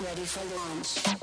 Ready for launch.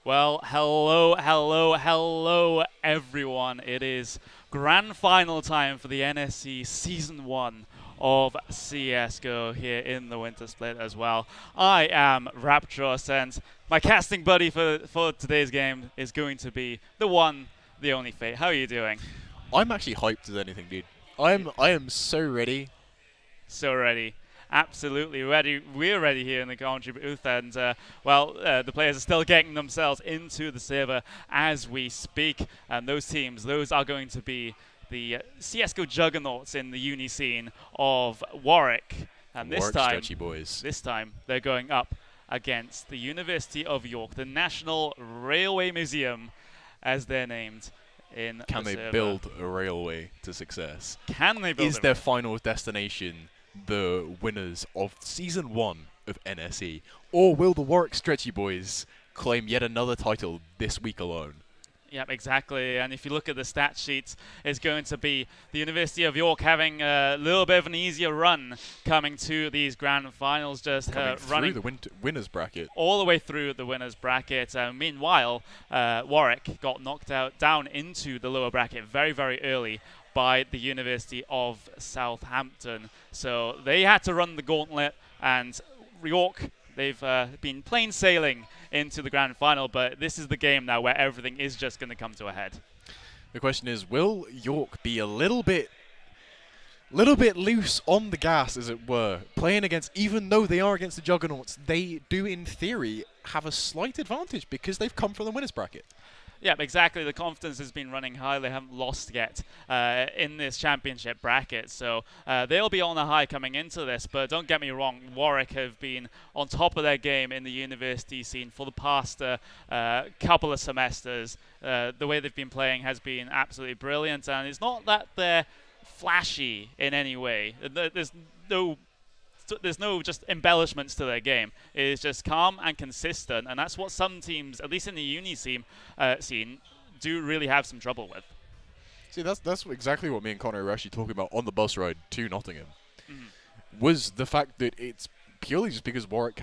Well, hello, everyone. It is grand final time for the NSE Season 1 of CSGO here in the Winter Split as well. I am Rapturous, and my casting buddy for today's game is going to be the one, the only Fate. How are you doing? I'm actually hyped as anything, dude. I am so ready. So ready. Absolutely ready. We're ready here in the commentary booth, and the players are still getting themselves into the server as we speak. And those teams, those are going to be the CS:GO juggernauts in the uni scene of Warwick. And Warwick stretchy boys. This time they're going up against the University of York, the National Railway Museum, as they're named. Can they build a railway to success? Can they build? Is their final destination the winners of Season 1 of NSE? Or will the Warwick Stretchy Boys claim yet another title this week alone? Yep, exactly. And if you look at the stat sheets, it's going to be the University of York having a little bit of an easier run coming to these grand finals, just running through the winners bracket. All the way through the winners bracket. Meanwhile, Warwick got knocked out down into the lower bracket very, very early by the University of Southampton. So they had to run the gauntlet, and York, they've been plain sailing into the grand final, but this is the game now where everything is just going to come to a head. The question is, will York be a little bit loose on the gas, as it were, playing against, even though they are against the Juggernauts, they do in theory have a slight advantage because they've come from the winners bracket. Yeah, exactly. The confidence has been running high. They haven't lost yet in this championship bracket. So they'll be on a high coming into this. But don't get me wrong, Warwick have been on top of their game in the university scene for the past couple of semesters. The way they've been playing has been absolutely brilliant. And it's not that they're flashy in any way. There's no just embellishments to their game. It is just calm and consistent, and that's what some teams, at least in the uni scene, do really have some trouble with. See, that's exactly what me and Connor were actually talking about on the bus ride to Nottingham. Was the fact that it's purely just because Warwick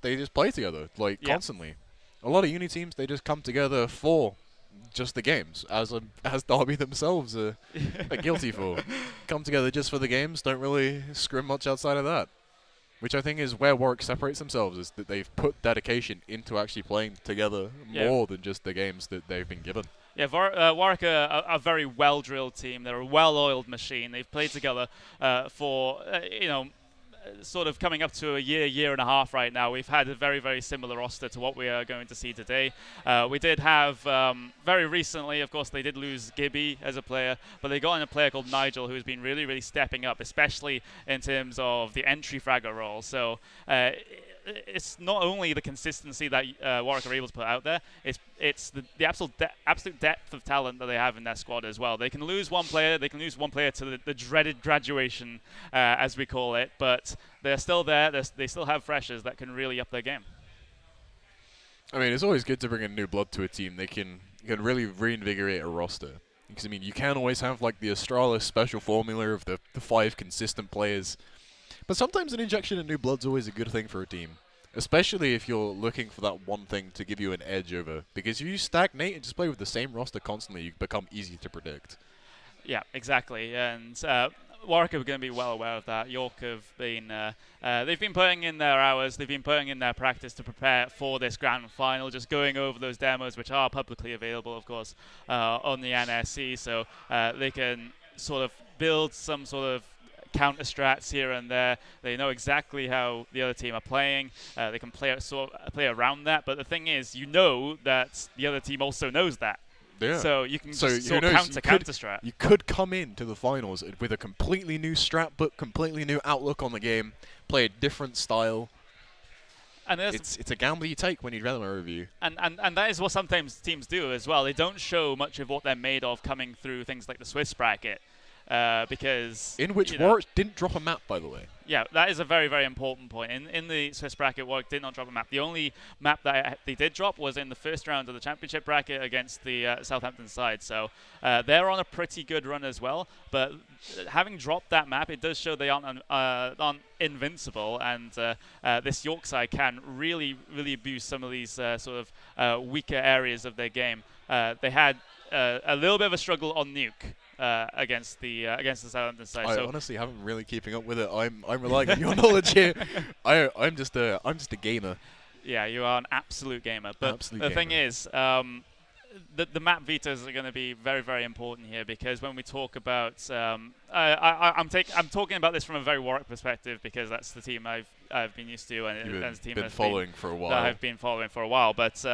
they just play together constantly. A lot of uni teams, they just come together for just the games, as Derby themselves are guilty for. Come together just for the games, don't really scrim much outside of that. Which I think is where Warwick separates themselves, is that they've put dedication into actually playing together more than just the games that they've been given. Yeah, Warwick are a very well-drilled team. They're a well-oiled machine. They've played together for, sort of coming up to a year and a half right now. We've had a very, very similar roster to what we are going to see today. We did have, very recently, of course, they did lose Gibby as a player, but they got in a player called Nigel who's been really, really stepping up, especially in terms of the entry fragger role. So it's not only the consistency that Warwick are able to put out there, it's the absolute depth of talent that they have in their squad as well. They can lose one player to the dreaded graduation, as we call it, but they're still there. They still have freshers that can really up their game. I mean, it's always good to bring in new blood to a team. They can really reinvigorate a roster. Because, I mean, you can always have, like, the Astralis special formula of the 5 consistent players. But sometimes an injection of new blood's always a good thing for a team. Especially if you're looking for that one thing to give you an edge over. Because if you stagnate and just play with the same roster constantly, you become easy to predict. Yeah, exactly. And Warwick are going to be well aware of that. York have been, they've been putting in their hours, they've been putting in their practice to prepare for this grand final, just going over those demos, which are publicly available, of course, on the NSE, so they can sort of build some sort of counter strats here and there. They know exactly how the other team are playing. They can play around that. But the thing is, you know that the other team also knows that. Yeah. So you can just who knows, counter strat. You could come into the finals with a completely new strat book, completely new outlook on the game, play a different style. And it's a gamble you take when you read them a review. And that is what sometimes teams do as well. They don't show much of what they're made of coming through things like the Swiss bracket. Because in which Warwick didn't drop a map, by the way. Yeah, that is a very, very important point. In the Swiss bracket, Warwick did not drop a map. The only map that they did drop was in the first round of the championship bracket against the Southampton side. So they're on a pretty good run as well. But having dropped that map, it does show they aren't invincible. And this York side can really, really abuse some of these sort of weaker areas of their game. They had a little bit of a struggle on Nuke. Against the Southampton side. I honestly haven't really keeping up with it. I'm relying on your knowledge here. I'm just a gamer. Yeah, you are an absolute gamer. But the thing is, the map vetoes are going to be very, very important here because when we talk about, I'm talking about this from a very Warwick perspective because that's the team I've been used to and the team been following for a while. That I've been following for a while. But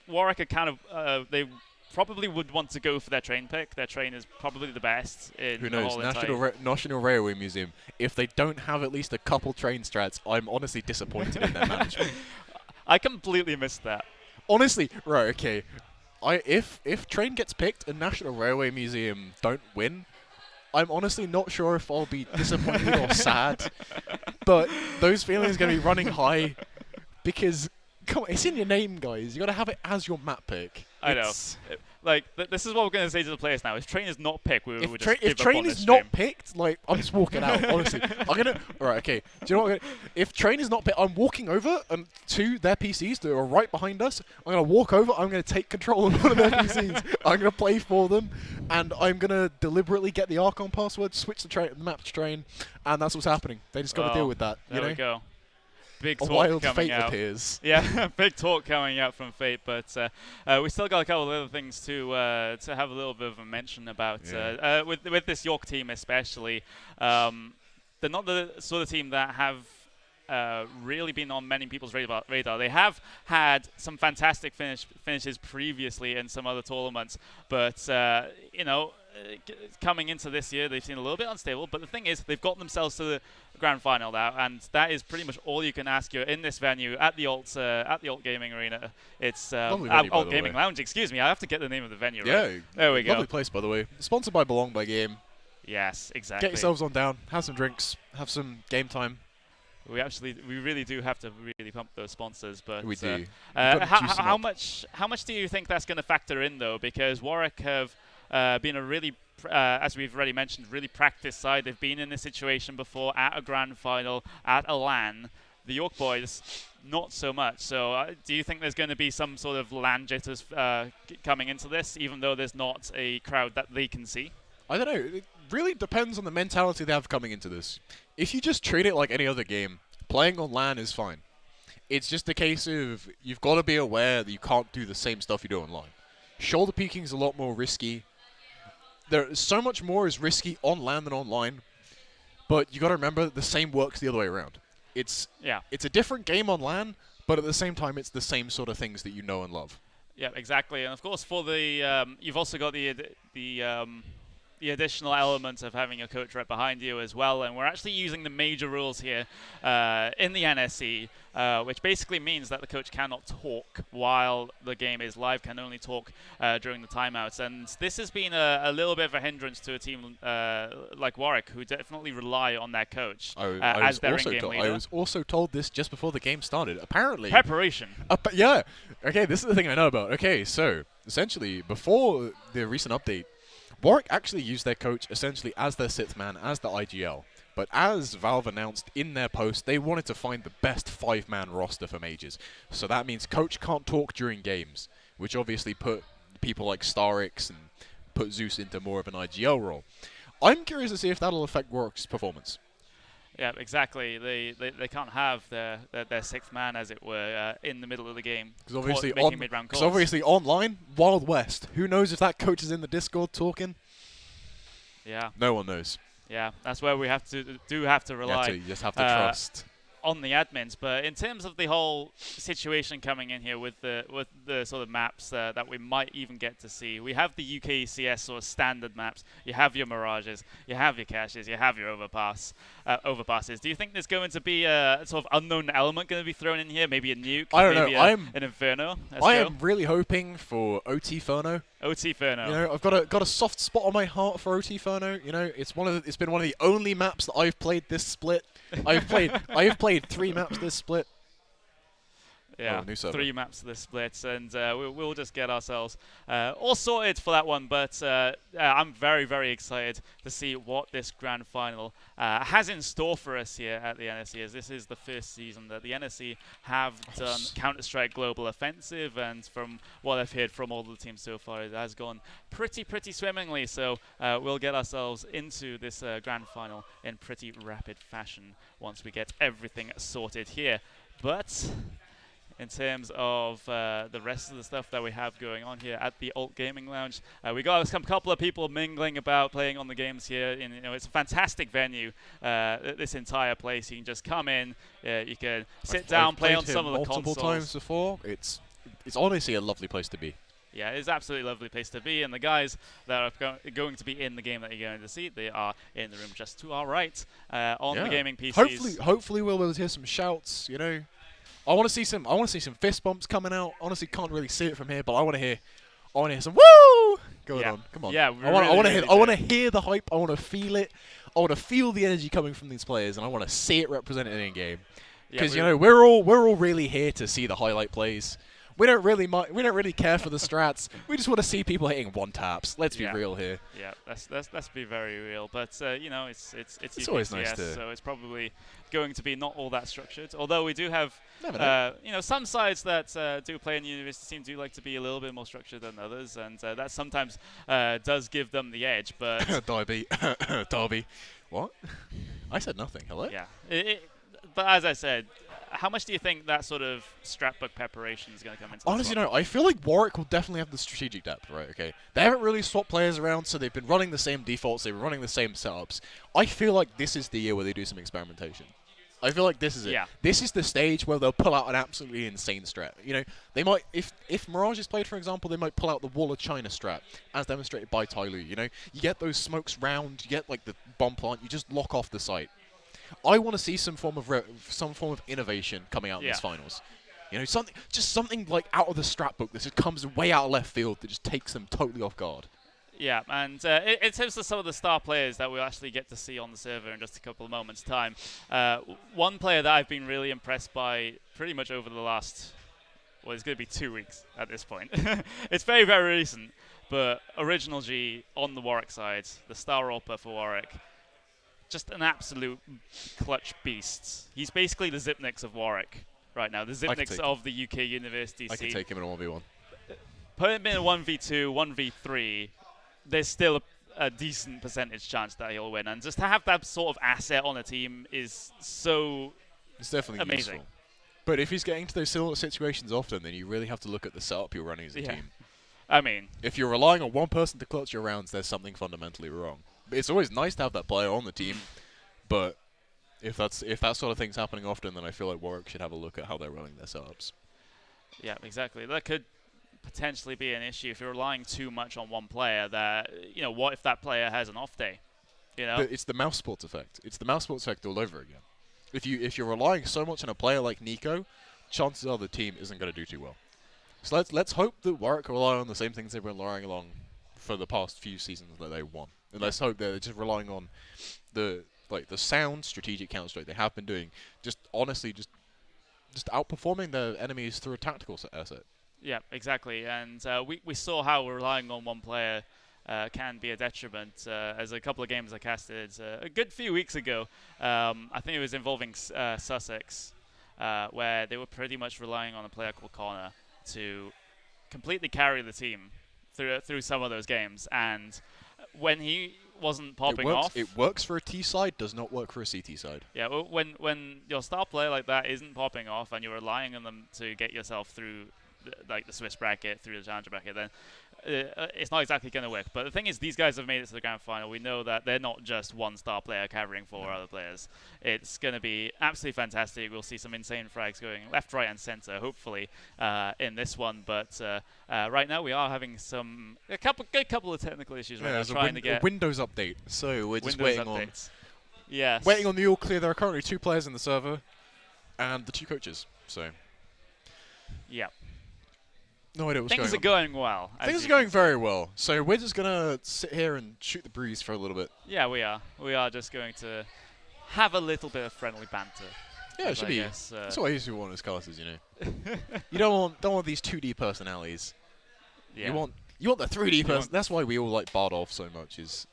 Warwick are kind of they probably would want to go for their train pick. Their train is probably the best in Who knows? the whole National Railway Museum. If they don't have at least a couple train strats, I'm honestly disappointed in their management. I completely missed that. Honestly, right? Okay. If train gets picked and National Railway Museum don't win, I'm honestly not sure if I'll be disappointed or sad. But those feelings are going to be running high because. Come on, it's in your name, guys. You got to have it as your map pick. I know. This is what we're going to say to the players now. If train is not picked, we would just if train is not picked, like I'm just walking out. Honestly, Alright, okay. Do you know what? If train is not picked, I'm walking over to their PCs that are right behind us. I'm gonna walk over. I'm gonna take control of one of their PCs. I'm gonna play for them, and I'm gonna deliberately get the Archon password, switch the map to train, and that's what's happening. They just got to deal with that. There we go. Big talk wild coming Fate out. appears. Yeah, big talk coming out from Fate, but we still got a couple of other things to have a little bit of a mention about. Yeah. With this York team especially, they're not the sort of team that have really been on many people's radar. They have had some fantastic finishes previously in some other tournaments, but coming into this year, they've seen a little bit unstable. But the thing is, they've got themselves to the grand final now, and that is pretty much all you can ask. You're in this venue at the Alt Gaming Arena. It's Alt Gaming Lounge. Excuse me, I have to get the name of the venue right. There we go. Lovely place, by the way. Sponsored by Belong by Game. Yes, exactly. Get yourselves on down, have some drinks, have some game time. We really do have to really pump those sponsors, but we do. How much do you think that's going to factor in though? Because Warwick have been a really, as we've already mentioned, really practiced side. They've been in this situation before at a grand final, at a LAN. The York boys, not so much. So do you think there's going to be some sort of LAN jitters coming into this, even though there's not a crowd that they can see? I don't know. It really depends on the mentality they have coming into this. If you just treat it like any other game, playing on LAN is fine. It's just a case of you've got to be aware that you can't do the same stuff you do online. Shoulder peeking is a lot more risky. So much more is risky on LAN than online, but you got to remember that the same works the other way around. It's a different game on LAN, but at the same time, it's the same sort of things that you know and love. Yeah, exactly. And of course, for the you've also got the additional element of having a coach right behind you as well. And we're actually using the major rules here in the NSE, which basically means that the coach cannot talk while the game is live, can only talk during the timeouts. And this has been a little bit of a hindrance to a team like Warwick, who definitely rely on their coach as their in-game leader. I was also told this just before the game started. Apparently. Preparation. Yeah. Okay, this is the thing I know about. Okay, so essentially, before the recent update, Warwick actually used their coach essentially as their sixth man, as the IGL. But as Valve announced in their post, they wanted to find the best five-man roster for Mages. So that means coach can't talk during games, which obviously put people like Starix and put Zeus into more of an IGL role. I'm curious to see if that'll affect Warwick's performance. Yeah, exactly. They can't have their sixth man, as it were, in the middle of the game. Because obviously online, Wild West. Who knows if that coach is in the Discord talking? Yeah. No one knows. Yeah, that's where we have to rely. You just have to trust. On the admins, but in terms of the whole situation coming in here with the sort of maps that we might even get to see, we have the UKCS sort of standard maps. You have your Mirages, you have your Caches, you have your overpasses. Do you think there's going to be a sort of unknown element going to be thrown in here? Maybe a nuke? I don't maybe know. An Inferno? I am really hoping for OT Inferno. OT Inferno. You know, I've got a soft spot on my heart for OT Inferno. You know, it's been one of the only maps that I've played this split. I have played 3 maps this split. Yeah, new server. 3 maps this split, and we'll just get ourselves all sorted for that one. But I'm very, very excited to see what this grand final has in store for us here at the NSE, as this is the first season that the NSE have done Counter-Strike Global Offensive, and from what I've heard from all the teams so far, it has gone pretty swimmingly. So we'll get ourselves into this grand final in pretty rapid fashion once we get everything sorted here. But in terms of the rest of the stuff that we have going on here at the Alt Gaming Lounge, we got a couple of people mingling about playing on the games here. It's a fantastic venue. This entire place, you can just come in, you can sit down, play on some of the consoles. Multiple times before. It's honestly a lovely place to be. Yeah, it's absolutely a lovely place to be, and the guys that are going to be in the game that you're going to see, they are in the room just to our right on the gaming PCs. Hopefully we'll be able to hear some shouts. You know. I want to see some fist bumps coming out. Honestly, can't really see it from here, but I want to hear some woo going on. Come on. Yeah, I want to hear the hype. I want to feel it. I want to feel the energy coming from these players, and I want to see it represented in game. Because we're all really here to see the highlight plays. We don't really care for the strats. We just want to see people hitting one taps. Let's be real here. Yeah, let's be very real. But it's always nice to. So it's probably going to be not all that structured. Although we do have some sides that do play in the university team do like to be a little bit more structured than others, and that sometimes does give them the edge. But Derby, what? I said nothing. Hello. Yeah. But as I said, how much do you think that sort of scrapbook preparation is going to come into? Honestly, no. I feel like Warwick will definitely have the strategic depth, right? Okay, they haven't really swapped players around, so they've been running the same defaults, they've been running the same setups. I feel like this is the year where they do some experimentation. I feel like this is it. Yeah. This is the stage where they'll pull out an absolutely insane strat. You know, they might, if Mirage is played, for example, they might pull out the Wall of China strat, as demonstrated by Tyloo. You know, you get those smokes round, you get like the bomb plant, you just lock off the site. I want to see some form of innovation coming out in these finals. You know, something like out of the strat book that just comes way out of left field that just takes them totally off guard. Yeah, and in terms of some of the star players that we'll actually get to see on the server in just a couple of moments' time, one player that I've been really impressed by pretty much over the last, well, it's going to be 2 weeks at this point. It's very, very recent, but Original G on the Warwick side, the star AWPer for Warwick, just an absolute clutch beast. He's basically the Zipnix of Warwick right now, the Zipnix of the UK university scene. I can take him in a 1v1. Put him in a 1v2, 1v3, there's still a decent percentage chance that he'll win. And just to have that sort of asset on a team is so It's definitely amazing. Useful. But if he's getting to those similar situations often, then you really have to look at the setup you're running as a team. I mean, if you're relying on one person to clutch your rounds, there's something fundamentally wrong. It's always nice to have that player on the team, but if that sort of thing's happening often, then I feel like Warwick should have a look at how they're running their setups. Yeah, exactly. That could potentially be an issue if you're relying too much on one player. That, you know, what if that player has an off day? You know, it's the mouse sports effect. It's the mouse sports effect all over again. If you're relying so much on a player like Nico, chances are the team isn't going to do too well. So let's hope that Warwick rely on the same things they've been relying on for the past few seasons that they won. And let's hope they're just relying on the sound strategic Counter-Strike they have been doing, just honestly just outperforming their enemies through a tactical asset. Yeah, exactly. And we saw how relying on one player can be a detriment. As a couple of games I casted a good few weeks ago, I think it was involving Sussex, where they were pretty much relying on a player called Connor to completely carry the team through some of those games. And when he wasn't popping off, it works for a T side, does not work for a CT side. Yeah, when your star player like that isn't popping off and you're relying on them to get yourself through the Swiss bracket through the Challenger bracket, then it's not exactly going to work. But the thing is, these guys have made it to the grand final. We know that they're not just one star player covering for other players. It's going to be absolutely fantastic. We'll see some insane frags going left, right, and center, hopefully, in this one. But right now, we are having a couple of technical issues right now, trying to get a Windows update. So we're just waiting on. Yes. Waiting on the all clear. There are currently 2 players in the server, and the 2 coaches. So. Yeah. No idea what's going on. Things are going well. Things are going very well. So we're just gonna sit here and shoot the breeze for a little bit. Yeah, we are. We are just going to have a little bit of friendly banter. Yeah, it should be. That's what I usually want as classes, you know. You don't want these 2D personalities. Yeah. You want the 3D person. That's why we all like Bardolph so much. Is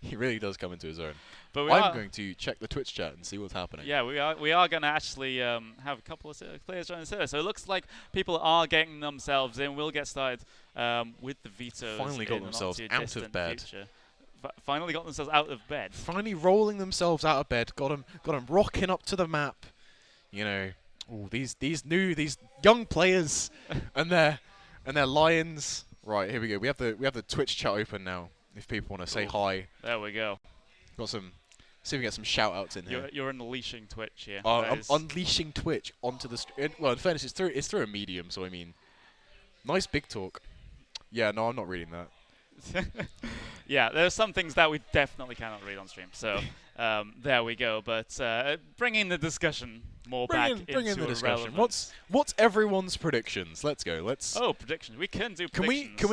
he really does come into his own. But I'm going to check the Twitch chat and see what's happening. Yeah, we are going to actually have a couple of players join the server. So it looks like people are getting themselves in. We'll get started with the vetoes. Finally got themselves out of bed. Finally got themselves out of bed. Finally rolling themselves out of bed. Got them rocking up to the map. You know, these young players and their lions. Right, here we go. We have the Twitch chat open now. If people want to say hi. There we go. Got some. See if we get some shout outs in here. You're unleashing Twitch here. I'm unleashing Twitch onto the well, in fairness, it's through a medium, so I mean, nice big talk. Yeah, no, I'm not reading that. Yeah, there's some things that we definitely cannot read on stream. So there we go. But bringing the discussion back into the discussion. relevance. What's everyone's predictions? Let's go. Predictions. We can do Can predictions.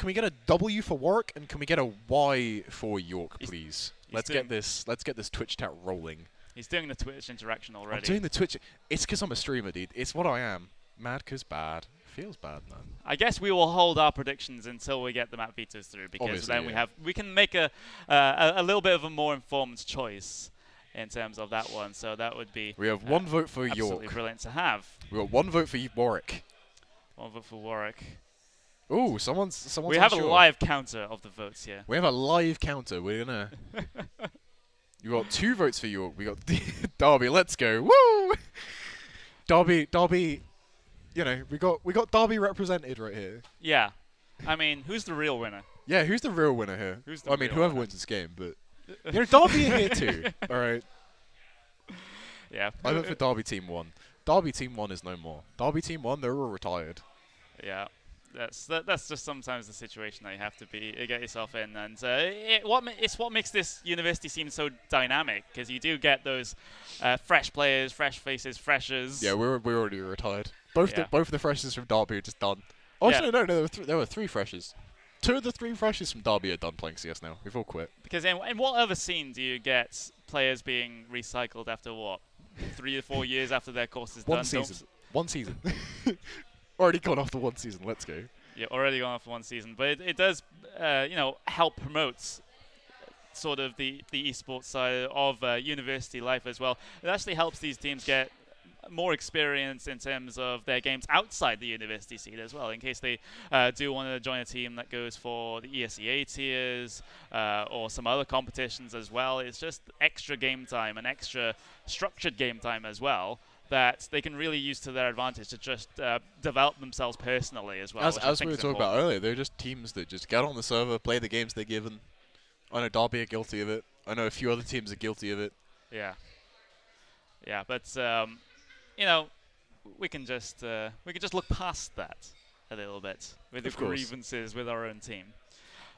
we get a W for Warwick and can we get a Y for York, please? Let's get this Twitch chat rolling. He's doing the Twitch interaction already. I'm doing the Twitch. It's because I'm a streamer, dude. It's what I am. Mad 'cause bad. Feels bad, man. I guess we will hold our predictions until we get the map vetoes through, because obviously, then we can make a little bit of a more informed choice in terms of that one. So that would be. We have 1 vote for absolutely York. Brilliant to have. We got 1 vote for Warwick. 1 vote for Warwick. Ooh, someone's. We have a live counter of the votes here. We have a live counter. We're gonna. You got 2 votes for York. We got Derby. Let's go. Woo! Derby. You know, we got Derby represented right here. Yeah. I mean, who's the real winner? Yeah, who's the real winner here? I mean, whoever winner? wins this game, but you know, Derby are here too. All right. Yeah. I vote for Derby Team 1. Derby Team 1 is no more. Derby Team 1, they're all retired. Yeah. That's just sometimes the situation that you have to get yourself in, and it's what makes this university seem so dynamic, because you do get those fresh players, fresh faces, freshers. Yeah, we're already retired. Both the freshers from Derby are just done. Oh, yeah. actually, no, there were 3 freshers. 2 of the 3 freshers from Derby are done playing CS now. We've all quit. Because in what other scene do you get players being recycled after what, 3 or 4 years after their course is done? One season. Already gone after 1 season. Let's go. Yeah, already gone after 1 season, but it does, help promote sort of the esports side of university life as well. It actually helps these teams get more experience in terms of their games outside the university scene as well, in case they do want to join a team that goes for the ESEA tiers or some other competitions as well. It's just extra game time and extra structured game time as well that they can really use to their advantage to just develop themselves personally as well. As we were talking about earlier, they're just teams that just get on the server, play the games they're given. I know Derby are guilty of it. I know a few other teams are guilty of it. Yeah. Yeah, but we can just look past that a little bit with the grievances with our own team.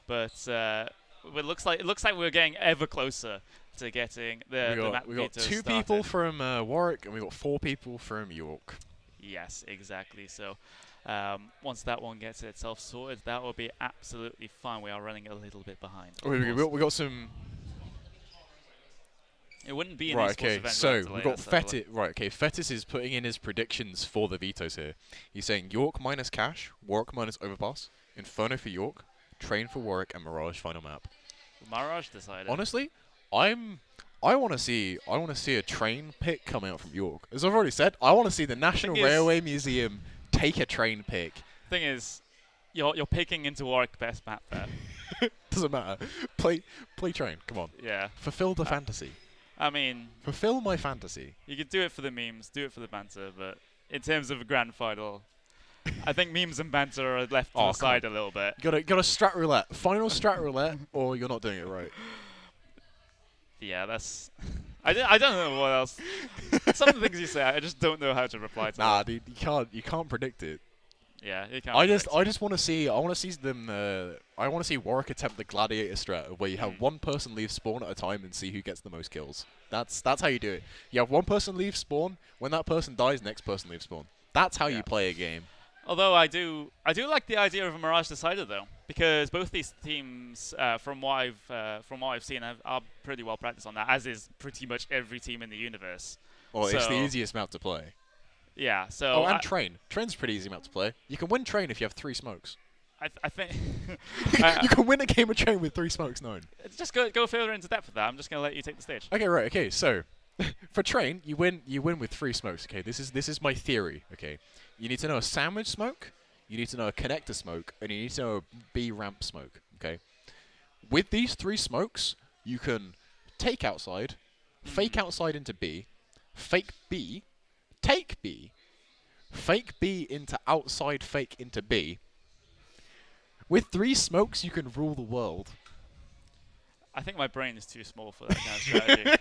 But it looks like we're getting ever closer to getting the map. We got 2 started. people from Warwick and we got 4 people from York. Yes, exactly. So once that one gets itself sorted, that will be absolutely fine. We are running a little bit behind. We got some. It wouldn't be an right. esports Okay. event So without we got delay. Fetis. Right. Okay. Fetis is putting in his predictions for the vetoes here. He's saying York minus Cash, Warwick minus Overpass, Inferno for York, Train for Warwick, and Mirage final map. Mirage decided. Honestly, I want to see a train pick coming out from York. As I've already said, I want to see the National Railway Museum take a train pick. Thing is, you're picking into Warwick best map there. Doesn't matter. Play train. Come on. Yeah. Fulfill the fantasy. I mean, fulfill my fantasy. You could do it for the memes, do it for the banter, but in terms of a grand final, I think memes and banter are left to the side a little bit. Got to strat roulette. Final strat roulette, or you're not doing it right. Yeah, that's. I don't know what else. Some of the things you say, I just don't know how to reply to. Nah, them. dude, you can't predict it. Yeah, you can't. I just want to see. I want to see them. I want to see Warwick attempt the gladiator strat, where you have one person leave spawn at a time and see who gets the most kills. That's how you do it. You have one person leave spawn. When that person dies, next person leaves spawn. That's how you play a game. Although I do like the idea of a Mirage Decider though, because both these teams, from what I've seen, are pretty well practiced on that, as is pretty much every team in the universe. Well, it's the easiest map to play. Yeah. So. Oh, and train. Train's a pretty easy map to play. You can win train if you have 3 smokes. I think. You can win a game of train with 3 smokes known. Just go further into depth with that. I'm just gonna let you take the stage. Okay, right. Okay, so for train, you win with 3 smokes. Okay, this is my theory. Okay. You need to know a sandwich smoke, you need to know a connector smoke, and you need to know a B ramp smoke, okay? With these 3 smokes, you can take outside, fake outside into B, fake B, take B, fake B into outside, fake into B. With 3 smokes, you can rule the world. I think my brain is too small for that kind of strategy.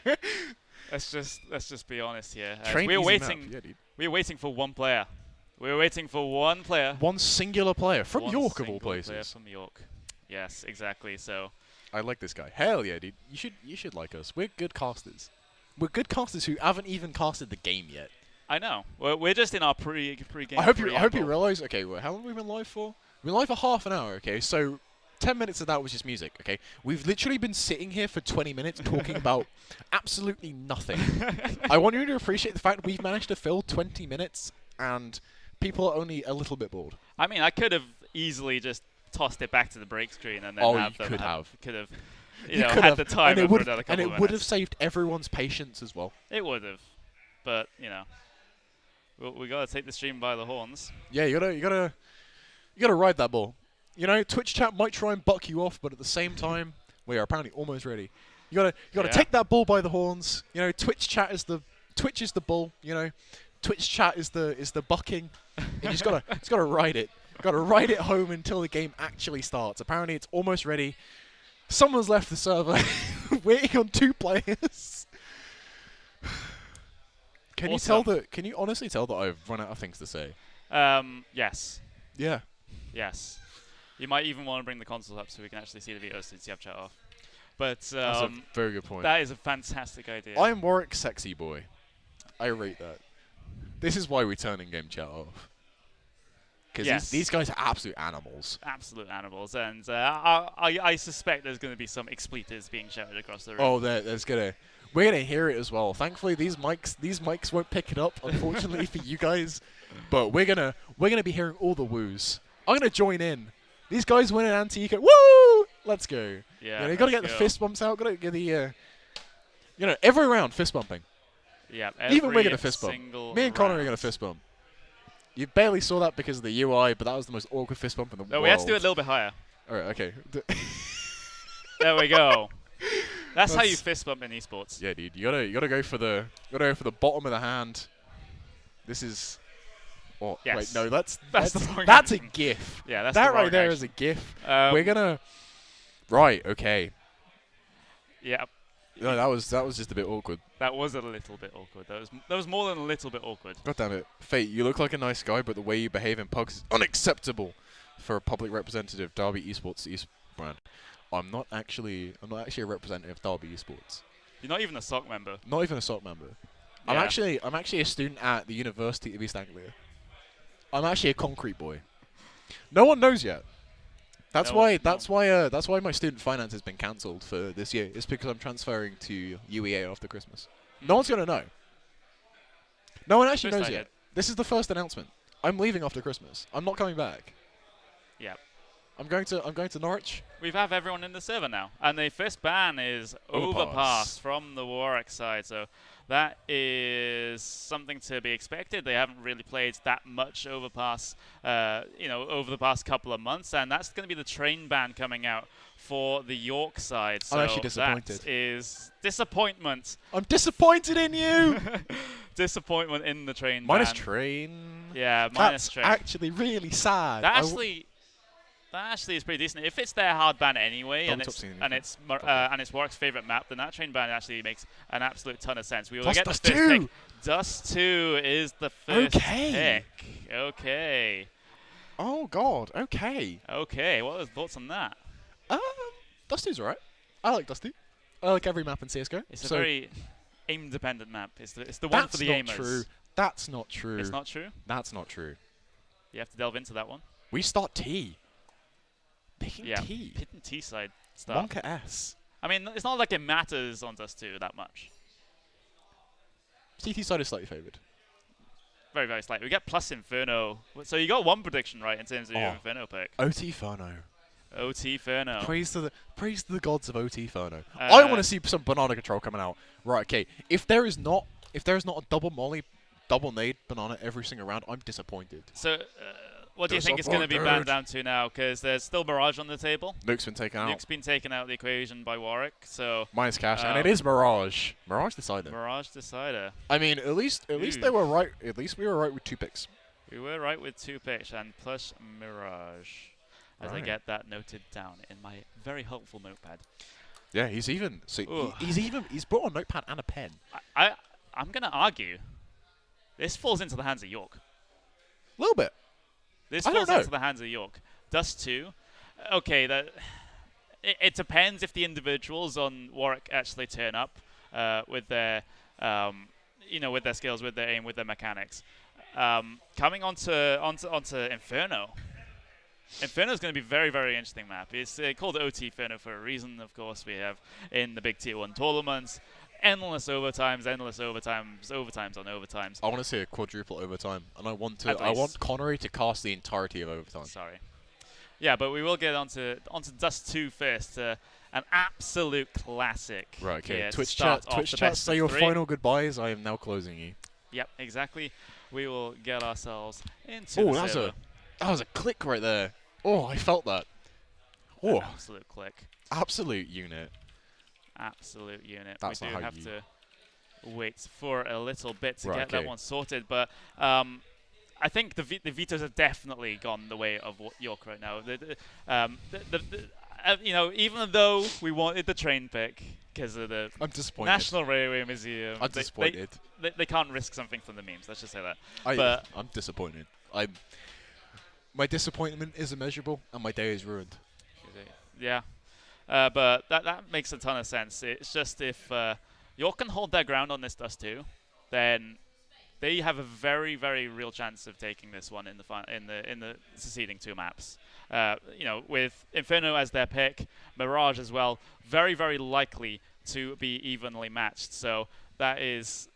Let's just be honest here. We're waiting for one player. We're waiting for one player. One singular player from York, of all places. Player from York. Yes, exactly. So. I like this guy. Hell yeah, dude. You should like us. We're good casters. We're good casters who haven't even casted the game yet. I know. We're just in our pre-game. I hope you realize. Okay, well, how long have we been live for? We've been live for half an hour. Okay, so 10 minutes of that was just music. Okay, we've literally been sitting here for 20 minutes talking about absolutely nothing. I want you to appreciate the fact we've managed to fill 20 minutes and people are only a little bit bored. I mean, I could have easily just tossed it back to the break screen and then could have had the time for another couple of minutes. And it would have saved everyone's patience as well. It would have, but we gotta take the stream by the horns. Yeah, you gotta ride that ball. Twitch chat might try and buck you off, but at the same time, we are apparently almost ready. You gotta take that ball by the horns. Twitch chat is the bull. Twitch chat is the bucking. You just gotta ride it. Gotta ride it home until the game actually starts. Apparently, it's almost ready. Someone's left the server, waiting on 2 players. Can you honestly tell that I've run out of things to say? Yes. Yeah. Yes. You might even want to bring the consoles up so we can actually see the videos since you have chat off. But that's a very good point. That is a fantastic idea. I'm Warwick Sexy Boy. I rate that. This is why we turn in-game chat off. Because these guys are absolute animals. Absolute animals. And I suspect there's going to be some expletives being shouted across the room. Oh, we're going to hear it as well. Thankfully, these mics won't pick it up, unfortunately, for you guys. But we're gonna be hearing all the woos. I'm going to join in. These guys win an anti-eco. Woo! Let's go. Yeah, you got to get the fist bumps out. Got to get the, every round fist bumping. Yeah, even we're going to fist bump. Me and Connor are going to fist bump. You barely saw that because of the UI, but that was the most awkward fist bump in the world. No, we have to do it a little bit higher. All right, okay. There we go. That's how you fist bump in esports. Yeah, dude. You gotta go for the bottom of the hand. This is. Oh, yes. Wait, no, that's a GIF. Yeah, that's that right there is a GIF. We're gonna. Right. Okay. Yeah. No, that was just a bit awkward. That was a little bit awkward. That was more than a little bit awkward. God damn it, Fate! You look like a nice guy, but the way you behave in pugs is unacceptable for a public representative of Derby Esports brand. I'm not actually a representative of Derby Esports. You're not even a SOC member. Not even a SOC member. Yeah. I'm actually a student at the University of East Anglia. I'm actually a concrete boy. No one knows yet. That's why my student finance has been cancelled for this year. It's because I'm transferring to UEA after Christmas. No one's gonna know. No one actually knows yet. This is the first announcement. I'm leaving after Christmas. I'm not coming back. Yeah. I'm going to Norwich. We have everyone in the server now, and the first ban is Overpass from the Warwick side. So that is something to be expected. They haven't really played that much Overpass, over the past couple of months, and that's going to be the train ban coming out for the York side. So I'm actually disappointed. That is disappointment. I'm disappointed in you. Disappointment in the train Minus ban. train. Yeah, minus That's train. actually really sad. That actually is pretty decent. If it's their hard ban anyway, and it's Warwick's favorite map, then that train ban actually makes an absolute ton of sense. We will Plus get Dust the first 2. pick. Dust 2 is the first pick. Okay. Oh God. Okay. Okay. What are the thoughts on that? Dust 2's alright. I like Dust 2. I like every map in CS:GO. It's a very aim-dependent map. It's the one for the aimers. True. That's not true. It's not true? That's not true. You have to delve into that one. We start T. Picking Yeah, T. picking T side stuff. Wonka S. I mean, it's not like it matters on Dust 2 that much. CT side is slightly favoured. Very, very slightly. We get plus Inferno. So you got one prediction right in terms of your Inferno pick. OT Inferno. OT Inferno. Praise to the gods of OT Inferno. I want to see some banana control coming out. Right, okay. If there is not a double molly, double nade banana every single round, I'm disappointed. So what do you think it's going to be banned down to now? Because there's still Mirage on the table. Nuke's been taken out. Nuke's been taken out of the equation by Warwick. So minus cash, and it is Mirage. Mirage decider. Mirage decider. I mean, at least they were right. At least we were right with 2 picks. We were right with 2 picks and plus Mirage. As I get that noted down in my very helpful notepad. Yeah, he's brought a notepad and a pen. I'm gonna argue. This falls into the hands of York. A little bit. This falls into the hands of York. Dust 2. Okay, it depends if the individuals on Warwick actually turn up with their, with their skills, with their aim, with their mechanics. Coming onto Inferno. Inferno is going to be a very, very interesting map. It's called OT Inferno for a reason, of course. We have in the big Tier 1 tournaments endless overtimes on overtimes. I want to see a quadruple overtime, and I want Connery to cast the entirety of overtime. Sorry. Yeah, but we will get onto Dust 2 first. An absolute classic. Right, okay. Twitch chat, say your final goodbyes. I am now closing you. Yep, exactly. We will get ourselves into the server. That was a click right there. Oh, I felt that. Oh, absolute click. Absolute unit. Absolute unit. That's we not do how have to wait for a little bit to get okay. that one sorted, but I think the vetoes have definitely gone the way of York right now. Even though we wanted the train pick because of the National Railway Museum, I'm disappointed. They can't risk something from the memes. Let's just say that. I'm disappointed. My disappointment is immeasurable, and my day is ruined. Yeah. But that makes a ton of sense. It's just if York can hold their ground on this Dust 2, then they have a very, very real chance of taking this one in the succeeding 2 maps. With Inferno as their pick, Mirage as well, very, very likely to be evenly matched. So that is,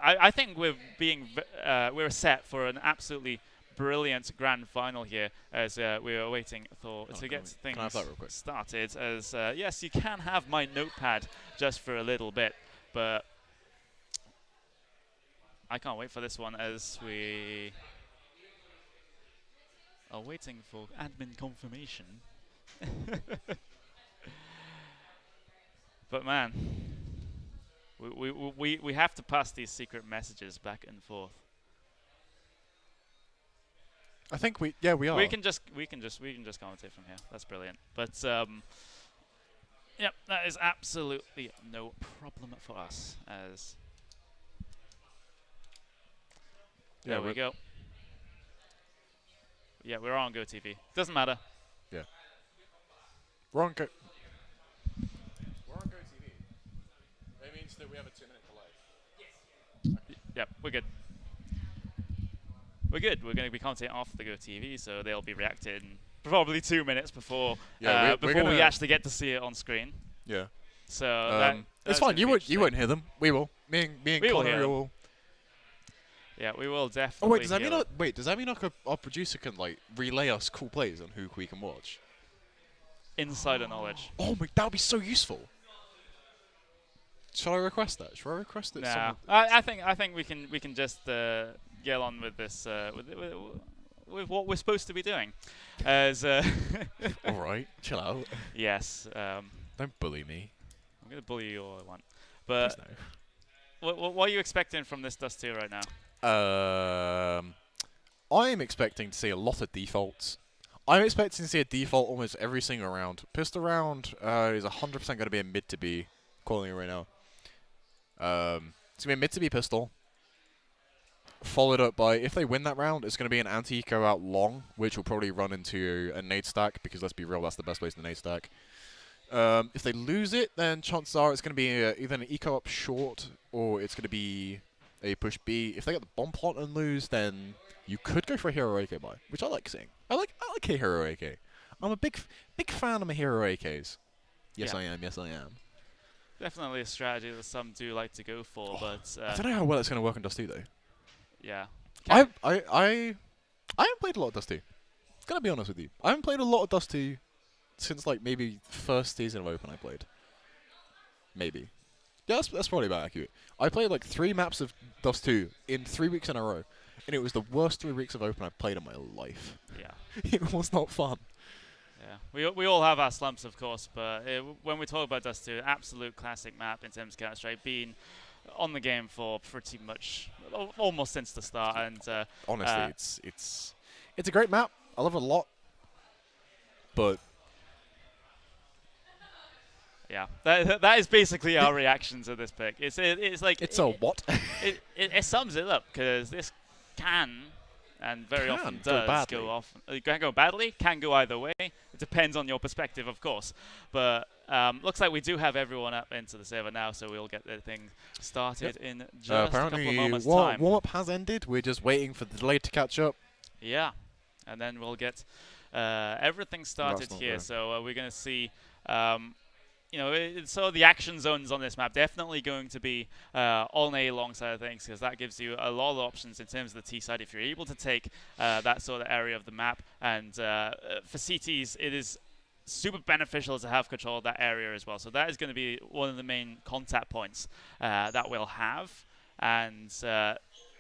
I think we're set for an absolutely brilliant grand final here as we are waiting to get things started. As yes, you can have my notepad just for a little bit, but I can't wait for this one as we are waiting for admin confirmation. But man, we have to pass these secret messages back and forth. I think we are. We can just commentate from here. That's brilliant. But yep, that is absolutely no problem for us. As there we go. Yeah, we're on GoTV. Doesn't matter. Yeah. We're on GoTV. It means that we have a 2-minute delay. Yes. Yep, we're good. We're good. We're going to be commentating off the GoTV, so they'll be reacting probably 2 minutes before we actually get to see it on screen. Yeah. So it's fine. You won't hear them. We will. Me and Connor will. Yeah, we will definitely. Oh wait, does that mean our producer can relay us cool plays on who we can watch? Insider knowledge. Oh my, that would be so useful. Shall I request that? Shall I request that? Nah, I think we can just get on with this with what we're supposed to be doing. As All right, chill out. yes, Don't bully me. I'm gonna bully you all I want. But Please no. what are you expecting from this Dust 2 right now? I'm expecting to see a lot of defaults. I'm expecting to see a default almost every single round. Pistol round is 100% going to be a mid to B. Calling it right now. It's going to be a mid to B pistol. Followed up by, if they win that round, it's going to be an anti-eco out long, which will probably run into a nade stack, because let's be real, that's the best place to nade stack. If they lose it, then chances are it's going to be either an eco up short, or it's going to be a push B. If they get the bomb plot and lose, then you could go for a hero AK buy, which I like seeing. I like a hero AK. I'm a big fan of my hero AKs. Yes, I am. Yes, I am. Definitely a strategy that some do like to go for, but I don't know how well it's going to work on Dust 2 though. yeah. I haven't played a lot of Dust 2. Gonna be honest with you. I haven't played a lot of Dust 2 since like maybe first season of Open I played. Maybe. Yeah, that's probably about accurate. I played like 3 maps of Dust 2 in 3 weeks in a row, and it was the worst 3 weeks of Open I've played in my life. Yeah. It was not fun. Yeah, we all have our slumps, of course, but when we talk about Dust 2, absolute classic map in terms of Counter-Strike, being on the game for pretty much almost since the start. And honestly, it's a great map. I love it a lot, but yeah, that is basically our reaction to this pick. It's like it's a what? It sums it up, because this can and very often does go off. It can go badly, can go either way. It depends on your perspective, of course. But looks like we do have everyone up into the server now, so we'll get the thing started in just a couple of moments' time. Warm-up has ended. We're just waiting for the delay to catch up. Yeah, and then we'll get everything started here. So we're going to see... so the action zones on this map definitely going to be on a long side of things, because that gives you a lot of options in terms of the T side if you're able to take that sort of area of the map. And for CTs, it is super beneficial to have control of that area as well. So that is going to be one of the main contact points that we'll have. And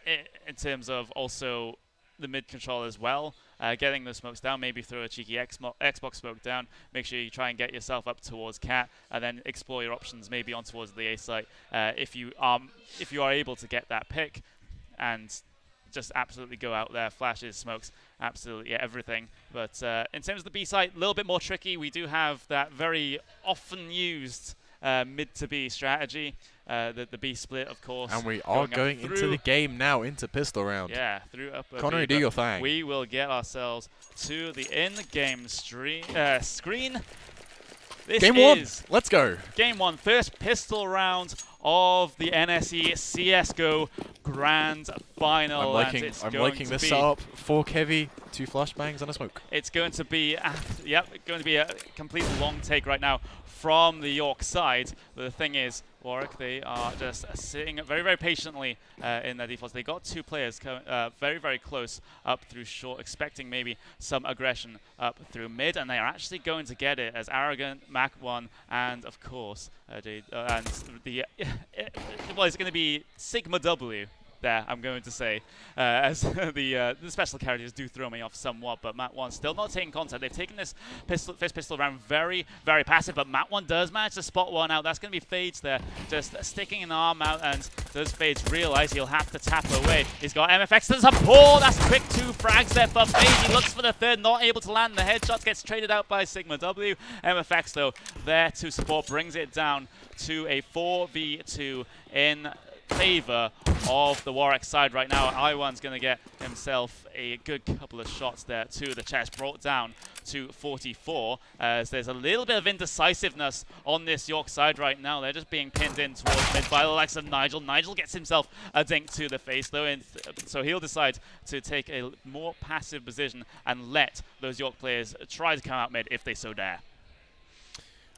in terms of also the mid control as well, getting those smokes down, maybe throw a cheeky Xbox smoke down, make sure you try and get yourself up towards Cat, and then explore your options maybe on towards the A site if you are able to get that pick, and just absolutely go out there, flashes, smokes, absolutely everything. But in terms of the B site, a little bit more tricky. We do have that very often used mid to B strategy, the B split, of course. And we are going into the game now, into pistol round. Yeah, through up. Connery, do your thing. We will get ourselves to the in-game screen. This game is 1. Let's go. Game 1, first pistol round of the NSE CS:GO Grand Final. I'm liking this setup. 4 heavy, 2 flashbangs, and a smoke. It's going to be, going to be a complete long take right now from the York side. But the thing is, Warwick, they are just sitting very, very patiently in their defaults. They got 2 players very, very close up through short, expecting maybe some aggression up through mid, and they are actually going to get it as Arrogant, Mac1, and of course, well, it's going to be Sigma W there, I'm going to say, as the special characters do throw me off somewhat, but Mac1 still not taking contact. They've taken this first pistol round very, very passive, but Mac1 does manage to spot one out. That's going to be Fades there, just sticking an arm out, and does Fades realize he'll have to tap away. He's got MFX to support. That's quick 2 frags there for Fades. He looks for the third, not able to land. The headshot gets traded out by Sigma W. MFX, though, there to support, brings it down to a 4v2 in favor of the Warwick side right now. I1's going to get himself a good couple of shots there to the chest, brought down to 44, as there's a little bit of indecisiveness on this York side right now. They're just being pinned in towards mid by the likes of Nigel. Nigel gets himself a dink to the face though, and so he'll decide to take a more passive position and let those York players try to come out mid if they so dare.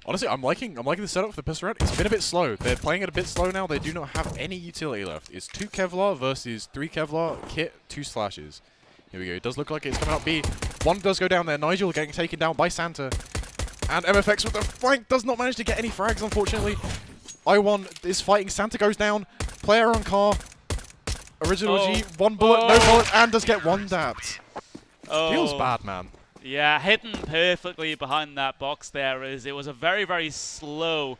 Honestly, I'm liking the setup for the pistol round. It's been a bit slow. They're playing it a bit slow now. They do not have any utility left. It's 2 Kevlar versus 3 Kevlar, kit, 2 slashes. Here we go. It does look like it's coming out B. 1 does go down there. Nigel getting taken down by Santa. And MFX with the flank does not manage to get any frags, unfortunately. I1 is fighting. Santa goes down. Player on car. Original G, 1 bullet, no bullet, and does get 1 dapped. Feels bad, man. Yeah, hidden perfectly behind that box there is it was a very, very slow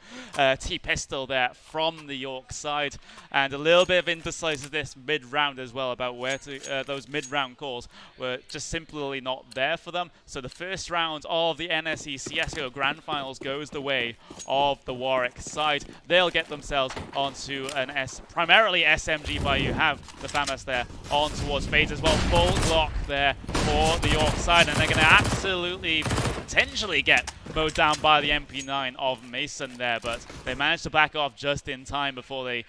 T-pistol there from the York side, and a little bit of indecisiveness mid-round as well about where to, those mid-round calls were just simply not there for them. So the first round of the NSE CSGO Grand Finals goes the way of the Warwick side. They'll get themselves onto an primarily SMG, but you have the FAMAS there on towards FaZe as well. Full Glock there for the York side, and they're going to absolutely potentially get mowed down by the MP9 of Mason there, but they managed to back off just in time before they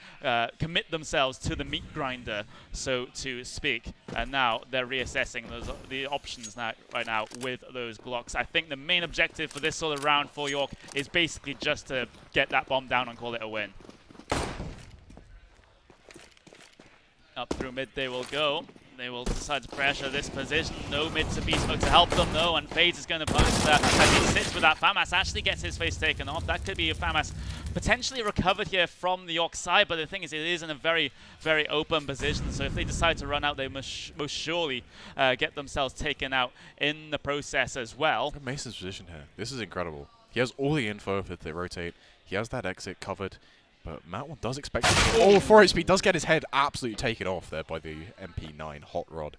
commit themselves to the meat grinder, so to speak. And now they're reassessing the options right now with those Glocks. I think the main objective for this sort of round for York is basically just to get that bomb down and call it a win. Up through mid they will go. They will decide to pressure this position. No mid to B smoke to help them though, and FaZe is going to punish that as he sits with that. FAMAS actually gets his face taken off. That could be a FAMAS potentially recovered here from the York side, but the thing is, it is in a very, very open position, so if they decide to run out, they must most surely get themselves taken out in the process as well. Look at Mason's position here. This is incredible. He has all the info if they rotate. He has that exit covered. But Matt does expect it. Oh, 4 HP does get his head absolutely taken off there by the MP9 Hot Rod.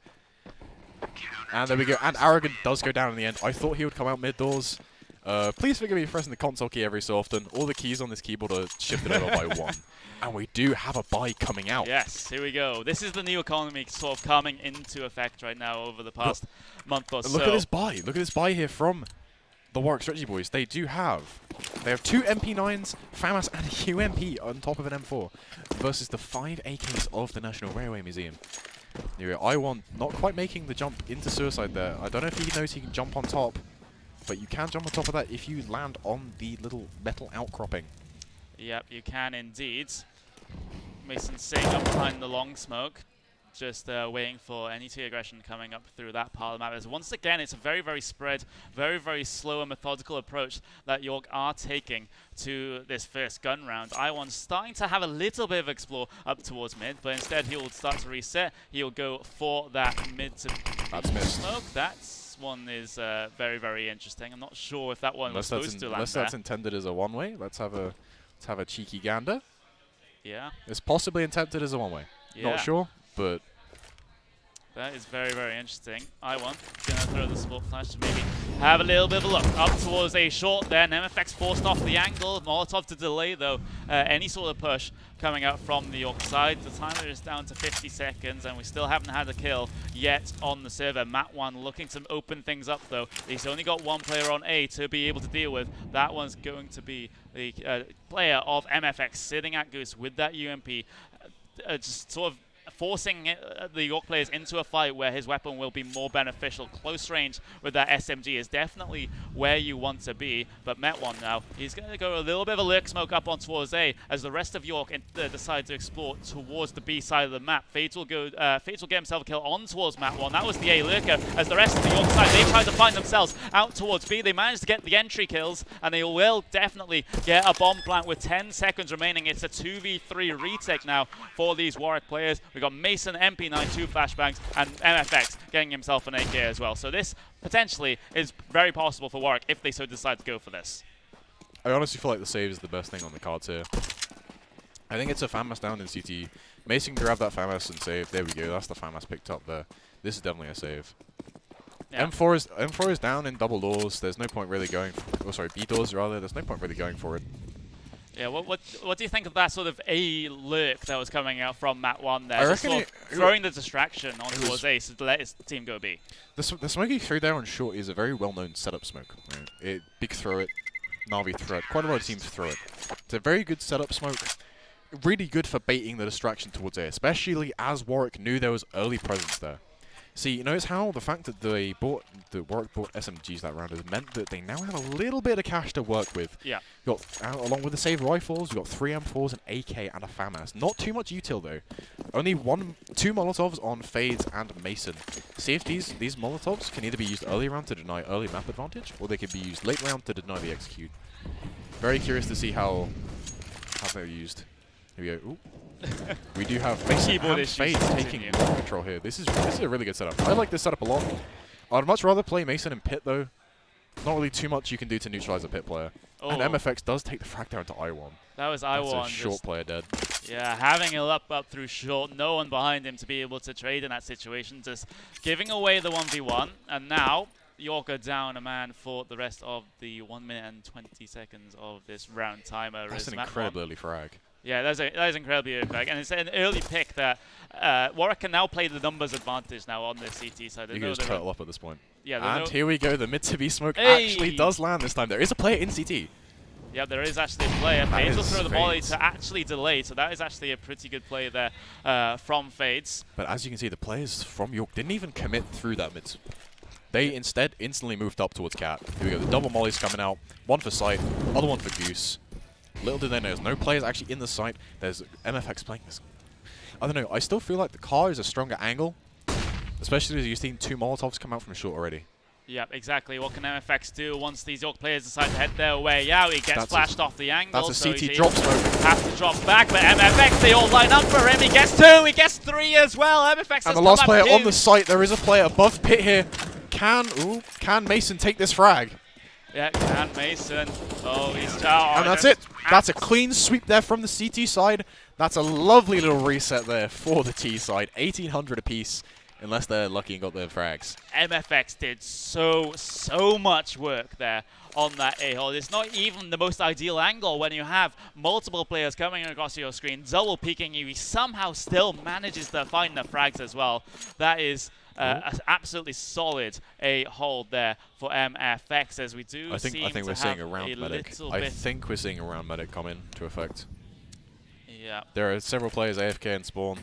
And there we go. And Arrogant does go down in the end. I thought he would come out mid-doors. Please forgive me for pressing the console key every so often. All the keys on this keyboard are shifted over by 1. And we do have a buy coming out. Yes, here we go. This is the new economy sort of coming into effect right now over the past month or so. Look at this buy. Look at this buy here from the Warwick Stretchy Boys. They have 2 MP9s, FAMAS, and a UMP on top of an M4 versus the 5 AKs of the National Railway Museum. Anyway, I1 not quite making the jump into suicide there. I don't know if he knows he can jump on top, but you can jump on top of that if you land on the little metal outcropping. Yep, you can indeed. Mason staying up behind the long smoke. Just waiting for any T aggression coming up through that part of the map. As once again, it's a very, very spread, very, very slow and methodical approach that York are taking to this first gun round. I1's starting to have a little bit of explore up towards mid, but instead he will start to reset. He'll go for that mid to smoke. That's one is very, very interesting. I'm not sure if that one was supposed to land unless that's intended as a one-way. Let's have a cheeky gander. Yeah. It's possibly intended as a one-way. Yeah. Not sure. But that is very, very interesting. I1 gonna throw the smoke flash to maybe have a little bit of a look up towards a short there. MFX forced off the angle. Molotov to delay though any sort of push coming out from the York side. The timer is down to 50 seconds and we still haven't had a kill yet on the server. Matt1 looking to open things up though. He's only got 1 player on A to be able to deal with. That one's going to be the player of MFX sitting at Goose with that UMP. Just sort of forcing the York players into a fight where his weapon will be more beneficial. Close range with that SMG is definitely where you want to be, but Met1 now, he's going to go a little bit of a lurk smoke up on towards A as the rest of York decide to explore towards the B side of the map. Fades will get himself a kill on towards Met1. That was the A lurker as the rest of the York side, they try to find themselves out towards B. They managed to get the entry kills and they will definitely get a bomb plant with 10 seconds remaining. It's a 2v3 retake now for these Warwick players. We've got Mason, MP9, 2 flashbangs, and MFX getting himself an AK as well. So this potentially is very possible for Warwick if they so decide to go for this. I honestly feel like the save is the best thing on the cards here. I think it's a FAMAS down in CT. Mason can grab that FAMAS and save. There we go. That's the FAMAS picked up there. This is definitely a save. Yeah. M4 is down in double doors. There's no point really going for, oh sorry, B doors rather. There's no point really going for it. Yeah, what do you think of that sort of A lurk that was coming out from Matt1 there? I reckon sort of throwing the distraction on towards A to let his team go B. The smoke he threw there on short is a very well-known setup smoke. Right? Big throw it, Na'Vi throw it. Quite a lot of teams throw it. It's a very good setup smoke. Really good for baiting the distraction towards A, especially as Warwick knew there was early presence there. See, notice how the fact that Warwick bought SMGs that round has meant that they now have a little bit of cash to work with. Yeah. You got along with the saved rifles, you got 3 M4s, an AK, and a FAMAS. Not too much util though. Only 2 Molotovs on FaZe and Mason. See if these Molotovs can either be used early round to deny early map advantage, or they can be used late round to deny the execute. Very curious to see how they're used. Here we go. Ooh. We do have Mason and FaZe taking control here. This is a really good setup. I like this setup a lot. I'd much rather play Mason in pit, though. Not really too much you can do to neutralize a pit player. Oh. And MFX does take the frag down to I1. That was That's I1. a short player dead. Yeah, having a up through short, no one behind him to be able to trade in that situation, just giving away the 1v1, and now Yorker down a man for the rest of the 1 minute and 20 seconds of this round timer. That's an incredibly early frag. Yeah, that is incredibly early frag, and it's an early pick that Warwick can now play the numbers advantage now on the CT side. You can just turtle up at this point. Yeah, and here we go, the mid-to-B smoke Hey! actually does land this time. There is a player in CT. Yeah, there is actually a player. Fades will throw the volley to actually delay, so that is actually a pretty good play there from Fades. But as you can see, the players from York didn't even commit through that mid. They instead instantly moved up towards Cat. Here we go, the double molly's coming out. One for Sight, other one for Goose. Little did they know, there's no players actually in the site. There's MFX playing this. I don't know, I still feel like the car is a stronger angle, especially as you've seen 2 Molotovs come out from short already. Yeah, exactly. What can MFX do once these York players decide to head their way? Yeah, he gets flashed off the angle. That's a CT drop smoke. Has to drop back, but MFX, they all line up for him. He gets 2, he gets 3 as well. MFX has and the last player huge. on the site, there is a player above pit here. Can Mason take this frag? Yeah, can Mason. Oh, he's down. And that's it. That's a clean sweep there from the CT side. That's a lovely little reset there for the T side. 1,800 apiece. Unless they're lucky and got their frags. MFX did so much work there on that A-hole. It's not even the most ideal angle when you have multiple players coming across your screen, double peeking you. He somehow still manages to find the frags as well. That is an absolutely solid A-hold there for MFX, as we do I think we're seeing a round medic. I think we're seeing a round medic come into effect. Yeah. There are several players AFK and spawn.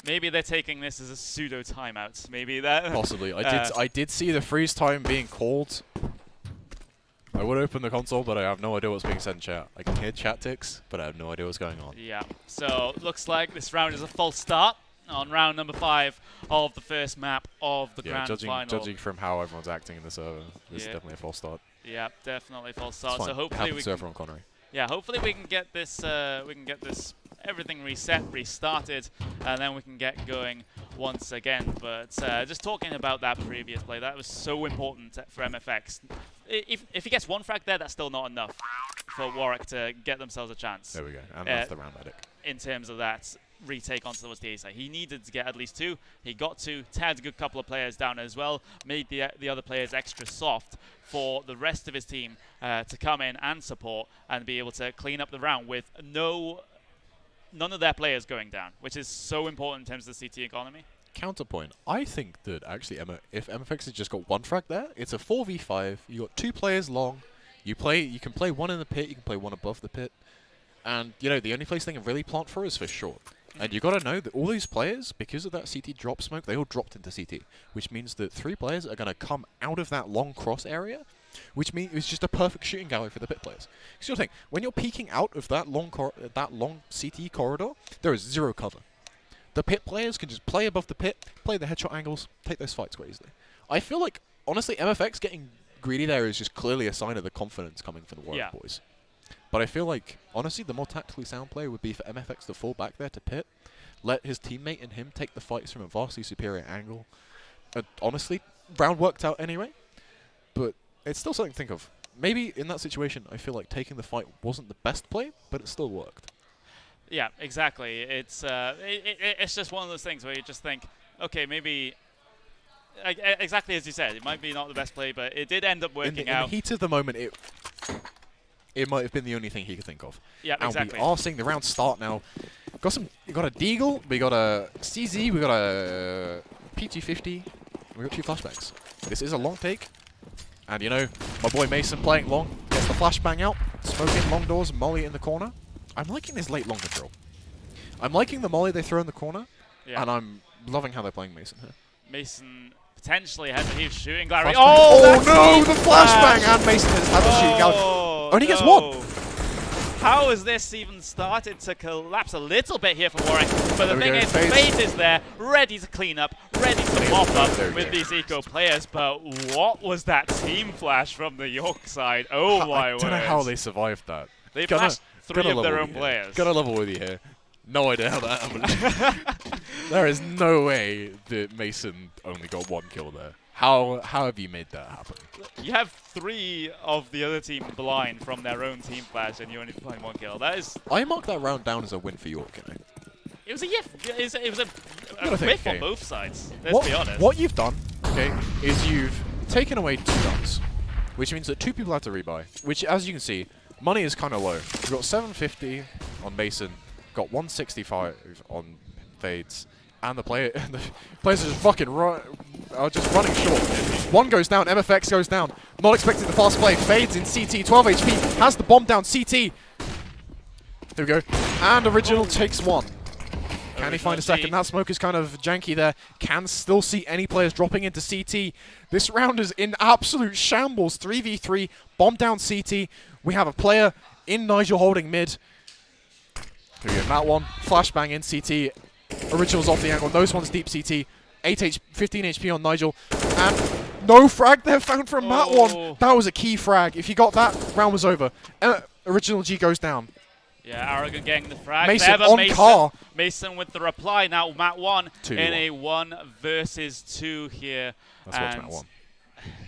Maybe they're taking this as a pseudo timeout. Maybe that. Possibly. I did see the freeze time being called. I would open the console, but I have no idea what's being said in chat. I can hear chat ticks, but I have no idea what's going on. Yeah. So looks like this round is a false start on round number 5 of the first map of the grand final. Judging from how everyone's acting in the server, this is definitely a false start. Yeah, definitely false start. So hopefully hopefully we can get this. Everything reset, restarted, and then we can get going once again. But just talking about that previous play, that was so important for MFX. If he gets 1 frag there, that's still not enough for Warwick to get themselves a chance. There we go, and that's the round medic. In terms of that retake onto the A side, he needed to get at least 2. He got 2, tagged a good couple of players down as well, made the other players extra soft for the rest of his team to come in and support and be able to clean up the round with none of their players going down, which is so important in terms of the CT economy. Counterpoint. I think that actually if MFX has just got 1 frag there, it's a 4v5. You got 2 players long. You can play 1 in the pit, you can play 1 above the pit. And you know, the only place they can really plant for is for short. And you got to know that all these players, because of that CT drop smoke, they all dropped into CT, which means that 3 players are going to come out of that long cross area, which means it's just a perfect shooting gallery for the pit players. Because you'll think, when you're peeking out of that long CT corridor, there is 0 cover. The pit players can just play above the pit, play the headshot angles, take those fights quite easily. I feel like, honestly, MFX getting greedy there is just clearly a sign of the confidence coming from the Warrior boys. But I feel like, honestly, the more tactically sound play would be for MFX to fall back there to pit, let his teammate and him take the fights from a vastly superior angle. Honestly, round worked out anyway, but it's still something to think of. Maybe in that situation, I feel like taking the fight wasn't the best play, but it still worked. Yeah, exactly. It's just one of those things where you just think, okay, maybe exactly as you said, it might be not the best play, but it did end up working out. In the heat of the moment, it might have been the only thing he could think of. Yeah, exactly. And we are seeing the round start now. We got a Deagle, we got a CZ, we got a PG50, we got 2 flashbangs. This is a long take. And you know, my boy Mason playing long, gets the flashbang out, smoking long doors, molly in the corner. I'm liking this late long control. I'm liking the molly they throw in the corner, and I'm loving how they're playing Mason here. Mason potentially has a huge shooting gallery. Oh no, the flashbang! And Mason has had a shooting gallery. Only gets 1. How has this even started to collapse a little bit here for Warwick? But the thing is, FaZe is there, ready to clean up, ready to mop up with these eco players. But what was that team flash from the York side? Oh my word. I don't know how they survived that. They flashed 3 of their own players. Got a level with you here. No idea how that happened. There is no way that Mason only got 1 kill there. How have you made that happen? You have 3 of the other team blind from their own team flash, and you only find 1 kill. That is. I mark that round down as a win for York, you know. It was a yiff. It was a think, whiff okay. on both sides. Let's be honest. What you've done, okay, is you've taken away 2 guns, which means that 2 people have to rebuy. Which, as you can see, money is kind of low. We've got 750 on Mason, got 165 on Fades, and the players are just fucking are just running short. 1 goes down, MFX goes down. Not expecting the fast play. Fades in CT, 12 HP, has the bomb down. CT. There we go. And Original takes 1. Can he find a second? That smoke is kind of janky there. Can still see any players dropping into CT. This round is in absolute shambles. 3v3, bomb down CT. We have a player in Nigel holding mid. Here we go, Matt 1, flashbang in CT. Original's off the angle, those ones deep CT. 15 HP on Nigel. And no frag there found from Matt 1. That was a key frag. If you got that, round was over. Original G goes down. Yeah, Arrogant getting the frag. Mason on car. Mason with the reply. Now Matt 1 in 2v1. a 1 versus 2 here. That's what's Matt 1.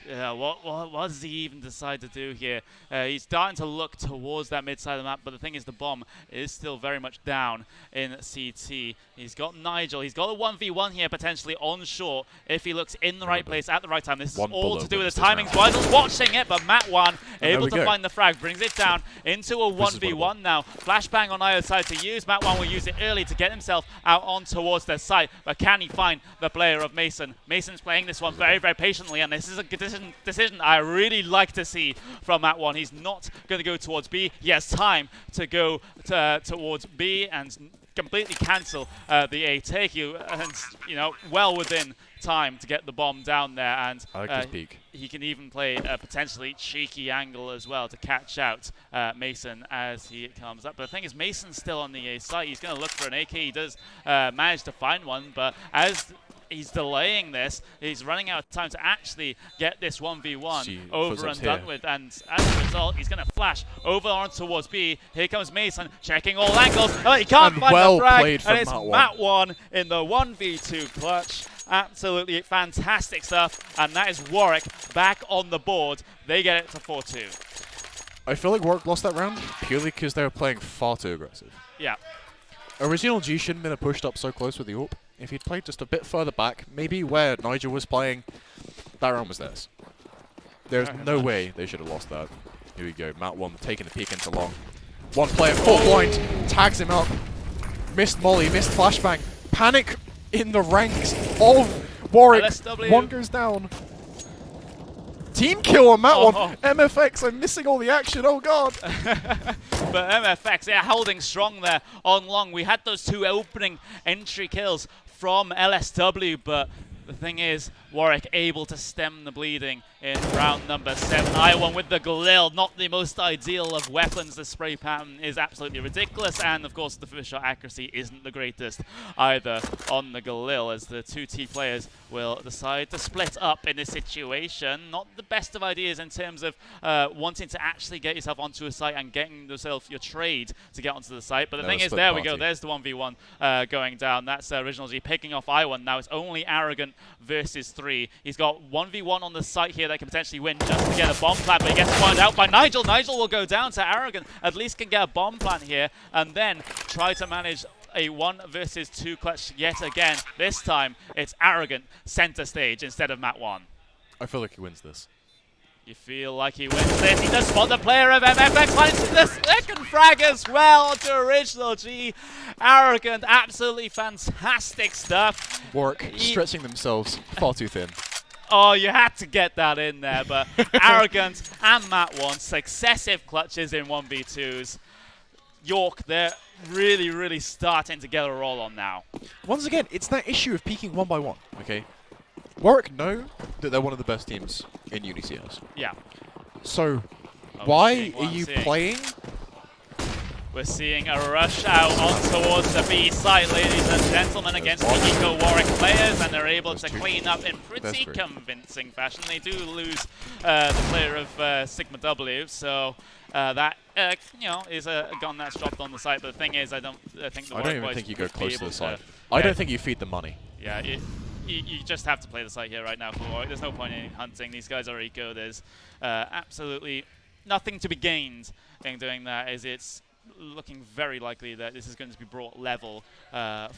Yeah, what does he even decide to do here? He's starting to look towards that mid side of the map, but the thing is the bomb is still very much down in CT. He's got Nigel. He's got a 1v1 here potentially on short if he looks in the right place at the right time. This is all to do with the timings. Nigel's watching it, but Matt 1 able to find the frag, brings it down into a 1v1 now. Flashbang on either side to use. Matt 1 will use it early to get himself out on towards their site, but can he find the player of Mason? Mason's playing this one very, very patiently, and this is a good decision I really like to see from Matt 1. He's not going to go towards B. He has time to go towards B and completely cancel the A take. And well within time to get the bomb down there, and I like his peek. He can even play a potentially cheeky angle as well to catch out Mason as he comes up. But the thing is, Mason's still on the A site. He's going to look for an AK. He does manage to find one, but as he's delaying this, he's running out of time to actually get this 1v1 over and done with, and as a result, he's going to flash over on towards B. Here comes Mason, checking all angles. Oh, he can't find the frag, and it's Matt 1 in the 1v2 clutch. Absolutely fantastic stuff, and that is Warwick back on the board. They get it to 4-2. I feel like Warwick lost that round purely because they were playing far too aggressive. Yeah. Original G shouldn't have been pushed up so close with the AWP. If he'd played just a bit further back, maybe where Nigel was playing, that round was theirs. There's no way they should have lost that. Here we go, Matt 1 taking a peek into long. 1 player full blind, tags him up. Missed molly, missed flashbang. Panic in the ranks of Warwick. LSW. 1 goes down. Team kill on Matt 1. MFX, I'm missing all the action, oh god. But MFX, yeah, holding strong there on long. We had those 2 opening entry kills from LSW, but the thing is, Warwick able to stem the bleeding in round number 7. I1 with the Galil, not the most ideal of weapons. The spray pattern is absolutely ridiculous, and of course the first shot accuracy isn't the greatest either on the Galil, as the 2 T players will decide to split up in this situation. Not the best of ideas in terms of wanting to actually get yourself onto a site and getting yourself your trade to get onto the site. But the thing is, there we go, there's the 1v1 going down. That's Original G picking off I1. Now it's only Arrogant versus 3. He's got 1v1 on the site here that can potentially win just to get a bomb plant, but he gets pointed out by Nigel. Nigel will go down to Arrogant, at least can get a bomb plant here, and then try to manage a 1 versus 2 clutch yet again. This time, it's Arrogant center stage instead of Matt 1. I feel like he wins this. You feel like he wins this. He does spot the player of MFX, finds the second frag as well to Original G. Arrogant, absolutely fantastic stuff. Warwick stretching themselves far too thin. Oh, you had to get that in there, but Arrogant and Matt 1, successive clutches in 1v2s. York, they're really, really starting to get a roll on now. Once again, it's that issue of peaking 1 by 1, okay? Warwick know that they're one of the best teams in UniCS. Yeah. So, why are you playing? We're seeing a rush out on towards the B site, ladies and gentlemen, against the Eco Warwick players, and they're able to clean up in pretty convincing fashion. They do lose the player of Sigma W, so that is a gun that's dropped on the site. But the thing is, I don't think the Warwick boys think you go would close be to the able site. to, I don't think you feed the money. Yeah, you just have to play the site here right now for Warwick. There's no point in hunting. These guys are eco. There's absolutely nothing to be gained in doing that, as it's looking very likely that this is going to be brought level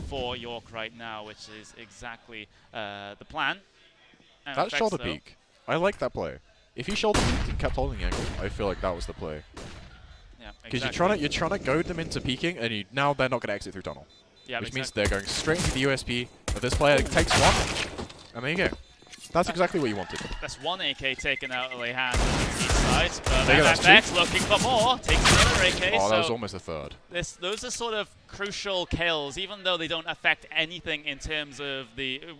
for York right now, which is exactly the plan. And That effects, shoulder though, peek, I like that play. If he shoulder peeked and kept holding the angle, I feel like that was the play. Yeah, Because exactly. you're trying to goad them into peeking, and now they're not going to exit through tunnel. Yeah, Which exactly. means they're going straight into the USP. But this player takes one, and there you go. That's exactly what you wanted. That's one AK taken out of the hand on the east side, but There you go, that's MFX looking for more, takes another AK. Oh, so that was almost a third. those are sort of crucial kills, even though they don't affect anything in terms of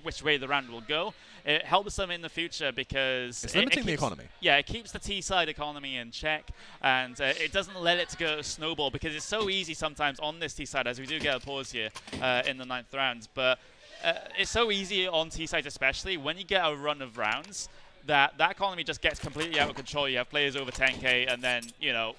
which way the round will go. It helps them in the future because It's limiting the economy. Yeah, it keeps the T-side economy in check, and it doesn't let it go snowball, because it's so easy sometimes on this T-side, as we do get a pause here in the 9th round, but it's so easy on T-sides, especially when you get a run of rounds, that economy just gets completely out of control. You have players over 10k, and then, you know,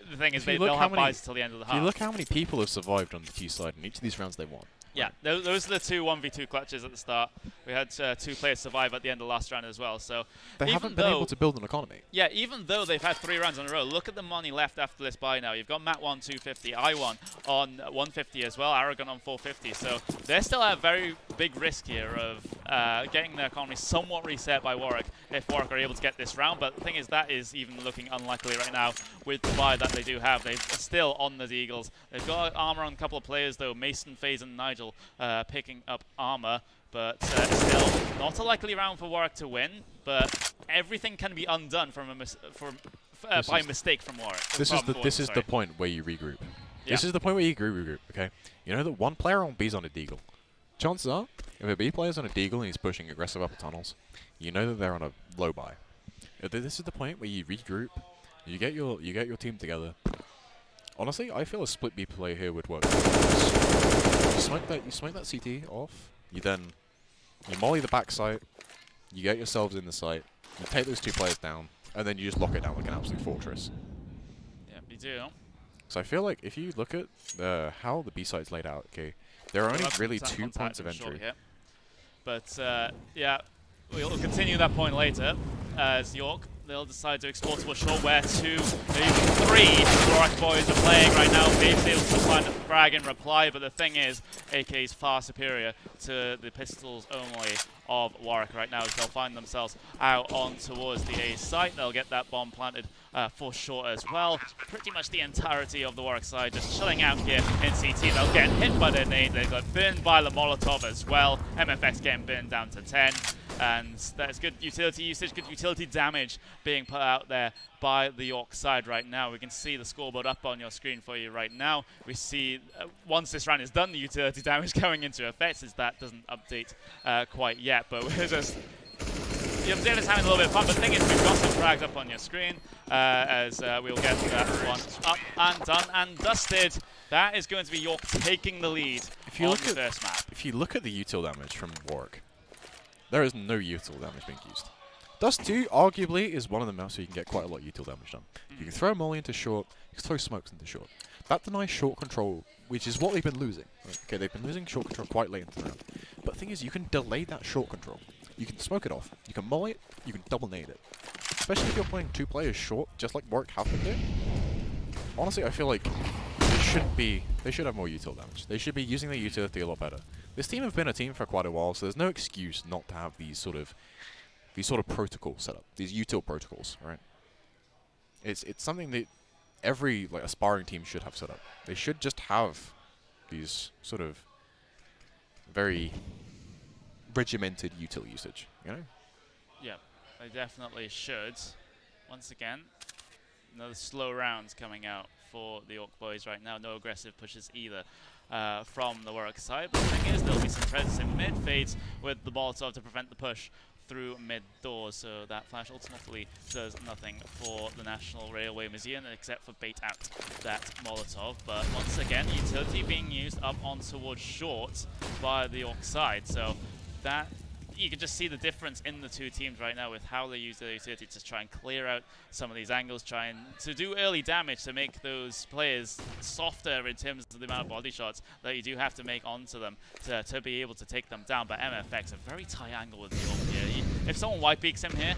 the thing is they'll have buys till the end of the half. If you look how many people have survived on the T side in each of these rounds they won. Yeah, those are the two 1v2 clutches at the start. We had 2 players survive at the end of the last round as well. So They haven't been able to build an economy. Yeah, even though they've had 3 rounds in a row, look at the money left after this buy now. You've got Matt 1 250, I1 on 150 as well, Aragon on 450. So they're still at a very big risk here of getting their economy somewhat reset by Warwick if Warwick are able to get this round. But the thing is, that is even looking unlikely right now with the buy that they do have. They're still on the Eagles. They've got armor on a couple of players though, Mason, FaZe and Nigel picking up armor. But still, not a likely round for Warwick to win, but everything can be undone from by mistake from Warwick. This is the point where you regroup. Yeah. This is the point where you regroup, okay? You know that one player on B's on a deagle. Chances are, if a B player's on a deagle and he's pushing aggressive upper tunnels, you know that they're on a low buy. This is the point where you regroup, you get your team together. Honestly, I feel a split B play here would work. You smoke that CT off, you molly the back site, you get yourselves in the site, you take those 2 players down, and then you just lock it down like an absolute fortress. Yeah, you do. So I feel like if you look at how the B site's laid out, okay, there are only really 2 points of entry. But yeah, we'll continue that point later as York, they'll decide to explore towards short, where 2, maybe 3 Warwick boys are playing right now. Fabe's able to find a frag in reply, but the thing is, AK is far superior to the pistols only of Warwick right now, as they'll find themselves out on towards the A site. They'll get that bomb planted for short as well. Pretty much the entirety of the Warwick side just chilling out here in CT. They'll get hit by their nade. They got burned by the Molotov as well. MFX getting burned down to 10. And that's good utility usage, good utility damage being put out there by the York side right now. We can see the scoreboard up on your screen for you right now. We see once this round is done, the utility damage going into effect, as that doesn't update quite yet. But we're just... The Observer's having a little bit of fun, but the thing is, we've got some frags up on your screen as we'll get that one up and done and dusted. That is going to be York taking the lead on the first map. If you look at the util damage from Warwick, there is no util damage being used. Dust 2 arguably is one of the maps where you can get quite a lot of util damage done. You can throw molly into short, you can throw smokes into short. That denies short control, which is what they've been losing. Right? Okay, they've been losing short control quite late into the round. But the thing is, you can delay that short control. You can smoke it off, you can molly it, you can double nade it. Especially if you're playing 2 players short, just like Warwick have been doing. Honestly, I feel like they should have more util damage. They should be using their utility a lot better. This team have been a team for quite a while, so there's no excuse not to have these sort of protocols set up, these util protocols, right? It's something that every aspiring team should have set up. They should just have these sort of very regimented util usage, you know? Yeah, they definitely should. Once again, another slow rounds coming out for the York boys right now. No aggressive pushes either from the Warwick side. But the thing is, there'll be some presence in mid. Fades with the Molotov to prevent the push through mid doors, so that flash ultimately does nothing for the National Railway Museum except for bait out that Molotov. But once again, utility being used up on towards short by the York side, so that you can just see the difference in the two teams right now with how they use their utility to try and clear out some of these angles, trying to do early damage to make those players softer in terms of the amount of body shots that you do have to make onto them to be able to take them down. But MFX, a very tight angle with the ult here. If someone white peeks him here,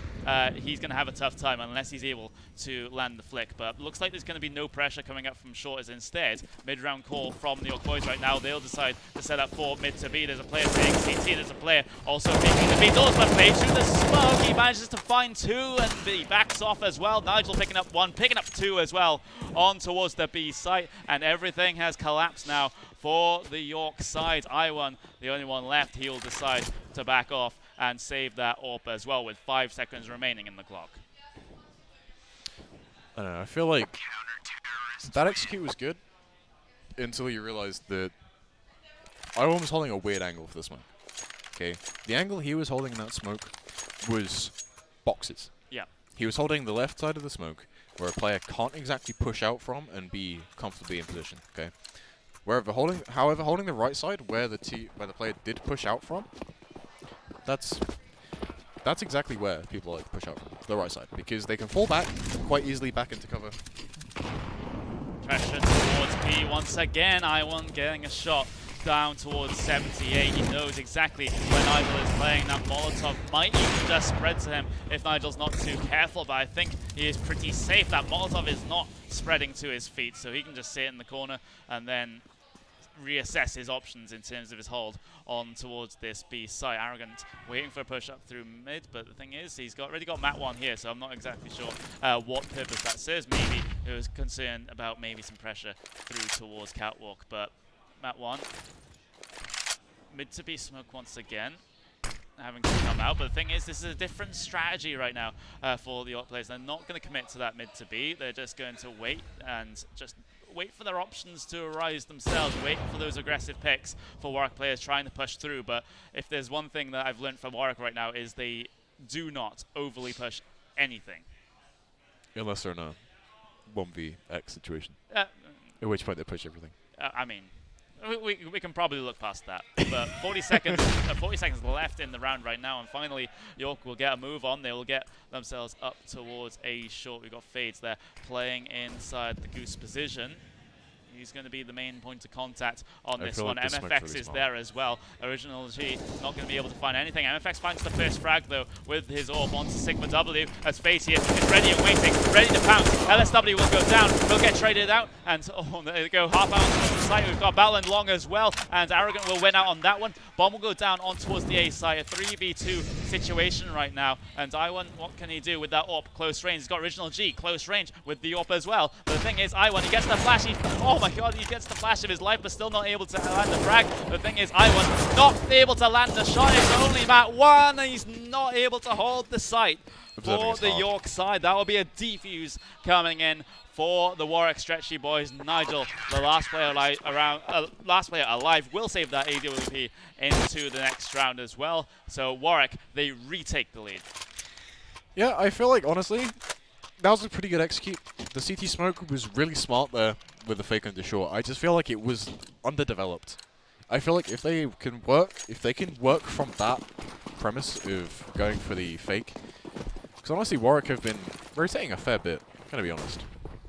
he's going to have a tough time unless he's able to land the flick. But looks like there's going to be no pressure coming up from short, as instead, mid-round call from the York boys right now. They'll decide to set up for mid to B. There's a player taking CT, there's a player also taking the B. Doors left play through the smoke. He manages to find two and he backs off as well. Nigel picking up one, picking up two as well on towards the B site. And everything has collapsed now for the York side. I1, the only one left, he'll decide to back off and save that AWP as well with 5 seconds remaining in the clock. I don't know, I feel like that execute was good until you realized that I1 was holding a weird angle for the smoke. Okay, the angle he was holding in that smoke was boxes. Yeah. He was holding the left side of the smoke where a player can't exactly push out from and be comfortably in position. Okay. However, holding the right side where the player did push out from, that's exactly where people like to push out from, the right side, because they can fall back quite easily back into cover. Pressure towards B once again. I1 getting a shot down towards 78. He knows exactly where Nigel is playing. That Molotov might even just spread to him if Nigel's not too careful, but I think he is pretty safe. That Molotov is not spreading to his feet, so he can just sit in the corner and then reassess his options in terms of his hold on towards this B site. Arrogant waiting for a push up through mid, but the thing is, he's already got Mat 1 here, so I'm not exactly sure what purpose that serves. Maybe he was concerned about maybe some pressure through towards Catwalk, but Mat 1 mid to B smoke once again, having to come out. But the thing is, this is a different strategy right now for the York players. They're not going to commit to that mid to B. They're just going to wait and just wait for their options to arise themselves, wait for those aggressive picks for Warwick players trying to push through. But if there's one thing that I've learned from Warwick right now is they do not overly push anything. Unless they're in a 1vx situation. At which point they push everything. I mean, we can probably look past that. But 40 seconds left in the round right now, and finally York will get a move on. They will get themselves up towards A short. We've got Fades there playing inside the Goose position. He's going to be the main point of contact on this one. Like MFX is there as well. Original G not going to be able to find anything. MFX finds the first frag though with his AWP onto Sigma W as Face here is ready and waiting, ready to pounce. LSW will go down, he'll get traded out, and oh, there you go, half out onto the site. We've got Battleland Long as well, and Arrogant will win out on that one. Bomb will go down on towards the A site. A 3v2 situation right now, and I1, what can he do with that AWP? Close range. He's got Original G, close range with the AWP as well. But the thing is, I1, he gets the flash. Oh my god, he gets the flash of his life, but still not able to land the frag. The thing is, I1 not able to land the shot. It's only Mat 1, and he's not able to hold the site for the York side. That will be a defuse coming in for the Warwick Stretchy boys. Nigel, the last player alive, will save that AWP into the next round as well. So Warwick, they retake the lead. Yeah, I feel like, honestly, that was a pretty good execute. The CT smoke was really smart there with the fake into short. I just feel like it was underdeveloped. I feel like if they can work from that premise of going for the fake, because honestly Warwick have been rotating a fair bit, gonna be honest.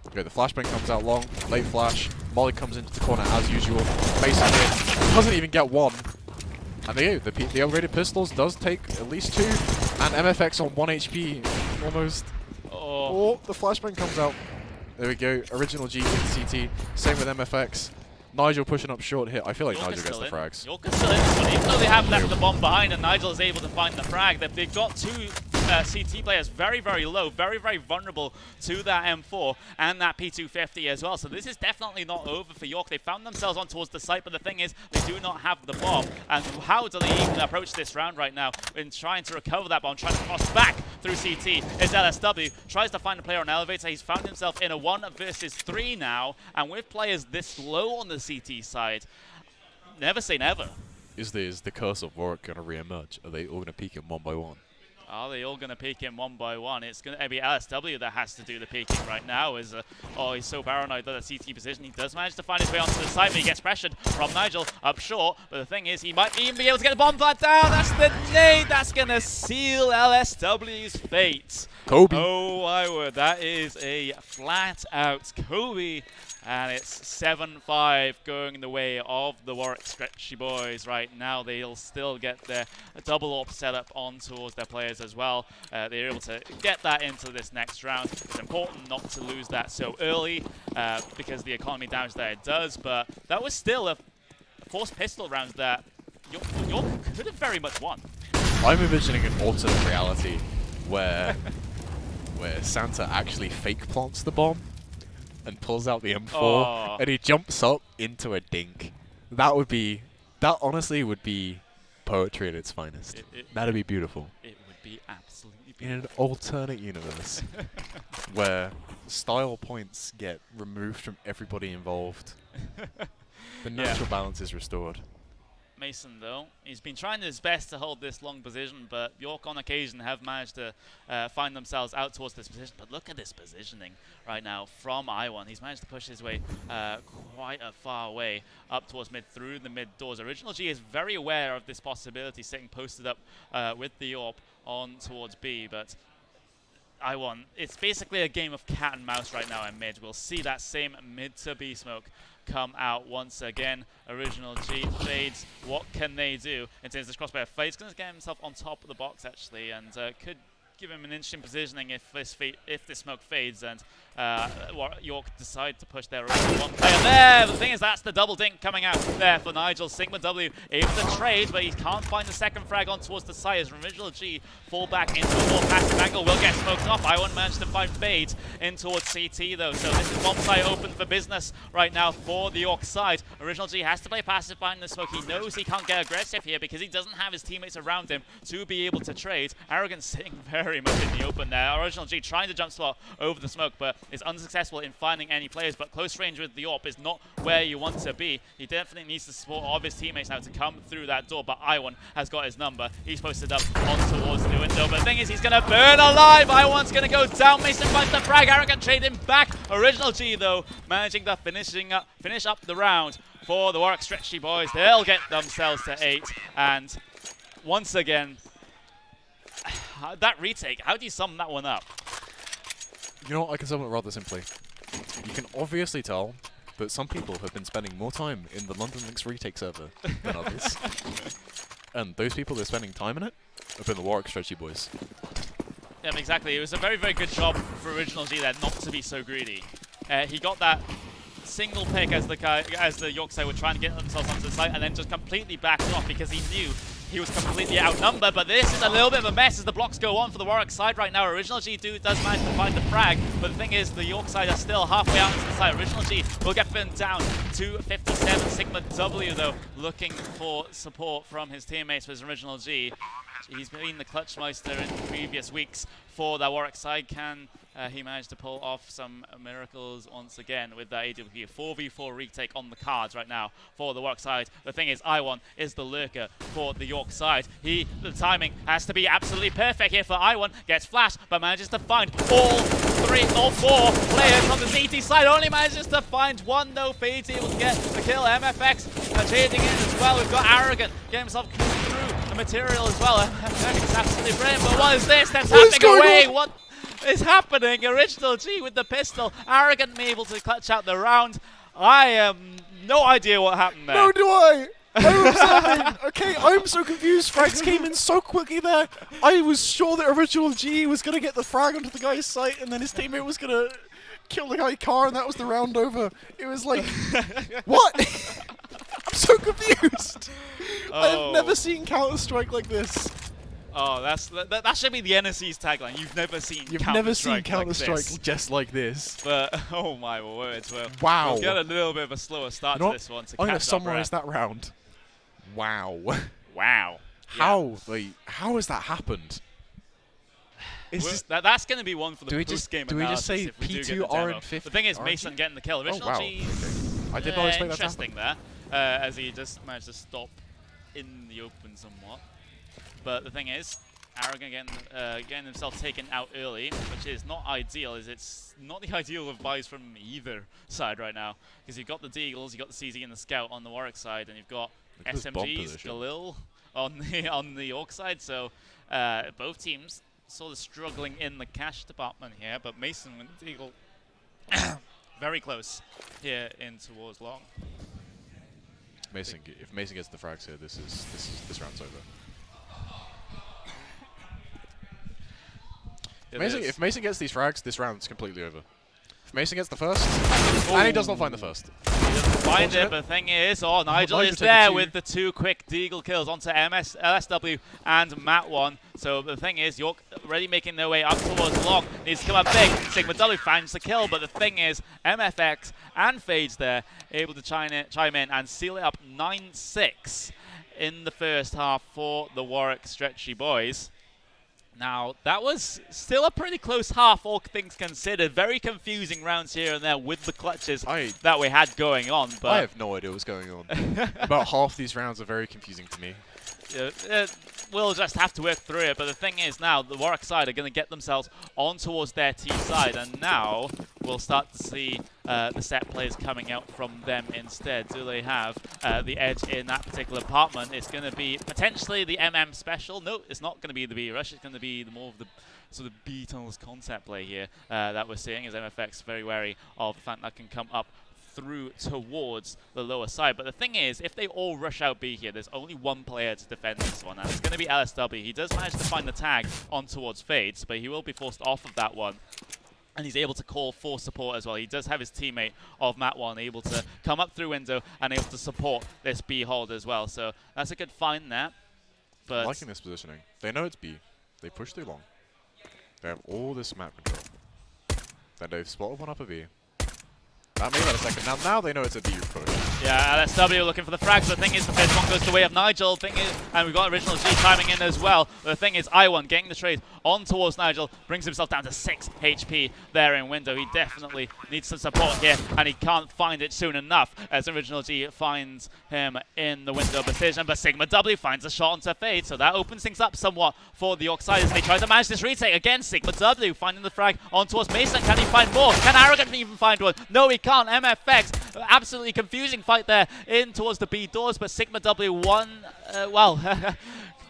Okay, the flashbang comes out long, late flash, Molly comes into the corner as usual, basically doesn't even get one. And there you go, the upgraded pistols does take at least 2, and MFX on 1 HP, almost. Oh, the flashbang comes out. There we go, Original G in CT, same with MFX. Nigel pushing up short here. I feel like York Nigel gets the frags. York is still in this one, even though they have left the bomb behind and Nigel is able to find the frag. They've got 2 CT players very, very low, very, very vulnerable to that M4 and that P250 as well. So this is definitely not over for York. They found themselves on towards the site, but the thing is, they do not have the bomb. And how do they even approach this round right now in trying to recover that bomb, trying to cross back through CT is LSW. Tries to find a player on elevator. He's found himself in a 1 versus 3 now. And with players this low on the CT side, never say never. Is the curse of Warwick going to re-emerge? Are they all going to peek him one by one? Are they all going to peek him one by one? It's going to be LSW that has to do the peeking right now. Oh, he's so paranoid that CT position. He does manage to find his way onto the side, but he gets pressured from Nigel up short. But the thing is, he might even be able to get the bomb plant down. That's the nade. That's going to seal LSW's fate. Kobe. Oh, my word. That is a flat-out Kobe. And it's 7-5 going the way of the Warwick Stretchy boys right now. They'll still get their double AWP setup on towards their players as well. They're able to get that into this next round. It's important not to lose that so early because the economy damage that it does. But that was still a forced pistol round that York could have very much won. I'm envisioning an alternate reality where Santa actually fake plants the bomb and pulls out the M4 and he jumps up into a dink. That honestly would be poetry at its finest. That'd be beautiful. It would be absolutely beautiful. In an alternate universe where style points get removed from everybody involved, the natural balance is restored. Mason, though, he's been trying his best to hold this long position, but York on occasion have managed to find themselves out towards this position. But look at this positioning right now from I1. He's managed to push his way quite a far way up towards mid, through the mid doors. Original G is very aware of this possibility, sitting posted up with the AWP on towards B, but I1, it's basically a game of cat and mouse right now in mid. We'll see that same mid to B smoke come out once again. Original G fades. What can they do? In terms of this crossbar fades, going to get himself on top of the box actually, and could give him an interesting positioning if this smoke fades, and York decide to push their one player there. The thing is, that's the double dink coming out there for Nigel. Sigma W able to trade, but he can't find the second frag on towards the side as Original G fall back into a more passive angle. Will get smoked off. I1 managed to find fades in towards CT though, so this is bomb site open for business right now for the York side. Original G has to play passive behind the smoke. He knows he can't get aggressive here because he doesn't have his teammates around him to be able to trade. Arrogant sitting very much in the open there. Original G trying to jump slot over the smoke, but is unsuccessful in finding any players. But close range with the AWP is not where you want to be. He definitely needs the support of his teammates now to come through that door, but I1 has got his number. He's posted up on towards the window, but the thing is, he's going to burn alive. I1's going to go down. Mason finds the frag. Arrogant trade him back. Original G, though, managing to finish up the round for the Warwick Stretchy boys. They'll get themselves to 8, and once again, that retake, how do you sum that one up? You know what, I can sum it rather simply. You can obviously tell that some people have been spending more time in the London Links retake server than others. And those people that are spending time in it have been the Warwick Stretchy boys. Yeah, exactly. It was a very, very good job for Original G there not to be so greedy. He got that single pick as the York side were trying to get themselves onto the site, and then just completely backed off because he knew he was completely outnumbered. But this is a little bit of a mess as the blocks go on for the Warwick side right now. Original G does manage to find the frag, but the thing is, the York side are still halfway out into the side. Original G will get pinned down to 57. Sigma W, though, looking for support from his teammates with Original G. He's been the Clutchmeister in previous weeks for the Warwick side. Can he managed to pull off some miracles once again with that AWP. 4v4 retake on the cards right now for the Warwick side. The thing is, I1 is the lurker for the York side. The timing has to be absolutely perfect here for I1. Gets flashed, but manages to find all four players on the CT side. Only manages to find one, though. Fade's able to get the kill. MFX trading in as well. We've got Arrogant getting himself through the material as well. MFX absolutely brilliant, but what is this that's happening away? What is happening? Original G with the pistol. Arrogant able to clutch out the round. I have no idea what happened there. No do I! I'm observing. Okay, I'm so confused. Frags came in so quickly there. I was sure that Original G was going to get the frag onto the guy's site, and then his teammate was going to kill the guy car, and that was the round over. It was like, what? I'm so confused. I've never seen Counter-Strike like this. Oh, that should be the NSE's tagline. You've never seen Counter-Strike like just like this. But oh my words, wow. We'll get a little bit of a slower start to this one. I'm going to summarize that round. Wow. Wow. How has that happened? That's going to be one for the post-game analysis. Do we just say P2 RN50? The thing is, Mason getting the kill. Original G. Okay. I did not expect that to happen. Interesting there, as he just managed to stop in the open somewhat. But the thing is, Arrogant getting himself taken out early, which is not ideal. It's not the ideal of buys from either side right now, because you've got the Deagles, you've got the CZ and the Scout on the Warwick side, and you've got SMGs, Galil on the Orc side. So both teams sort of struggling in the cash department here, but Mason with the Deagle very close here in towards long. Mason, if Mason gets the frags here, this round's over. If Mason gets these frags, this round's completely over. If Mason gets the first, and he does not find the first. He doesn't find it, but the thing is, Nigel is there with the 2 quick Deagle kills onto LSW and Matt1. So the thing is, York already making their way up towards long. Needs to come up big. Sigma W finds the kill, but the thing is, MFX and Fades there, able to chime in and seal it up 9-6 in the first half for the Warwick Stretchy boys. Now, that was still a pretty close half, all things considered. Very confusing rounds here and there with the clutches that we had going on. But I have no idea what's going on. About half these rounds are very confusing to me. We'll just have to work through it. But the thing is now, the Warwick side are going to get themselves on towards their T side. And now we'll start to see the set plays coming out from them instead. Do they have the edge in that particular department? It's going to be potentially the MM special. No, it's not going to be the B rush. It's going to be more of the sort of B tunnels concept play here that we're seeing, as MFX very wary of the fact that can come up through towards the lower side. But the thing is, if they all rush out B here, there's only one player to defend this one, and it's going to be LSW. He does manage to find the tag on towards Fades, but he will be forced off of that one. And he's able to call for support as well. He does have his teammate of Matt1 able to come up through window and able to support this B hold as well. So that's a good find there. But I'm liking this positioning. They know it's B. They push through long. They have all this map control. Then they've spotted one up a B. That may be a second. Now they know it's a B push. Yeah, LSW looking for the frags. The thing is, the first one goes the way of Nigel. Thing is, and we've got Original G chiming in as well. The thing is, I1 getting the trade on towards Nigel, brings himself down to 6 HP there in window. He definitely needs some support here, and he can't find it soon enough as Original G finds him in the window position. But Sigma W finds a shot onto Fade, so that opens things up somewhat for the Yorksiders. They try to manage this retake again. Sigma W finding the frag on towards Mason. Can he find more? Can Arrogant even find one? No, he can't. MFX, absolutely confusing fight there in towards the B doors, but Sigma W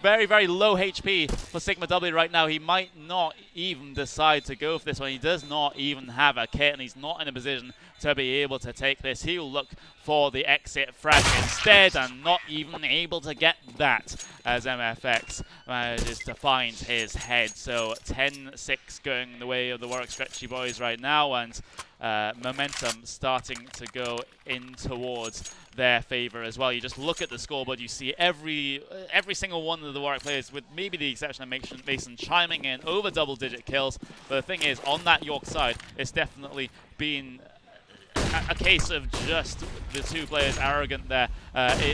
very, very low HP for Sigma W right now. He might not even decide to go for this one. He does not even have a kit, and he's not in a position to be able to take this. He'll look for the exit frag instead, and not even able to get that as MFX manages to find his head. So 10-6 going the way of the Warwick Stretchy boys right now, and momentum starting to go in towards their favor as well. You just look at the scoreboard, you see every single one of the Warwick players, with maybe the exception of Mason, chiming in over double-digit kills. But the thing is, on that York side, it's definitely been a case of just the 2 players Arrogant there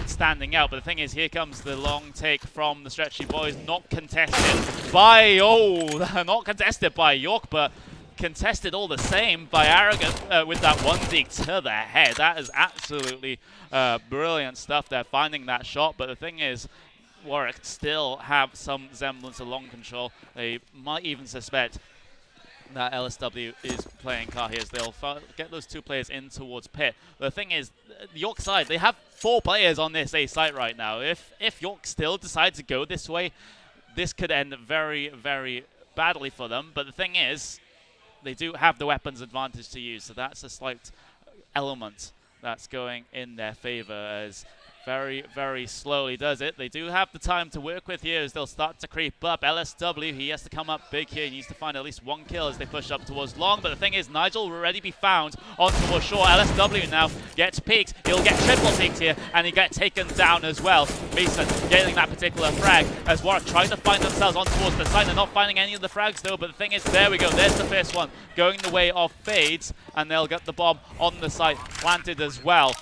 standing out. But the thing is, here comes the long take from the Stretchy boys, not contested by York, but contested all the same by Arrogant with that 1 dig to the head. That is absolutely brilliant stuff there, finding that shot. But the thing is, Warwick still have some semblance of long control. They might even suspect that LSW is playing car here, as they'll get those 2 players in towards pit. The thing is, the York side, they have 4 players on this A site right now. If York still decide to go this way, this could end very, very badly for them. But the thing is, they do have the weapons advantage to use, so that's a slight element that's going in their favor, as very, very slowly does it. They do have the time to work with here as they'll start to creep up. LSW, he has to come up big here. He needs to find at least 1 kill as they push up towards long. But the thing is, Nigel will already be found on towards short. LSW now gets peeked. He'll get triple peeked here, and he gets taken down as well. Mason getting that particular frag as Warwick trying to find themselves on towards the side. They're not finding any of the frags though, but the thing is, there we go. There's the first one going the way of Fades, and they'll get the bomb on the site planted as well.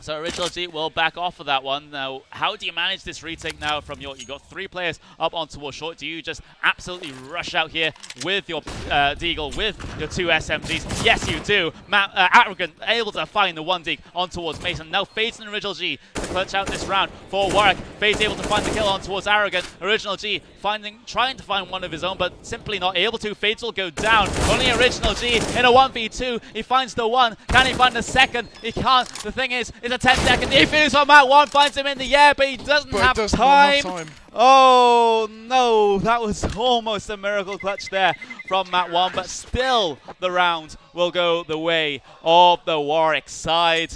So Original G will back off of that one. Now, how do you manage this retake now from York? You've got 3 players up on towards short. Do you just absolutely rush out here with your Deagle, with your 2 SMGs? Yes, you do. Arrogant able to find the 1 Deagle on towards Mason. Now Fades and Original G to clutch out this round for Warwick. Fades able to find the kill on towards Arrogant. Original G trying to find one of his own, but simply not able to. Fades will go down. Only Original G in a 1v2. He finds the 1. Can he find the 2nd? He can't. The thing is, it's a 10-second defuse on Matt 1. Finds him in the air, but he doesn't have time. Oh no, that was almost a miracle clutch there from Matt 1, but still the round will go the way of the Warwick side.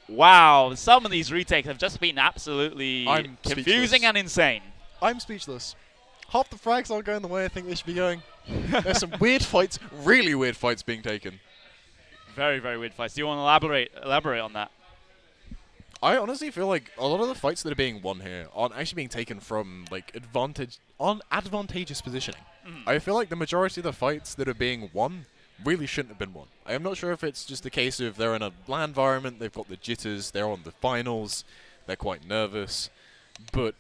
Wow, some of these retakes have just been absolutely confusing and insane. I'm speechless. Half the frags aren't going the way I think they should be going. There's some weird fights, really weird fights being taken. Very, very weird fights. Do you want to elaborate on that? I honestly feel like a lot of the fights that are being won here aren't actually being taken from like advantageous positioning. I feel like the majority of the fights that are being won really shouldn't have been won. I am not sure if it's just a case of they're in a LAN environment, they've got the jitters, they're on the finals, they're quite nervous, but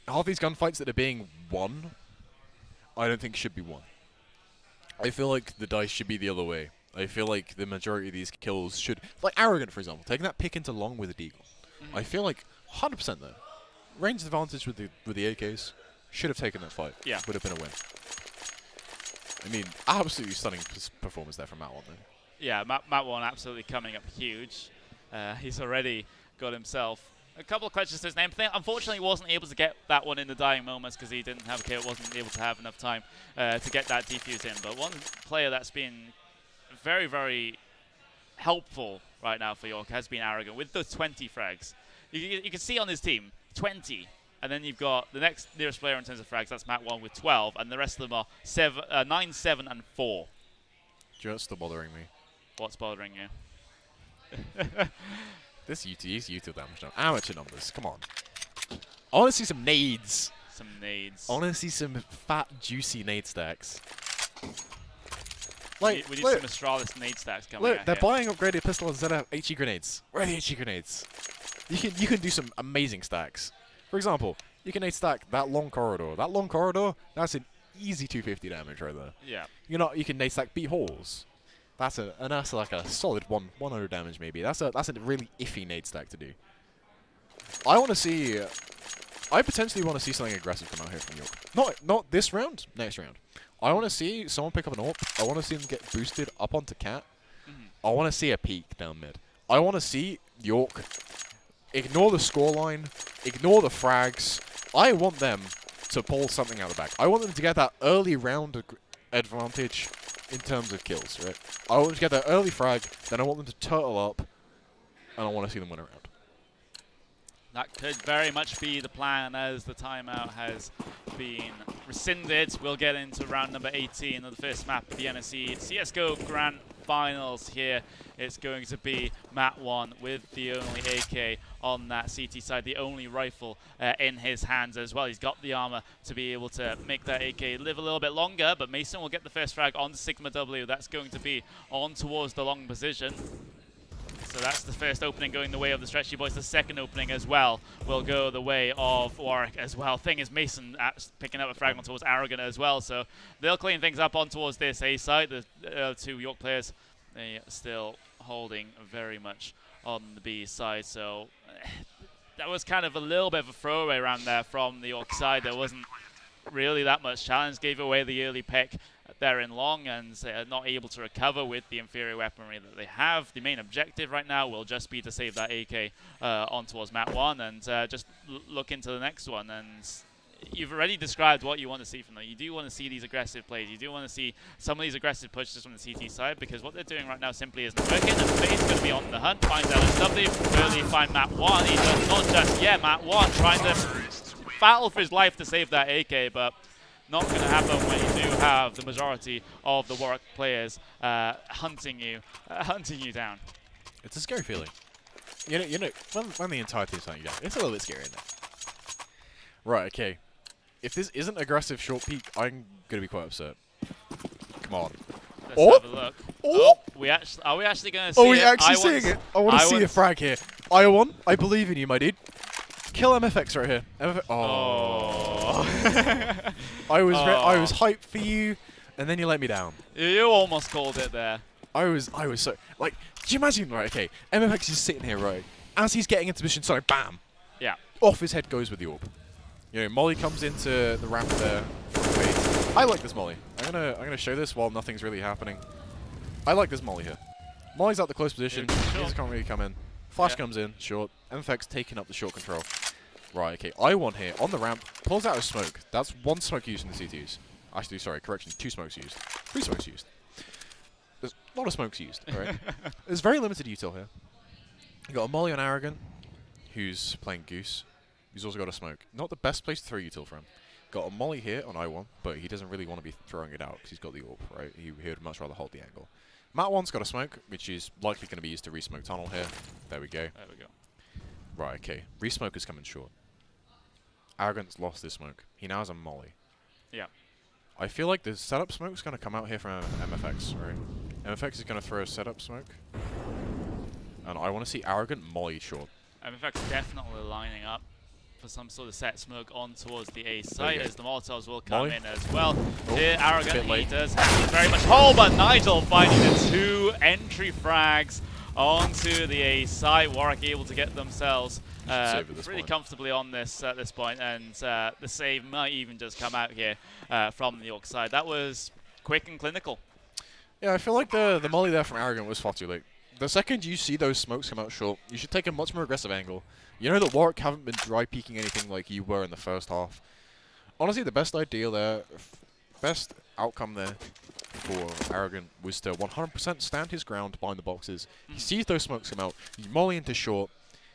half these gunfights that are being won, I don't think should be won. I feel like the dice should be the other way. I feel like the majority of these kills should, like Arrogant for example, taking that pick into long with a deagle. I feel like 100% though, range advantage with the AKs, should have taken that fight. Yeah, would have been a win. I mean, absolutely stunning performance there from Matt 1 then. Yeah, Matt 1 absolutely coming up huge. He's already got himself a couple of clutches to his name. Unfortunately, he wasn't able to get that one in the dying moments because he didn't have a kill, wasn't able to have enough time to get that defuse in. But one player that's been very, very helpful right now for York has been Arrogant with those 20 frags. You can see on his team, 20. And then you've got the next nearest player in terms of frags, that's Matt 1 with 12, and the rest of them are 9, 7, and 4. Just still bothering me. What's bothering you? This YouTube damage now. Amateur numbers, come on. I want to see some nades. Some nades. I want to see some fat, juicy nade stacks. Like, we need some Astralis nade stacks coming out they're here. buying upgraded pistols instead of HE grenades. Where are the HE grenades? You can do some amazing stacks. For example, you can nade stack that long corridor. That long corridor, that's an easy 250 damage right there. Yeah. You can nade stack B holes. That's like a solid 100 damage maybe. That's a really iffy nade stack to do. I potentially want to see something aggressive come out here from York. Not this round, next round. I want to see someone pick up an AWP. I want to see them get boosted up onto Cat. I want to see a peek down mid. I want to see York ignore the scoreline, ignore the frags. I want them to pull something out of the back. I want them to get that early round advantage in terms of kills, right? I want them to get that early frag, then I want them to turtle up, and I want to see them win a round. That could very much be the plan as the timeout has been rescinded. We'll get into round number 18 of the first map of the NSE CSGO Grand Finals here. It's going to be Matt 1 with the only AK on that CT side, the only rifle in his hands as well. He's got the armor to be able to make that AK live a little bit longer, but Mason will get the first frag on Sigma W. That's going to be on towards the long position. So that's the first opening going the way of the Stretchy Boys. The second opening as well will go the way of Warwick as well. Thing is, Mason picking up a fragment towards Arrogant as well. So they'll clean things up on towards this A side. The 2 York players, they are still holding very much on the B side. So that was kind of a little bit of a throwaway round there from the York side. There wasn't really that much challenge. Gave away the early pick there in long and not able to recover with the inferior weaponry that they have. The main objective right now will just be to save that AK on towards Matt 1 and just look into the next one. And you've already described what you want to see from them. You do want to see these aggressive plays. You do want to see some of these aggressive pushes from the CT side because what they're doing right now simply isn't working. And Faye's going to be on the hunt, finds LSW, early find Matt 1. He does not just yet. Matt 1 trying to battle for his life to save that AK, but not going to happen when you do have the majority of the Warwick players hunting you down. It's a scary feeling. You know, when the entire team's hunting you down, it's a little bit scary, isn't it? Right, okay. If this isn't aggressive short peek, I'm going to be quite upset. Come on. Let's have a look. Oh, are we actually going to see it? Are we actually seeing it? I want to see a frag here. Iowon, I believe in you, my dude. Kill MFX right here. Oh. I was hyped for you, and then you let me down. You almost called it there. I was so like. Do you imagine? Right, okay. MFX is sitting here, right, as he's getting into position. Sorry, bam. Yeah. Off his head goes with the orb. You know, Molly comes into the ramp there. I like this Molly. I'm gonna show this while nothing's really happening. I like this Molly here. Molly's at the close position. He can't really come in. Flash comes in, short. MFX taking up the short control. Right, okay. I1 here on the ramp, pulls out a smoke. That's one smoke used in the CTs. Actually, sorry, correction, 2 smokes used. 3 smokes used. There's a lot of smokes used, alright? There's very limited util here. You got a Molly on Arrogant, who's playing Goose. He's also got a smoke. Not the best place to throw util from. Got a Molly here on I1, but he doesn't really want to be throwing it out because he's got the orb, right? He would much rather hold the angle. Matt1's got a smoke, which is likely going to be used to re-smoke tunnel here. There we go. There we go. Right, okay. Re-smoke is coming short. Arrogant's lost this smoke. He now has a Molly. Yeah. I feel like the setup smoke's going to come out here from MFX, right? MFX is going to throw a setup smoke. And I want to see Arrogant Molly short. MFX definitely lining up for some sort of set smoke on towards the A site as the Molotovs will come in as well. Here, Arrogant, he does have to very much hold, but Nigel finding the 2 entry frags onto the A site. Warwick able to get themselves really comfortably on this at this point, and the save might even just come out here from the York side. That was quick and clinical. Yeah, I feel like the Molly there from Arrogant was far too late. The second you see those smokes come out short, you should take a much more aggressive angle. You know that Warwick haven't been dry peeking anything like you were in the first half. Honestly, the best idea there, best outcome there for Arrogant was to 100% stand his ground behind the boxes. He sees those smokes come out, you Molly into short,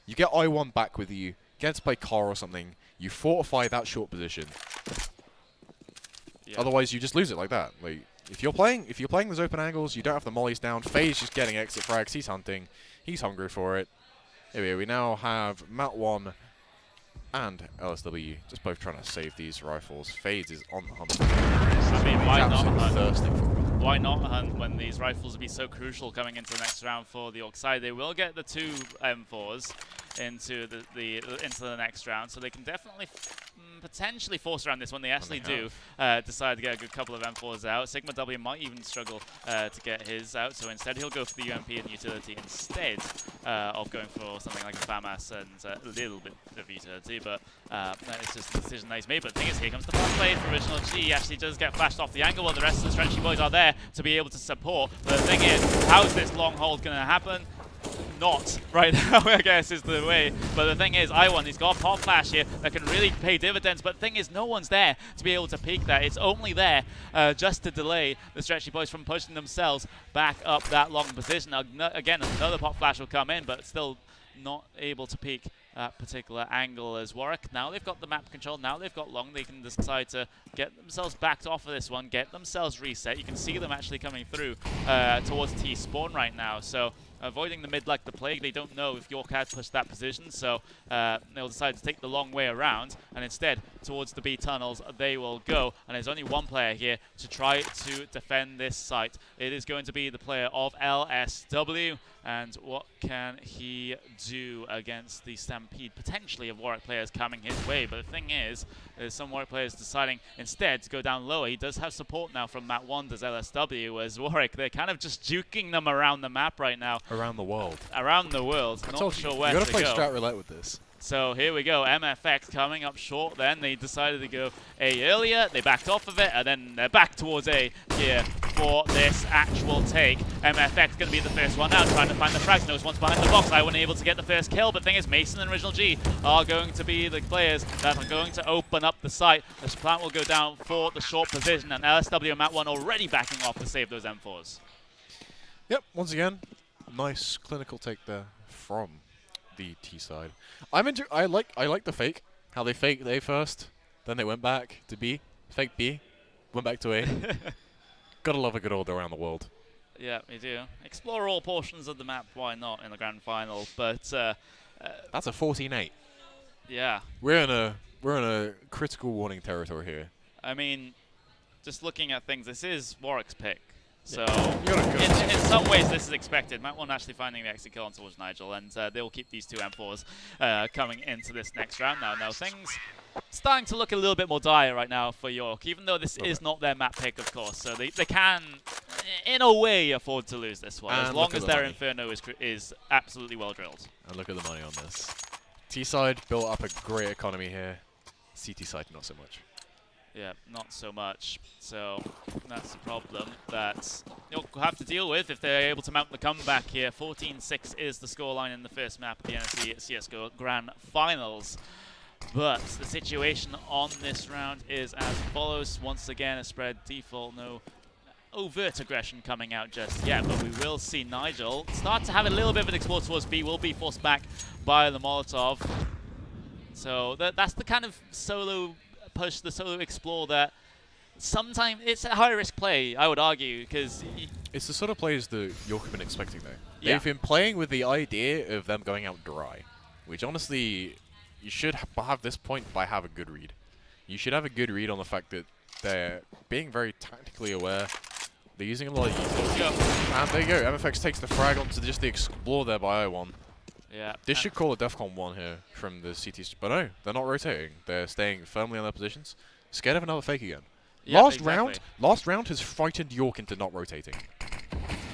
you get I1 back with you, get to play car or something, you fortify that short position. Yeah. Otherwise, you just lose it like that. Like, if you're playing those open angles, you don't have the mollies down. Faye's just getting exit frags. He's hunting. He's hungry for it. Anyway, we now have Matt1 and LSW just both trying to save these rifles. Fades is on the hunt. I mean, why not hunt? Thirsting for it. Why not hunt when these rifles will be so crucial coming into the next round for the York side? They will get the 2 M4s into the next round, so they can definitely potentially force around this when they actually do decide to get a good couple of M4s out. Sigma W might even struggle to get his out, so instead he'll go for the UMP and utility instead of going for something like a FAMAS and a little bit of utility, but it's just the decision that he's made. But the thing is, here comes the flash play for Original G. He actually does get flashed off the angle while the rest of the stretchy boys are there to be able to support. But the thing is, how's this long hold going to happen? Not right now, I guess, is the way. But the thing is, I1, he's got a pop flash here that can really pay dividends. But the thing is, no one's there to be able to peek that. It's only there just to delay the stretchy boys from pushing themselves back up that long position. Again, another pop flash will come in, but still not able to peek that particular angle as Warwick. Now they've got the map control, now they've got long, they can decide to get themselves backed off of this one, get themselves reset. You can see them actually coming through towards T-spawn right now, so avoiding the mid like the plague. They don't know if York has pushed that position, so they'll decide to take the long way around, and instead towards the B tunnels they will go. And there's only one player here to try to defend this site. It is going to be the player of LSW, and what can he do against the stampede potentially of Warwick players coming his way? But the thing is, there's some Warwick players deciding instead to go down lower. He does have support now from Matt1, does LSW, as Warwick, they're kind of just juking them around the map right now. Around the world. Around the world. Not sure where to go. You gotta play strat roulette with this. So here we go, MFX coming up short then. They decided to go A earlier, they backed off of it, and then they're back towards A here for this actual take. MFX going to be the first one out, trying to find the frags. Knows one's behind the box. I wasn't able to get the first kill, but the thing is, Mason and Original G are going to be the players that are going to open up the site. The plant will go down for the short position, and LSW and Matt1 already backing off to save those M4s. Yep, once again, nice clinical take there from the T side. I like the fake. How they faked A first, then they went back to B, faked B, went back to A. Gotta love a good old around the world. Yeah, we do. Explore all portions of the map, why not, in the grand final? But that's a 14-8. Yeah. We're in a critical warning territory here. I mean, just looking at things, this is Warwick's pick. So Yeah. in some ways this is expected. Matt One actually finding the exit kill on towards Nigel, and they will keep these two M4s coming into this next round now. Now things starting to look a little bit more dire right now for York, even though this is not their map pick, of course. So they can, in a way, afford to lose this one, And as long as their money. Inferno is absolutely well drilled. And look at the money on this. T-side built up a great economy here. CT side, not so much. Yeah, not so much. So that's the problem that you'll have to deal with if they're able to mount the comeback here. 14-6 is the scoreline in the first map of the NSE CSGO Grand Finals. But the situation on this round is as follows. Once again, a spread default, no overt aggression coming out just yet, but we will see Nigel start to have a little bit of an explore towards B, will be forced back by the Molotov. So that's the kind of solo push, the solo explore that sometimes it's a high-risk play, I would argue, because it's the sort of plays that York have been expecting, though. Yeah. They've been playing with the idea of them going out dry, which honestly, you should have this point by have a good read. You should have a good read on the fact that they're being very tactically aware. They're using a lot of utility. And there you go, MFX takes the frag onto just the explore there by I1. yeah, This should call a DEFCON 1 here from the CT, but no, they're not rotating. They're staying firmly on their positions. Scared of another fake again. yeah, Last exactly. round has frightened York into not rotating.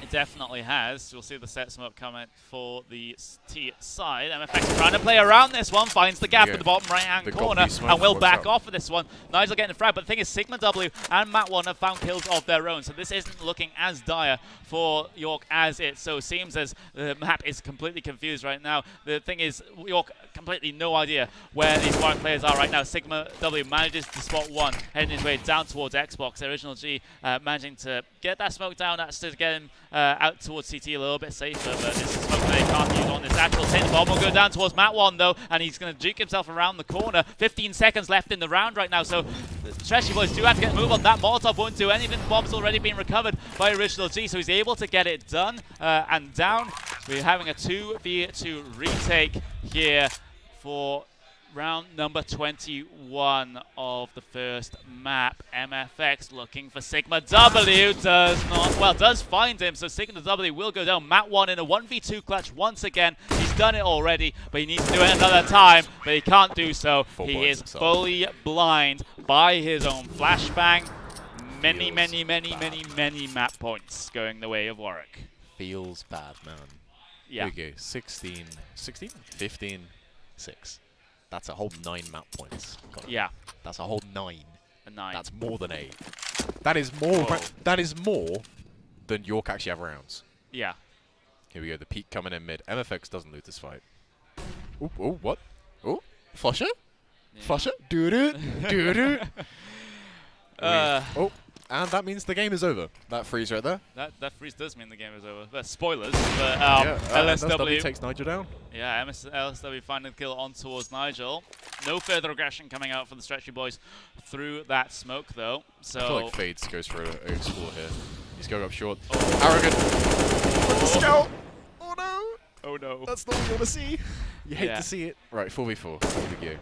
It definitely has. We'll see the set smoke comment for the T side. MFX trying to play around this one, finds the gap Yeah. in the bottom right-hand The corner, Goblin smoke and will works back out. off for this one. Nigel getting the frag, but the thing is, Sigma W and Matt One have found kills of their own, so this isn't looking as dire for York as it so seems, as the map is completely confused right now. The thing is, York completely no idea where these Warwick players are right now. Sigma W manages to spot one, heading his way down towards Xbox. Original G managing to get that smoke down, that's to get him out towards CT a little bit safer, but this is smoke they can't use on this actual tin. Bomb will go down towards Matt One though, and he's going to juke himself around the corner. 15 seconds left in the round right now, so the Stretchy boys do have to get a move on that. Molotov won't do anything. The bomb's already been recovered by Original G, so he's able to get it done and down. We're having a 2v2 retake here for round number 21 of the first map. MFX looking for Sigma W, does find him, so Sigma W will go down. Matt One in a 1v2 clutch once again. He's done it already, but he needs to do it another time, but he can't do so. He is fully blind by his own flashbang. Many map points going the way of Warwick. Feels bad, man. Yeah. Here we go. 16, 15, 6. That's a whole 9 map points. Yeah. That's a whole 9. A 9. That's more than 8. That is more. Whoa. That is more than York actually have rounds. Yeah. Here we go. The peak coming in mid. MFX doesn't lose this fight. Ooh, oh, what? Oh, flusher? Yeah. Flusher? Doo-doo, doo-doo. Uh, And that means the game is over. That freeze right there. That freeze does mean the game is over. But spoilers, but LSW takes Nigel down. Yeah, LSW finding the kill on towards Nigel. No further aggression coming out from the Stretchy boys through that smoke though. So I feel like Fades goes for an explore here. He's going up short. Oh. Arrogant. Scout. Oh no. Oh no. That's not what you want to see. You hate Yeah. to see it. Right, 4v4. Here we go.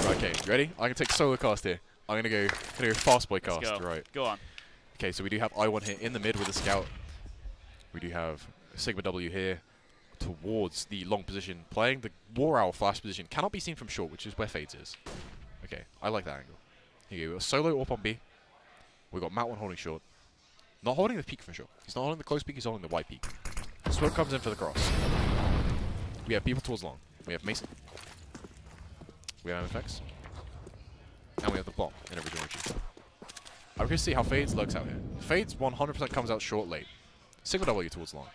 Right, okay, you ready? I can take solo cast here. I'm gonna go fast boy cast. Let's go. Right. Go on. Okay, so we do have I1 here in the mid with a scout. We do have Sigma W here towards the long position, playing the War Owl flash position. Cannot be seen from short, which is where Fades is. Okay, I like that angle. Here we go. We've got solo up on B. We've got Matt One holding short. Not holding the peak from short. He's not holding the close peak, he's holding the wide peak. Smoke comes in for the cross. We have people towards long. We have Mason. We have MFX. And we have the bomb in original G. I'm going to see how Fades lurks out here. Fades 100% comes out short late. Sigma W towards long.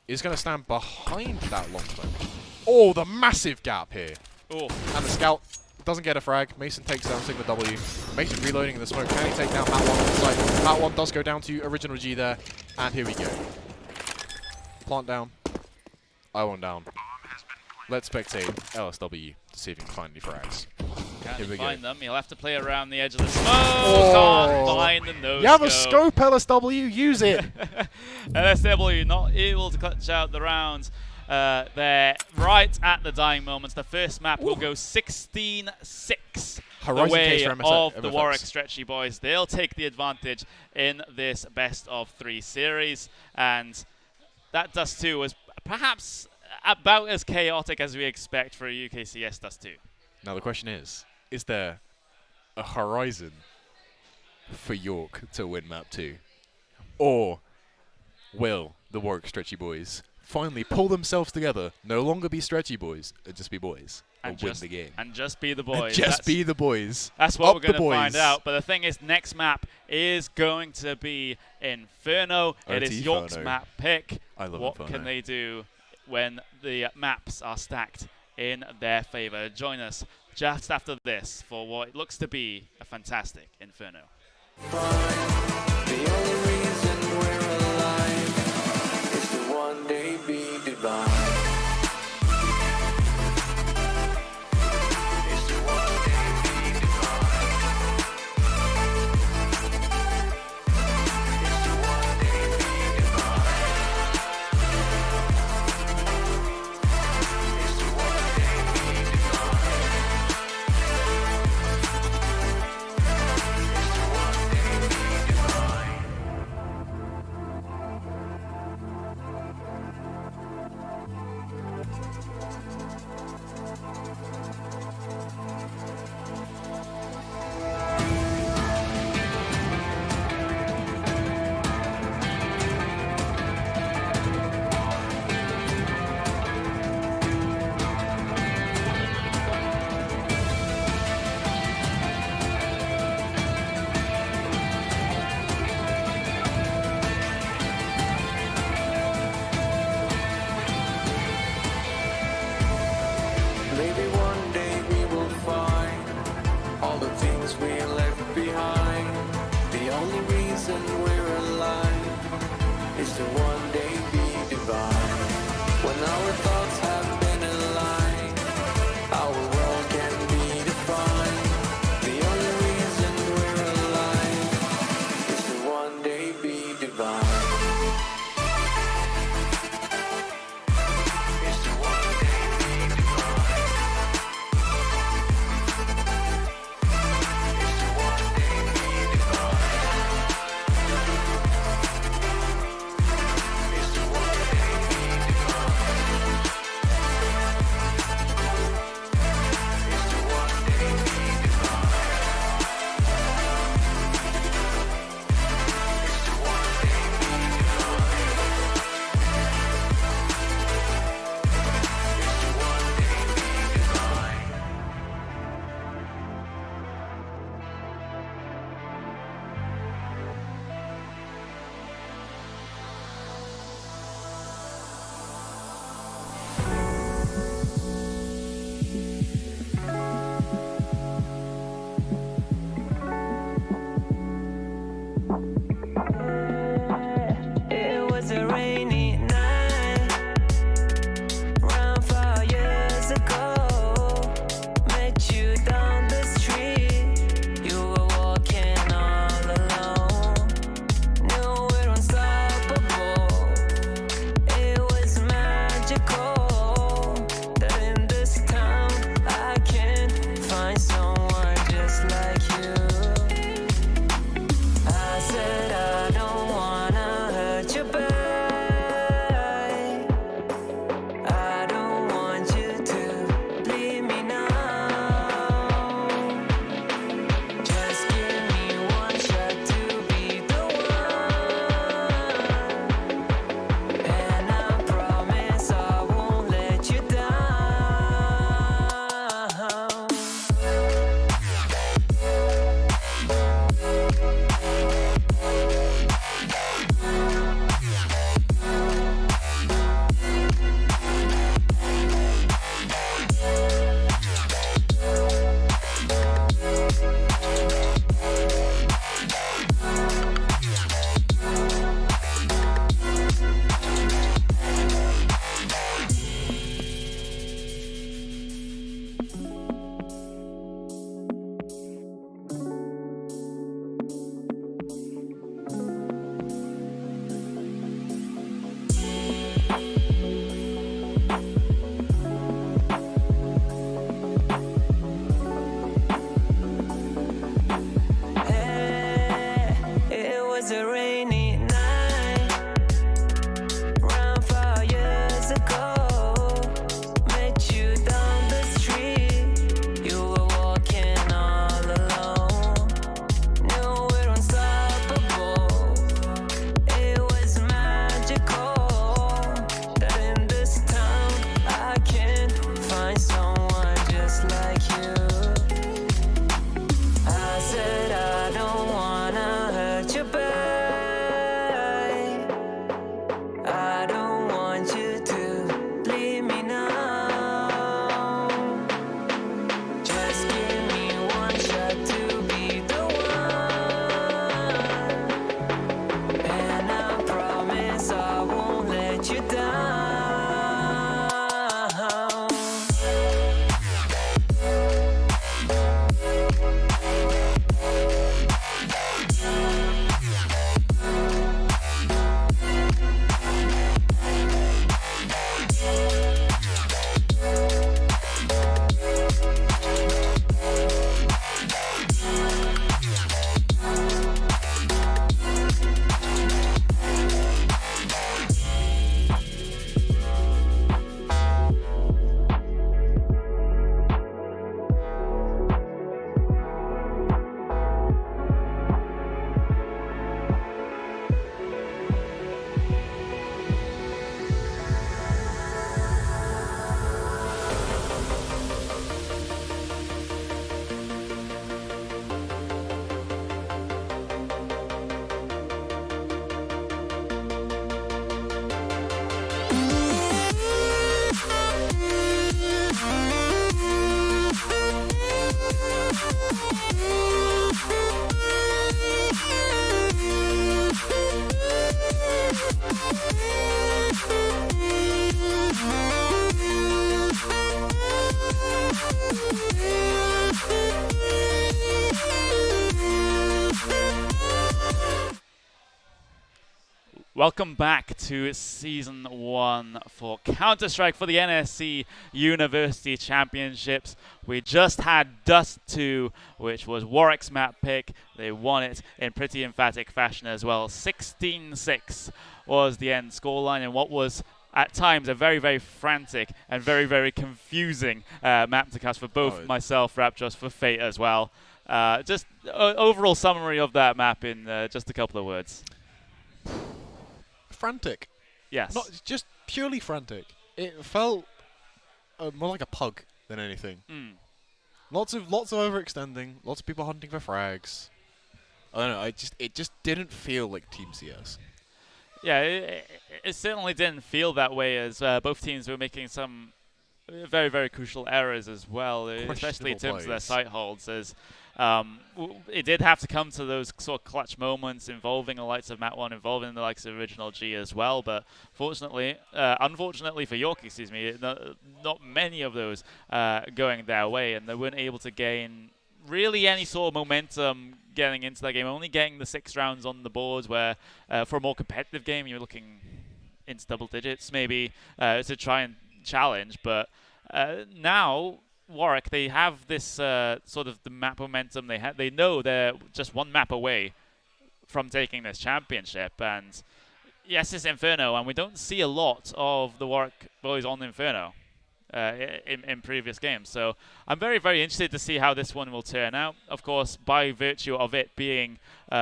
Is going to stand behind that long smoke. Oh, the massive gap here. Oh. And the scout doesn't get a frag. Mason takes down Sigma W. Mason reloading in the smoke. Can he take down Matt One on the side? Matt One does go down to original G there. And here we go. Plant down. I1 down. Let's spectate LSW to see if he can find any frags. Can't we find go. them. He'll have to play around the edge of the smoke. Oh. Can't find the no You have a scope, LSW. Use it. LSW not able to clutch out the rounds. They're right at the dying moments. The first map will go 16-6 the way for of the MFX. Warwick Stretchy boys. They'll take the advantage in this best of 3 series, and that Dust 2 was perhaps about as chaotic as we expect for a UKCS Dust 2. Now the question is there a horizon for York to win map 2? Or will the Warwick Stretchy boys finally pull themselves together, no longer be stretchy boys, and just be boys, and win the game? And just be the boys. Be the boys. That's what Up we're going the to boys. find out. But the thing is, next map is going to be Inferno. It is York's map pick. I love what Inferno. can they do when the maps are stacked in their favor? Join us just after this for what looks to be a fantastic Inferno. The only reason we're alive is to one day be divine. Is to one day be divine. Is to one day be divine. Is to one day be divine. Is to one day be divine. Maybe one day we will find all the things we left behind. The only reason we're alive is to one day be divine. When our thoughts have been aligned, our world can be defined. The only reason we're alive is to one day be divine. Is to one day be divine. Is to one day be divine. Is to one day be divine. Is to one day be divine. Is to one day be divine. Is to one day be divine. It was a rainy night, around 5 years ago. Met you down the street, you were walking all alone. Knew we're unstoppable, it was magical. That in this town I can find someone just like you. I said I don't wanna hurt you back. I don't want you to leave me now. Just give me one shot to be the one, and I promise I won't let you down. Welcome back to Season 1 for Counter-Strike for the NSE University Championships. We just had Dust 2, which was Warwick's map pick. They won it in pretty emphatic fashion as well. 16-6 was the end scoreline, and what was at times a very, very frantic and very, very confusing map to cast for both myself, Raptros, for Fate as well. Just overall summary of that map in just a couple of words. Frantic. Yes. Not just purely frantic. It felt more like a pug than anything. Lots of overextending. Lots of people hunting for frags. I don't know. It just didn't feel like Team CS. Yeah, it certainly didn't feel that way, as both teams were making some very, very crucial errors as well, especially in terms of their site holds. As it did have to come to those sort of clutch moments involving the likes of Mat 1, involving the likes of Original G as well. But unfortunately for York, not many of those going their way, and they weren't able to gain really any sort of momentum getting into that game. Only getting the 6 rounds on the board, where for a more competitive game, you're looking into double digits maybe to try and challenge. But now Warwick, they have this sort of the map momentum. They know they're just one map away from taking this championship. And yes, it's Inferno, and we don't see a lot of the Warwick boys on Inferno in previous games. So I'm very, very interested to see how this one will turn out. Of course, by virtue of it being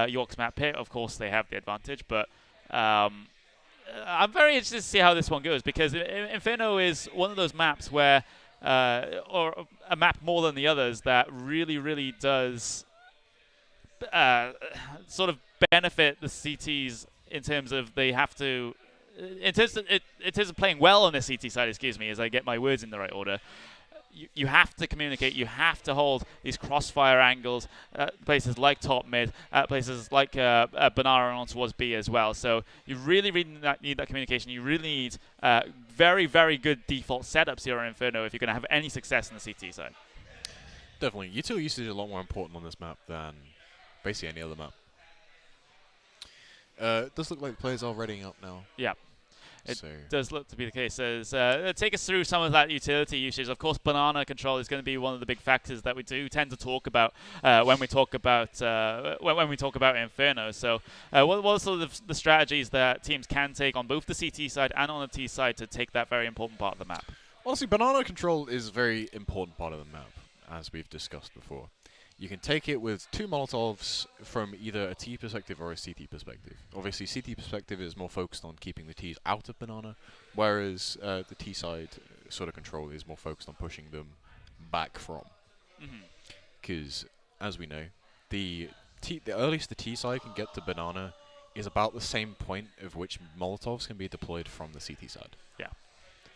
York's map pick, of course they have the advantage. But I'm very interested to see how this one goes, because Inferno is one of those maps where or a map more than the others that really, really does sort of benefit the CTs in terms of they have to, in terms of playing well on the CT side, excuse me, as I get my words in the right order. You have to communicate, you have to hold these crossfire angles at places like top mid, at places like Banana on towards B as well. So you really, really need that communication. You really need very, very good default setups here on Inferno if you're going to have any success in the CT side. Definitely. Utility usage is a lot more important on this map than basically any other map. It does look like the players are readying up now. Yeah. It does look to be the case. As, take us through some of that utility usage. Of course, banana control is going to be one of the big factors that we do tend to talk about when we talk about Inferno. So, what are sort of the strategies that teams can take on both the CT side and on the T side to take that very important part of the map? Honestly, banana control is a very important part of the map, as we've discussed before. You can take it with 2 Molotovs from either a T perspective or a CT perspective. Obviously, CT perspective is more focused on keeping the Ts out of banana, whereas the T side sort of control is more focused on pushing them back from. Because, as we know, the earliest the T side can get to banana is about the same point of which Molotovs can be deployed from the CT side. Yeah.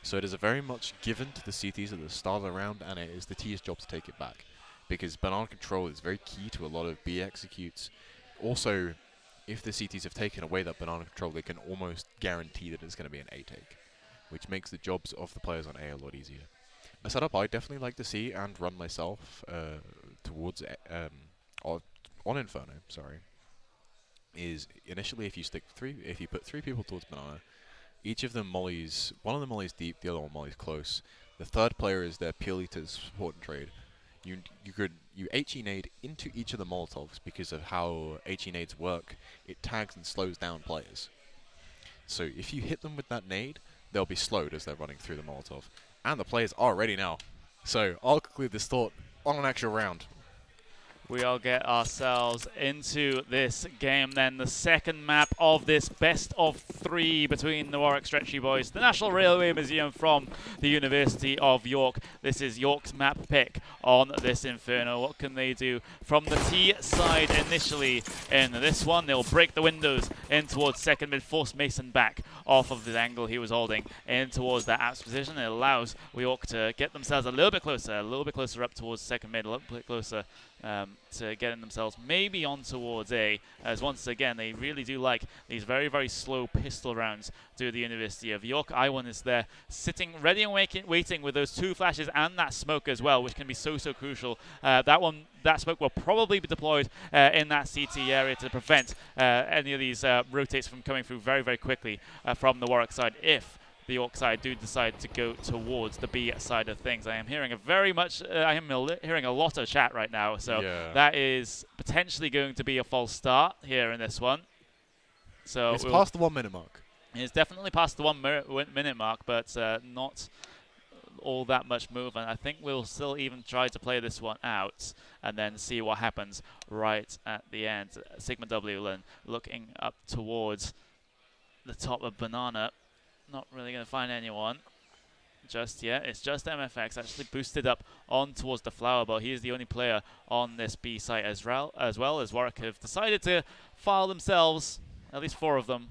So it is very much given to the CTs at the start of the round, and it is the T's job to take it back. Because banana control is very key to a lot of B executes. Also, if the CTs have taken away that banana control, they can almost guarantee that it's going to be an A take, which makes the jobs of the players on A a lot easier. A setup I definitely like to see and run myself towards on Inferno, is initially if you put 3 people towards banana, each of them mollies, one of them mollies deep, the other one mollies close. The third player is there purely to support and trade. You HE nade into each of the Molotovs because of how HE nades work. It tags and slows down players. So if you hit them with that nade, they'll be slowed as they're running through the Molotov. And the players are ready now. So I'll conclude this thought on an actual round. We'll get ourselves into this game then. The second map of this best of 3 between the Warwick Stretchy boys. The National Railway Museum from the University of York. This is York's map pick on this Inferno. What can they do from the T side initially in this one? They'll break the windows in towards second mid, force Mason back off of the angle he was holding in towards that apps position. It allows York to get themselves a little bit closer up towards second mid, a little bit closer to getting themselves maybe on towards A, as once again they really do like these very, very slow pistol rounds to the University of York. I1 is there sitting ready and waiting with those 2 flashes and that smoke as well, which can be so crucial. That smoke will probably be deployed in that CT area to prevent any of these rotates from coming through very, very quickly from the Warwick side if the York side do decide to go towards the B side of things. I am hearing hearing a lot of chat right now, so that is potentially going to be a false start here in this one. So it's past the 1 minute mark. It's definitely past the 1 minute mark, but not all that much movement. I think we'll still even try to play this one out and then see what happens right at the end. Sigma W looking up towards the top of Banana. Not really going to find anyone just yet. It's just MFX actually boosted up on towards the flower, but he is the only player on this B site as well as Warwick have decided to file themselves, at least 4 of them,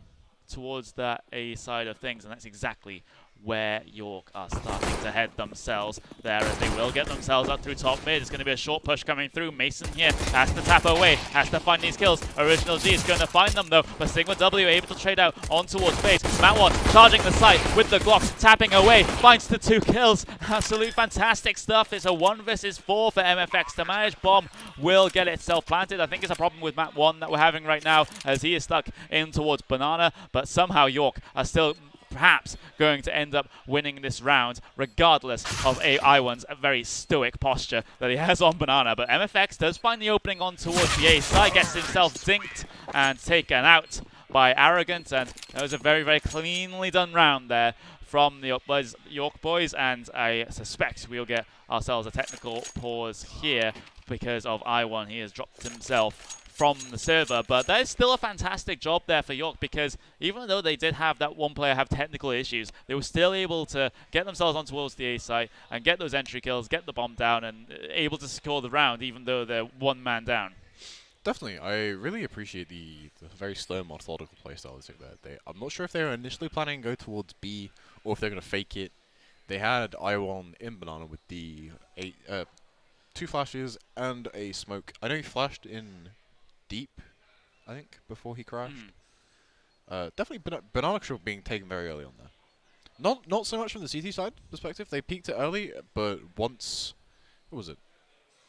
towards that A side of things, and that's exactly where York are starting to head themselves there, as they will get themselves up through top mid. It's going to be a short push coming through. Mason here has to tap away, has to find these kills. Original G is going to find them though, but Sigma W able to trade out on towards base. Matt1 charging the site with the Glocks, tapping away, finds the 2 kills. Absolute fantastic stuff. It's a 1 versus 4 for MFX to manage. Bomb will get itself planted. I think it's a problem with Matt1 that we're having right now, as he is stuck in towards Banana, but somehow York are still perhaps going to end up winning this round, regardless of I1's very stoic posture that he has on Banana. But MFX does find the opening on towards the A side, gets himself dinked and taken out by Arrogant, and that was a very, very cleanly done round there from the York boys, and I suspect we'll get ourselves a technical pause here because of I1. He has dropped himself from the server, but that is still a fantastic job there for York, because even though they did have that one player have technical issues, they were still able to get themselves on towards the A site and get those entry kills, get the bomb down, and able to secure the round even though they're 1 man down. Definitely, I really appreciate the very slow, methodical playstyle they took there. I'm not sure if they were initially planning to go towards B or if they're going to fake it. They had I1 in Banana with the 2 flashes and a smoke. I know he flashed in deep, I think, before he crashed. Definitely Banana control being taken very early on there. Not so much from the CT side perspective. They peaked it early, but once, what was it?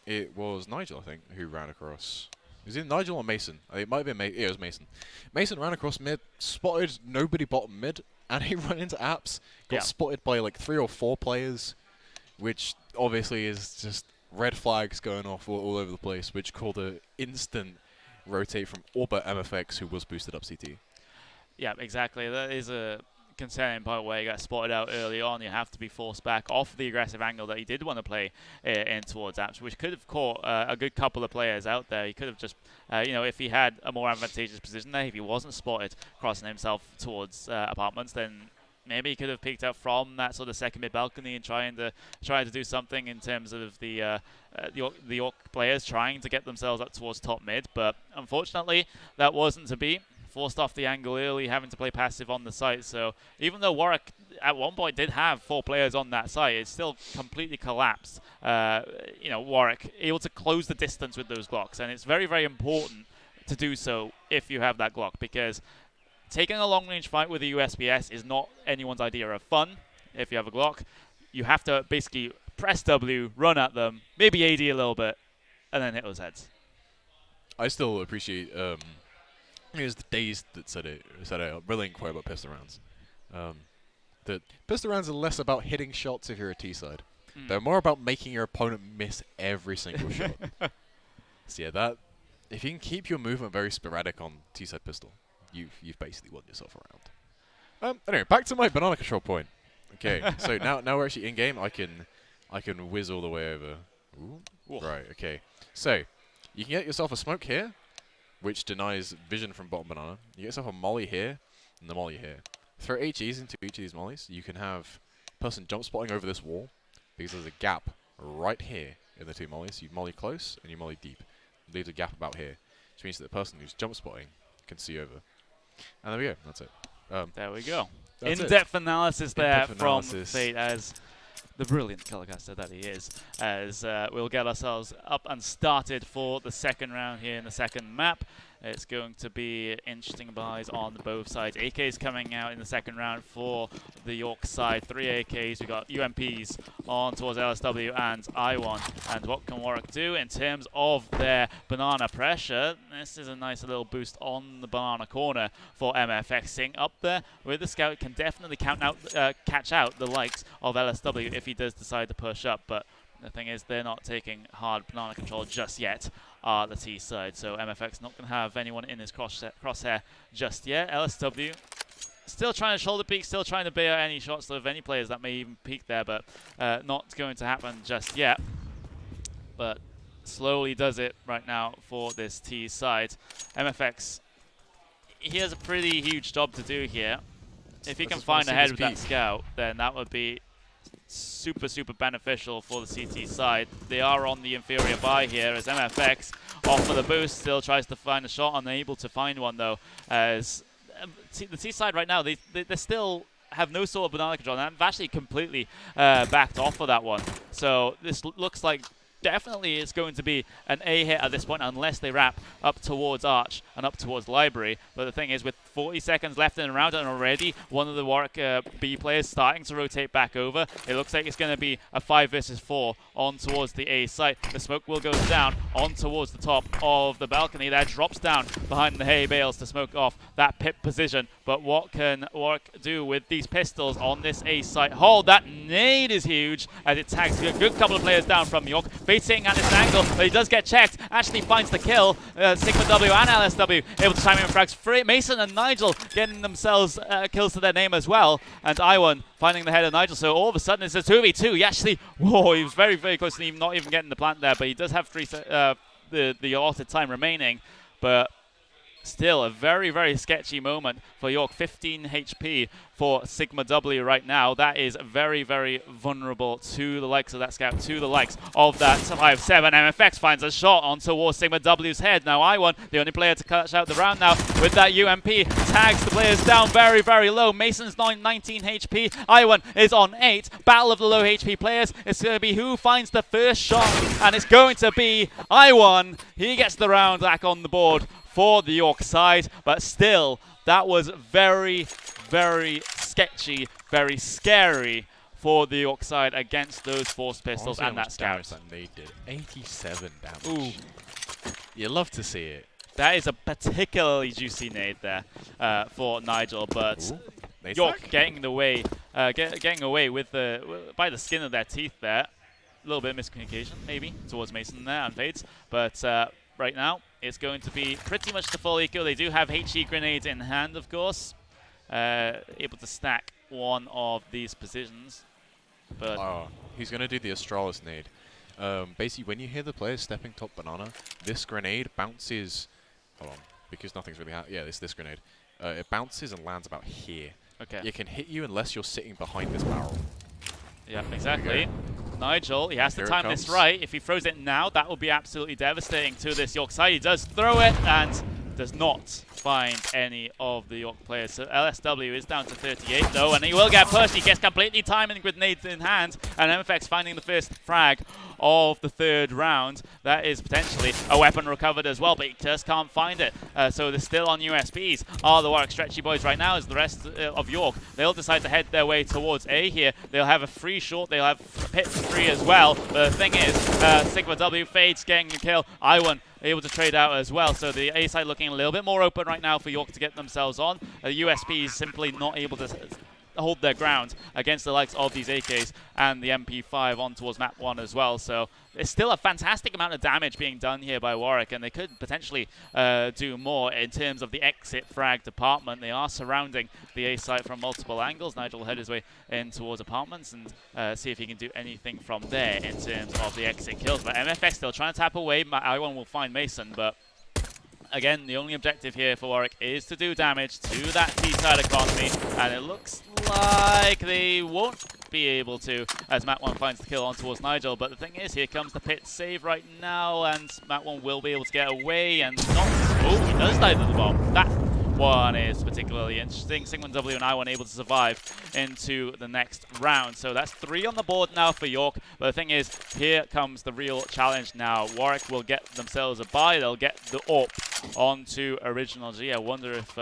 It was Nigel, I think, who ran across. Was it Nigel or Mason? It might have been it was Mason. Mason ran across mid, spotted nobody bottom mid, and he ran into apps. Got spotted by like 3 or 4 players, which obviously is just red flags going off all over the place, which called an instant rotate from Orbit MFX, who was boosted up CT. Yeah, exactly. That is a concerning part where you got spotted out early on. You have to be forced back off the aggressive angle that he did want to play in towards apps, which could have caught a good couple of players out there. He could have just, if he had a more advantageous position there, if he wasn't spotted crossing himself towards apartments, then maybe he could have peeked out from that sort of second mid balcony and trying to do something in terms of the York players trying to get themselves up towards top mid. But unfortunately, that wasn't to be. Forced off the angle early, having to play passive on the site. So even though Warwick at one point did have 4 players on that site, it still completely collapsed. Warwick able to close the distance with those Glocks, and it's very, very important to do so if you have that Glock, because taking a long-range fight with a USPS is not anyone's idea of fun. If you have a Glock, you have to basically press W, run at them, maybe AD a little bit, and then hit those heads. I still appreciate it was the days that said it really inquire about pistol rounds. That pistol rounds are less about hitting shots if you're a T side. They're more about making your opponent miss every single shot. So yeah, that if you can keep your movement very sporadic on T side pistol, you've basically won yourself a round. Anyway, back to my banana control point. Okay, so now we're actually in game. I can whiz all the way over. Ooh. Right. Okay. So you can get yourself a smoke here, which denies vision from bottom banana. You get yourself a molly here, and the molly here. Throw HEs into each of these mollies. You can have person jump spotting over this wall, because there's a gap right here in the 2 mollies. You molly close, and you molly deep. It leaves a gap about here, which means that the person who's jump spotting can see over. And there we go. That's it. There we go. In-depth analysis there from Fate, as the brilliant telecaster that he is, as we'll get ourselves up and started for the second round here in the second map. It's going to be interesting buys on both sides. AKs coming out in the second round for the York side. 3 AKs. We've got UMPs on towards LSW and I1. And what can Warwick do in terms of their banana pressure? This is a nice little boost on the banana corner for MFX. Sitting up there with the scout can definitely catch out the likes of LSW if he does decide to push up. But the thing is, they're not taking hard banana control just yet. The T side, so MFX not going to have anyone in his crosshair just yet. LSW still trying to shoulder peek, still trying to bear any shots of any players that may even peek there, but not going to happen just yet. But slowly does it right now for this T side. MFX, he has a pretty huge job to do here. If he can find ahead with that scout, then that would be super beneficial for the CT side. They are on the inferior buy here as MFX off for the boost, still tries to find a shot, unable to find one though, as the T side right now, they still have no sort of banana control, and they've actually completely backed off of that one. So this looks like definitely it's going to be an A hit at this point, unless they wrap up towards Arch and up towards Library. But the thing is, with 40 seconds left in the round, and already one of the Warwick B players starting to rotate back over, it looks like it's going to be a 5 versus 4 on towards the A site. The smoke will go down on towards the top of the balcony. That drops down behind the hay bales to smoke off that pit position. But what can Warwick do with these pistols on this A site? Hold, that nade is huge as it tags a good couple of players down from York. Sitting at this angle, but he does get checked. Actually finds the kill. Sigma W and LSW able to time him in frags. Mason and Nigel getting themselves kills to their name as well. And I1 finding the head of Nigel. So all of a sudden it's a 2v2. He actually, whoa, he was very close to not even getting the plant there. But he does have the allotted time remaining. But still a very sketchy moment for York. 15 HP for Sigma W right now. That is very vulnerable to the likes of that scout, to the likes of that 5-7. MFX finds a shot on towards Sigma W's head. Now I1, the only player to catch out the round now with that UMP, tags the players down very low. Mason's 19 HP. I1 is on 8. Battle of the low HP players. It's going to be who finds the first shot, and it's going to be I1. He gets the round back on the board for the York side, but still, that was very sketchy, very scary for the York side against those force pistols and that scout. That they did 87 damage. Ooh. You love to see it. That is a particularly juicy nade there for Nigel, but York getting away with by the skin of their teeth there. A little bit of miscommunication maybe towards Mason there and Fades, but right now it's going to be pretty much the full eco. They do have HE grenades in hand, of course, able to stack one of these positions. But he's going to do the Astralis nade. Basically, when you hear the players stepping top banana, this grenade bounces. Hold on, because nothing's really yeah, this grenade. It bounces and lands about here. Okay. It can hit you unless you're sitting behind this barrel. Yeah, exactly. Nigel, he has to time this right. If he throws it now, that will be absolutely devastating to this York side. He does throw it and does not find any of the York players. So LSW is down to 38 though, and he will get pushed. He gets completely timing with nades in hand, and MFX finding the first frag of the third round. That is potentially a weapon recovered as well, but he just can't find it. So they're still on USBs. Are the Warwick Stretchy boys right now as the rest of York. They'll decide to head their way towards A here. They'll have a free short. They'll have pit free as well. But the thing is, Sigma W Fades getting the kill. I1 able to trade out as well. So the A side looking a little bit more open right now for York to get themselves on. USP is simply not able to hold their ground against the likes of these AKs and the MP5 on towards map 1 as well. So it's still a fantastic amount of damage being done here by Warwick, and they could potentially do more in terms of the exit frag department. They are surrounding the A site from multiple angles. Nigel will head his way in towards apartments and see if he can do anything from there in terms of the exit kills. But MFX still trying to tap away. I1 will find Mason, but again, the only objective here for Warwick is to do damage to that T-side economy, and it looks like they won't be able to, as Mat1 finds the kill on towards Nigel. But the thing is, here comes the pit save right now, and Mat1 will be able to get away and not... Oh, he does die to the bomb. That one is particularly interesting. Sigmund W and I1 able to survive into the next round. So that's 3 on the board now for York. But the thing is, here comes the real challenge now. Warwick will get themselves a bye. They'll get the AWP onto Original G. I wonder if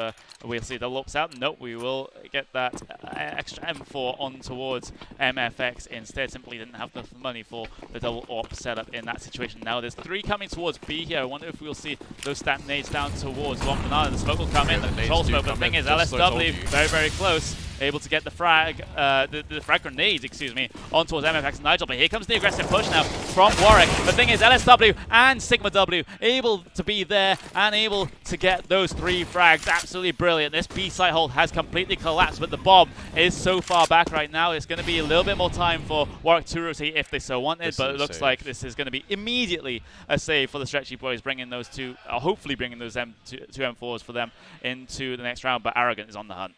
we'll see double AWPs out. Nope, we will get that extra M4 on towards MFX instead. Simply didn't have the money for the double AWP setup in that situation. Now there's 3 coming towards B here. I wonder if we'll see those stamp nades down towards Long Banana. The smoke will come in, the control smoke. But the thing is, LSW very, very close. Able to get the frag, the frag grenades, excuse me, on towards MFX and Nigel. But here comes the aggressive push now from Warwick. The thing is, LSW and Sigma W able to be there and able to get those 3 frags. Absolutely brilliant. This B site hold has completely collapsed, but the bomb is so far back right now. It's going to be a little bit more time for Warwick to rotate if they so wanted, but it looks like this is going to be immediately a save for the Stretchy Boys, bringing those 2, hopefully bringing those two M4s for them into the next round. But Arrogant is on the hunt.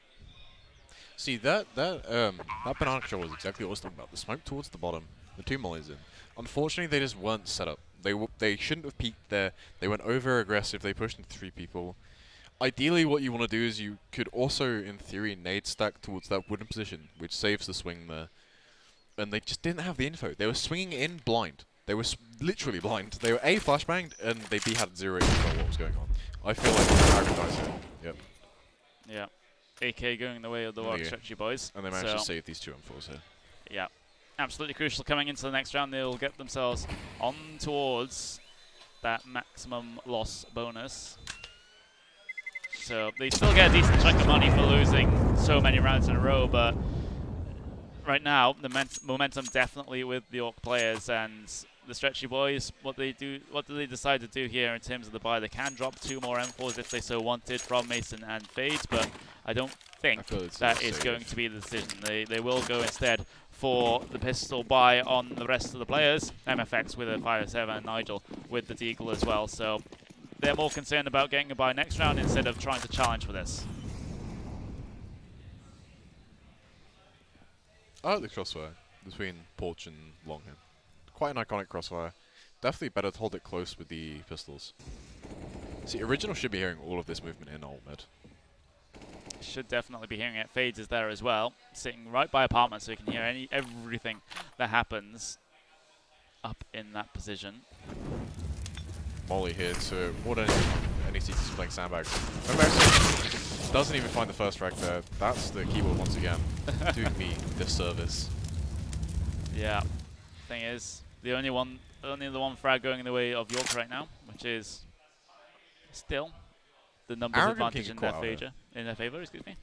See, that banana control was exactly what I was talking about. The smoke towards the bottom, the 2 mollies in. Unfortunately, they just weren't set up. They shouldn't have peeked there. They went over aggressive. They pushed into 3 people. Ideally, what you want to do is you could also, in theory, nade stack towards that wooden position, which saves the swing there. And they just didn't have the info. They were swinging in blind. They were literally blind. They were A, flashbanged, and they B, had 0 info on what was going on. I feel like they advertised it. Yep. Yeah. AK going the way of the Warwick Stretchy Boys. And they managed to save these 2 M4s here. Yeah. Absolutely crucial coming into the next round. They'll get themselves on towards that maximum loss bonus. So they still get a decent chunk of money for losing so many rounds in a row, but right now the momentum definitely with the Orc players, and the Stretchy Boys, what do they decide to do here in terms of the buy? They can drop 2 more M4s if they so wanted from Mason and Fades, but I don't think that is going to be the decision. They will go instead for the pistol buy on the rest of the players. MFX with a 5-7 and Nigel with the Deagle as well. So they're more concerned about getting a buy next round instead of trying to challenge for this. I like the crossfire between Porch and Longhand. Quite an iconic crossfire. Definitely better to hold it close with the pistols. See, Original should be hearing all of this movement in alt mid. Should definitely be hearing it. Fades is there as well, sitting right by apartment, so you can hear everything that happens up in that position. Molly here to order NSE to playing sandbags. Doesn't even find the first frag there. That's the keyboard once again, doing me disservice. Yeah. Thing is, only the one frag going in the way of York right now, which is still the numbers Arrogant advantage in their favor. Excuse me.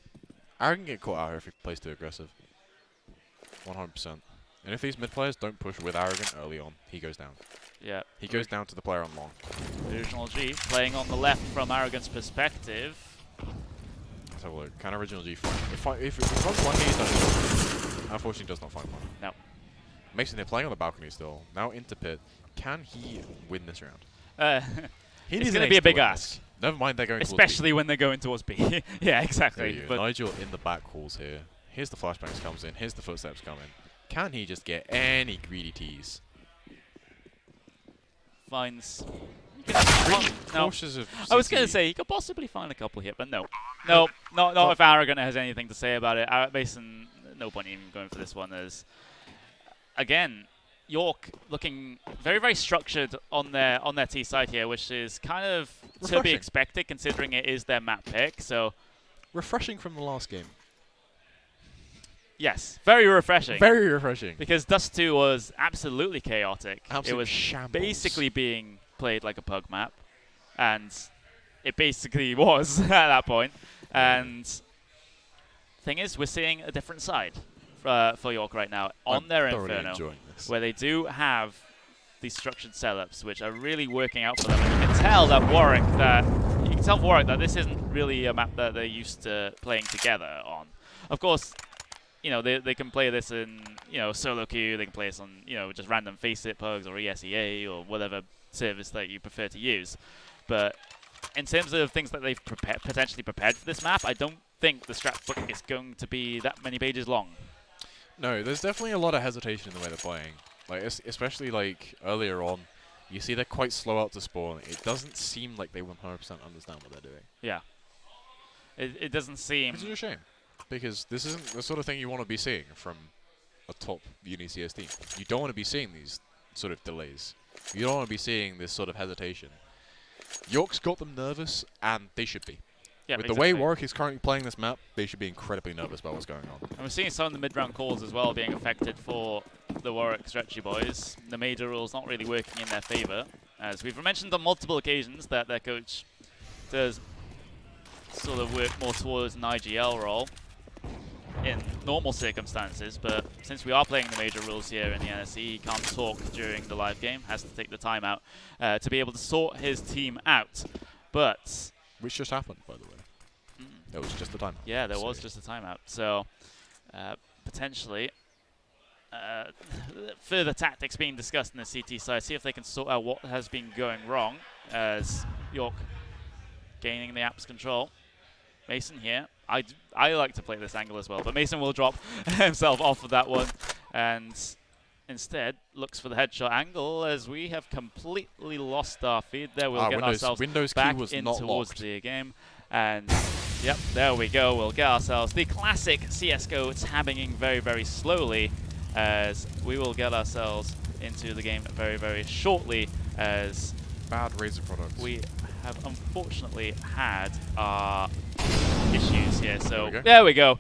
Arrogant can get caught out here if he plays too aggressive. 100%. And if these mid players don't push with Arrogant early on, he goes down. Yeah. He goes down to the player on long. Original G playing on the left from Arrogant's perspective. Let's have a look. Can Original G find? If it runs one, he's done. Unfortunately, does not find one. No. Mason, they're playing on the balcony still. Now into pit. Can he win this round? It's going to be a big ask. Never mind, they're going especially when they're going towards B. Yeah, exactly. But Nigel in the back calls here. Here's the flashbangs comes in. Here's the footsteps coming. Can he just get any greedy tees? Finds. No. I was going to say he could possibly find a couple here, but no. No, not if Arrogant has anything to say about it. Mason, no point even going for this one as, again, York looking very, very structured on their T side here, which is kind of to be expected considering it is their map pick. So refreshing from the last game. Yes, very refreshing. Very refreshing. Because Dust 2 was absolutely chaotic. Absolute it was shambles. Basically being played like a pug map, and it basically was at that point. And thing is, we're seeing a different side for York right now on their Inferno, where they do have these structured setups, which are really working out for them. And you can tell Warwick that this isn't really a map that they're used to playing together on. Of course, you know, they can play this in, you know, solo queue. They can play this on, you know, just random face-it pugs or ESEA or whatever service that you prefer to use. But in terms of things that they've potentially prepared for this map, I don't think the strat book is going to be that many pages long. No, there's definitely a lot of hesitation in the way they're playing. Like, especially like earlier on, you see they're quite slow out to spawn. It doesn't seem like they 100% understand what they're doing. Yeah. It doesn't seem. Which is a shame, because this isn't the sort of thing you want to be seeing from a top Uni CS team. You don't want to be seeing these sort of delays. You don't want to be seeing this sort of hesitation. York's got them nervous, and they should be. Yeah, With the way Warwick is currently playing this map, they should be incredibly nervous about what's going on. And we're seeing some of the mid-round calls as well being affected for the Warwick Stretchy boys. The major rules not really working in their favour, as we've mentioned on multiple occasions that their coach does sort of work more towards an IGL role in normal circumstances, but since we are playing the major rules here in the NSE, he can't talk during the live game, has to take the time out to be able to sort his team out. But which just happened, by the way. There was just a time. Yeah, there was just a timeout. So potentially further tactics being discussed in the CT side. See if they can sort out what has been going wrong as York gaining the app's control. Mason here. I like to play this angle as well, but Mason will drop himself off of that one and instead looks for the headshot angle as we have completely lost our feed there. We'll get ourselves back in towards the game. And yep, there we go. We'll get ourselves the classic CSGO tabbing very, very slowly as we will get ourselves into the game very, very shortly as bad Razor products. We have unfortunately had our issues here. So there we go.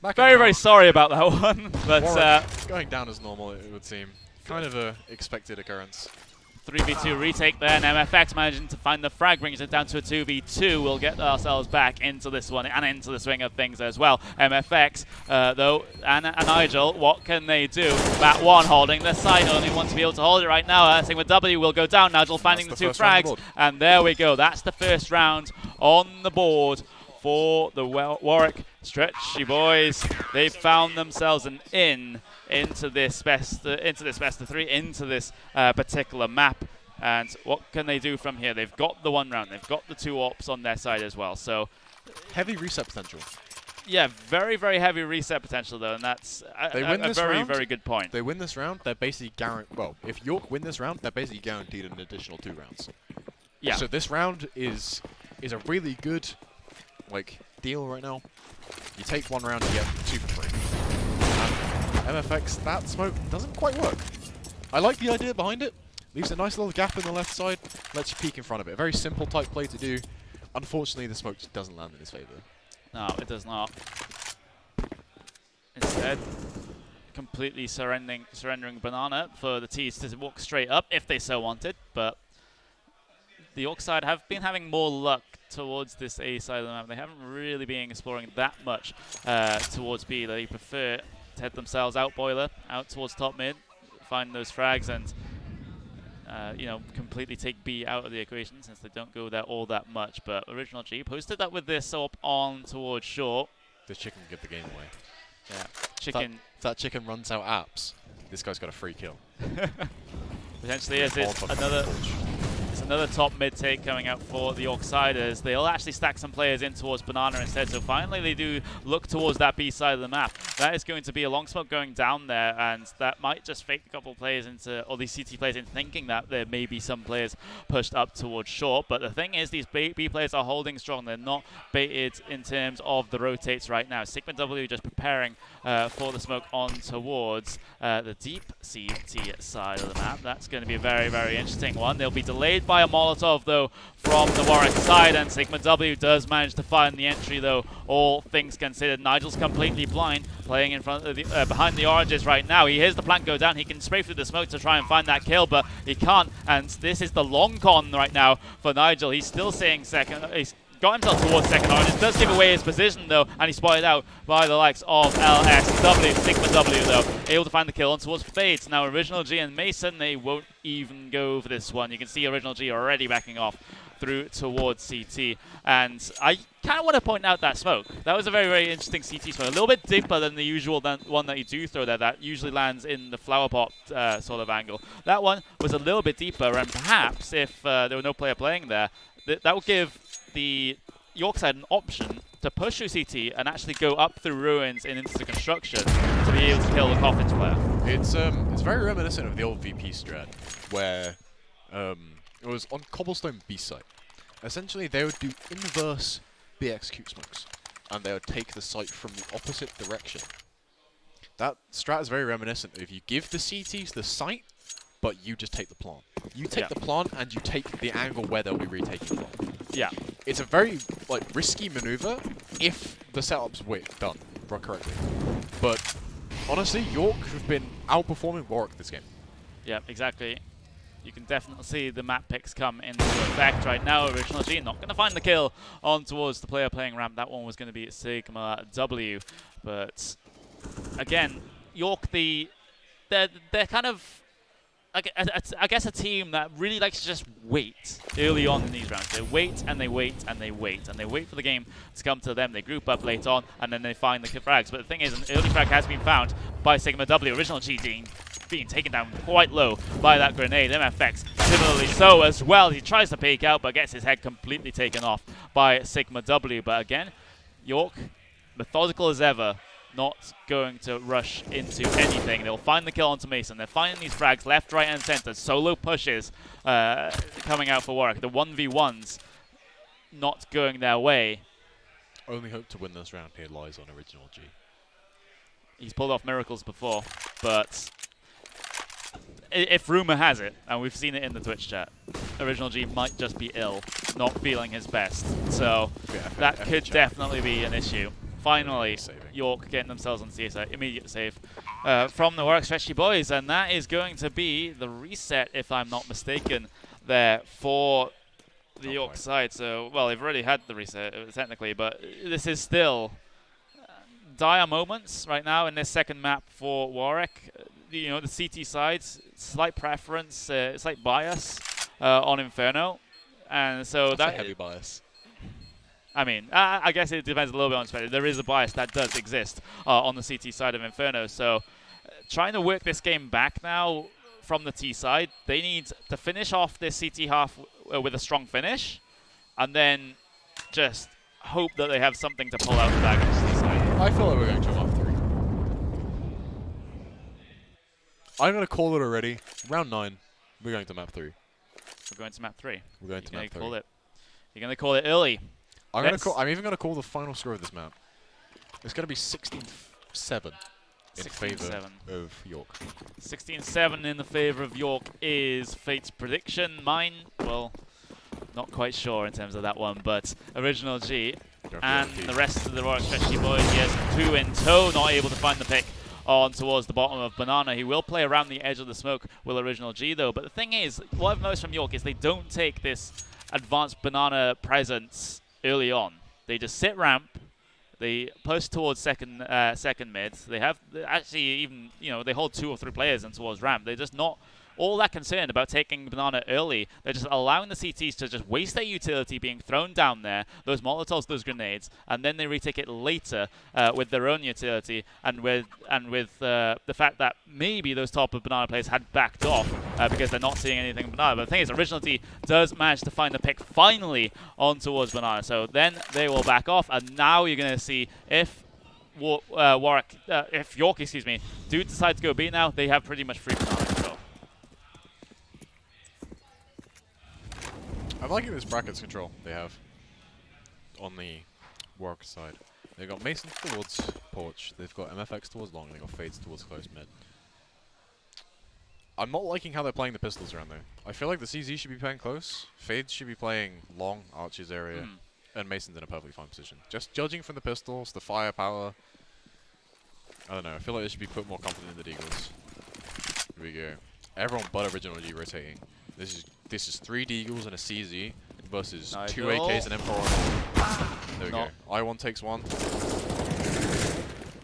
Very, very sorry about that one. But going down as normal, it would seem. Kind of a expected occurrence. 3v2 retake there, and MFX managing to find the frag, brings it down to a 2v2. We'll get ourselves back into this one and into the swing of things as well. MFX, though, and Nigel, what can they do? Bat 1 holding the side, only one to be able to hold it right now. Sigma W will go down. Nigel finding the 2 frags, and there we go. That's the first round on the board for the Warwick Stretchy boys. They found themselves an into this best of 3, into this particular map. And what can they do from here? They've got the 1 round. They've got the 2 ops on their side as well. So heavy reset potential. Yeah, very, very heavy reset potential though, and that's a very, very good point. They win this round, they're basically guaranteed. Well, if York win this round, they're basically guaranteed an additional 2 rounds. Yeah. So this round is a really good deal right now. You take 1 round, you get 2 for free. MFX, that smoke doesn't quite work. I like the idea behind it. Leaves a nice little gap in the left side, lets you peek in front of it. A very simple type play to do. Unfortunately, the smoke just doesn't land in his favor. No, it does not. Instead, completely surrendering Banana for the T's to walk straight up if they so wanted, but the York side have been having more luck towards this A side of the map. They haven't really been exploring that much towards B. They prefer to head themselves out boiler, out towards top mid, find those frags and completely take B out of the equation since they don't go there all that much. But Original G posted that with this up on towards short. This chicken can give the game away. Yeah, chicken. If that chicken runs out apps, this guy's got a free kill. Potentially, as it's another top mid take coming out for the Yorksiders. They'll actually stack some players in towards Banana instead. So finally they do look towards that B side of the map. That is going to be a long smoke going down there, and that might just fake a couple players into, or these CT players into thinking that there may be some players pushed up towards short. But the thing is, these B players are holding strong. They're not baited in terms of the rotates right now. Sigma W just preparing for the smoke on towards the deep CT side of the map. That's going to be a very, very interesting one. They'll be delayed by a Molotov though from the Warwick side, and Sigma W does manage to find the entry though, all things considered. Nigel's completely blind, playing in front of the behind the oranges right now. He hears the plant go down. He can spray through the smoke to try and find that kill, but he can't, and this is the long con right now for Nigel. He's still saying second. He's got himself towards second orange. It does give away his position though, and he's spotted out by the likes of LSW. Sigma W though, able to find the kill on towards Fades. Now Original G and Mason, they won't even go for this one. You can see Original G already backing off through towards CT, and I kind of want to point out that smoke. That was a very, very interesting CT smoke. A little bit deeper than the usual one that you do throw there. That usually lands in the flower pot sort of angle. That one was a little bit deeper, and perhaps if there were no player playing there, that would give the York side an option to push through CT and actually go up through ruins and into the construction to be able to kill the Coffins player. It's very reminiscent of the old VP strat, where it was on Cobblestone B site. Essentially, they would do inverse B execute smokes, and they'll take the site from the opposite direction. That strat is very reminiscent of you give the CTs the site, but you just take the plant. You take the plant and you take the angle where they'll be retaking from. Yeah. It's a very risky maneuver if the setup's done correctly. But honestly, York have been outperforming Warwick this game. Yeah, exactly. You can definitely see the map picks come into effect right now. Original G not going to find the kill on towards the player playing ramp. That one was going to be Sigma W. But again, York, they're kind of, I guess, a team that really likes to just wait early on in these rounds. They wait and they wait and they wait and they wait for the game to come to them. They group up late on and then they find the frags. But the thing is, an early frag has been found by Sigma W. Original G being taken down quite low by that grenade. MFX similarly so as well. He tries to peek out but gets his head completely taken off by Sigma W. But again, York, methodical as ever, not going to rush into anything. They'll find the kill onto Mason. They're finding these frags left, right, and center. Solo pushes coming out for Warwick. The 1v1s not going their way. Only hope to win this round here lies on Original G. He's pulled off miracles before, but if rumor has it, and we've seen it in the Twitch chat, Original G might just be ill, not feeling his best. So that could definitely be an issue. Finally, York getting themselves on CSI. Immediate save from the Warwick Stretchy boys, and that is going to be the reset, if I'm not mistaken, there for the York side. So, well, they've already had the reset, technically, but this is still dire moments right now in this second map for Warwick. You know, the CT side, slight preference, slight bias on Inferno, and so that's a heavy bias. I mean, I guess it depends a little bit on perspective. There is a bias that does exist on the CT side of Inferno. So trying to work this game back now from the T side, they need to finish off this CT half with a strong finish, and then just hope that they have something to pull out the bag on the T side. I feel like we're going to map 3. I'm going to call it already. Round 9, we're going to map 3. We're going to map 3. We're going to map 3. Call it. You're going to call it early. I'm even going to call the final score of this map. It's going to be 16-7 in favor of York. 16-7 in the favor of York is Fate's prediction. Mine, well, not quite sure in terms of that one, but Original G and the rest of the Warwick Stretchy boys, yes, 2 in tow, not able to find the pick on towards the bottom of Banana. He will play around the edge of the smoke with Original G, though. But the thing is, what I've noticed from York is they don't take this advanced Banana presence early on. They just sit ramp, they push towards second mid. They have actually even, you know, they hold 2 or 3 players in towards ramp. They're just not all that concerned about taking Banana early. They're just allowing the CTs to just waste their utility being thrown down there, those Molotovs, those grenades, and then they retake it later with their own utility, and with the fact that maybe those top of Banana players had backed off because they're not seeing anything Banana. But the thing is, Original T does manage to find the pick finally on towards Banana. So then they will back off, and now you're going to see if if York, excuse me, do decide to go B now, they have pretty much free Banana control. I'm liking this brackets control they have on the Warwick side. They've got Mason towards Porch, they've got MFX towards Long, and they've got Fades towards close mid. I'm not liking how they're playing the pistols around there. I feel like the CZ should be playing close, Fades should be playing Long, Archer's area, and Mason's in a perfectly fine position. Just judging from the pistols, the firepower, I don't know, I feel like they should be put more confident in the Deagles. Here we go. Everyone but Original G rotating. This is 3 Deagles and a CZ versus 2 AKs and M4. There we go. I1 takes 1.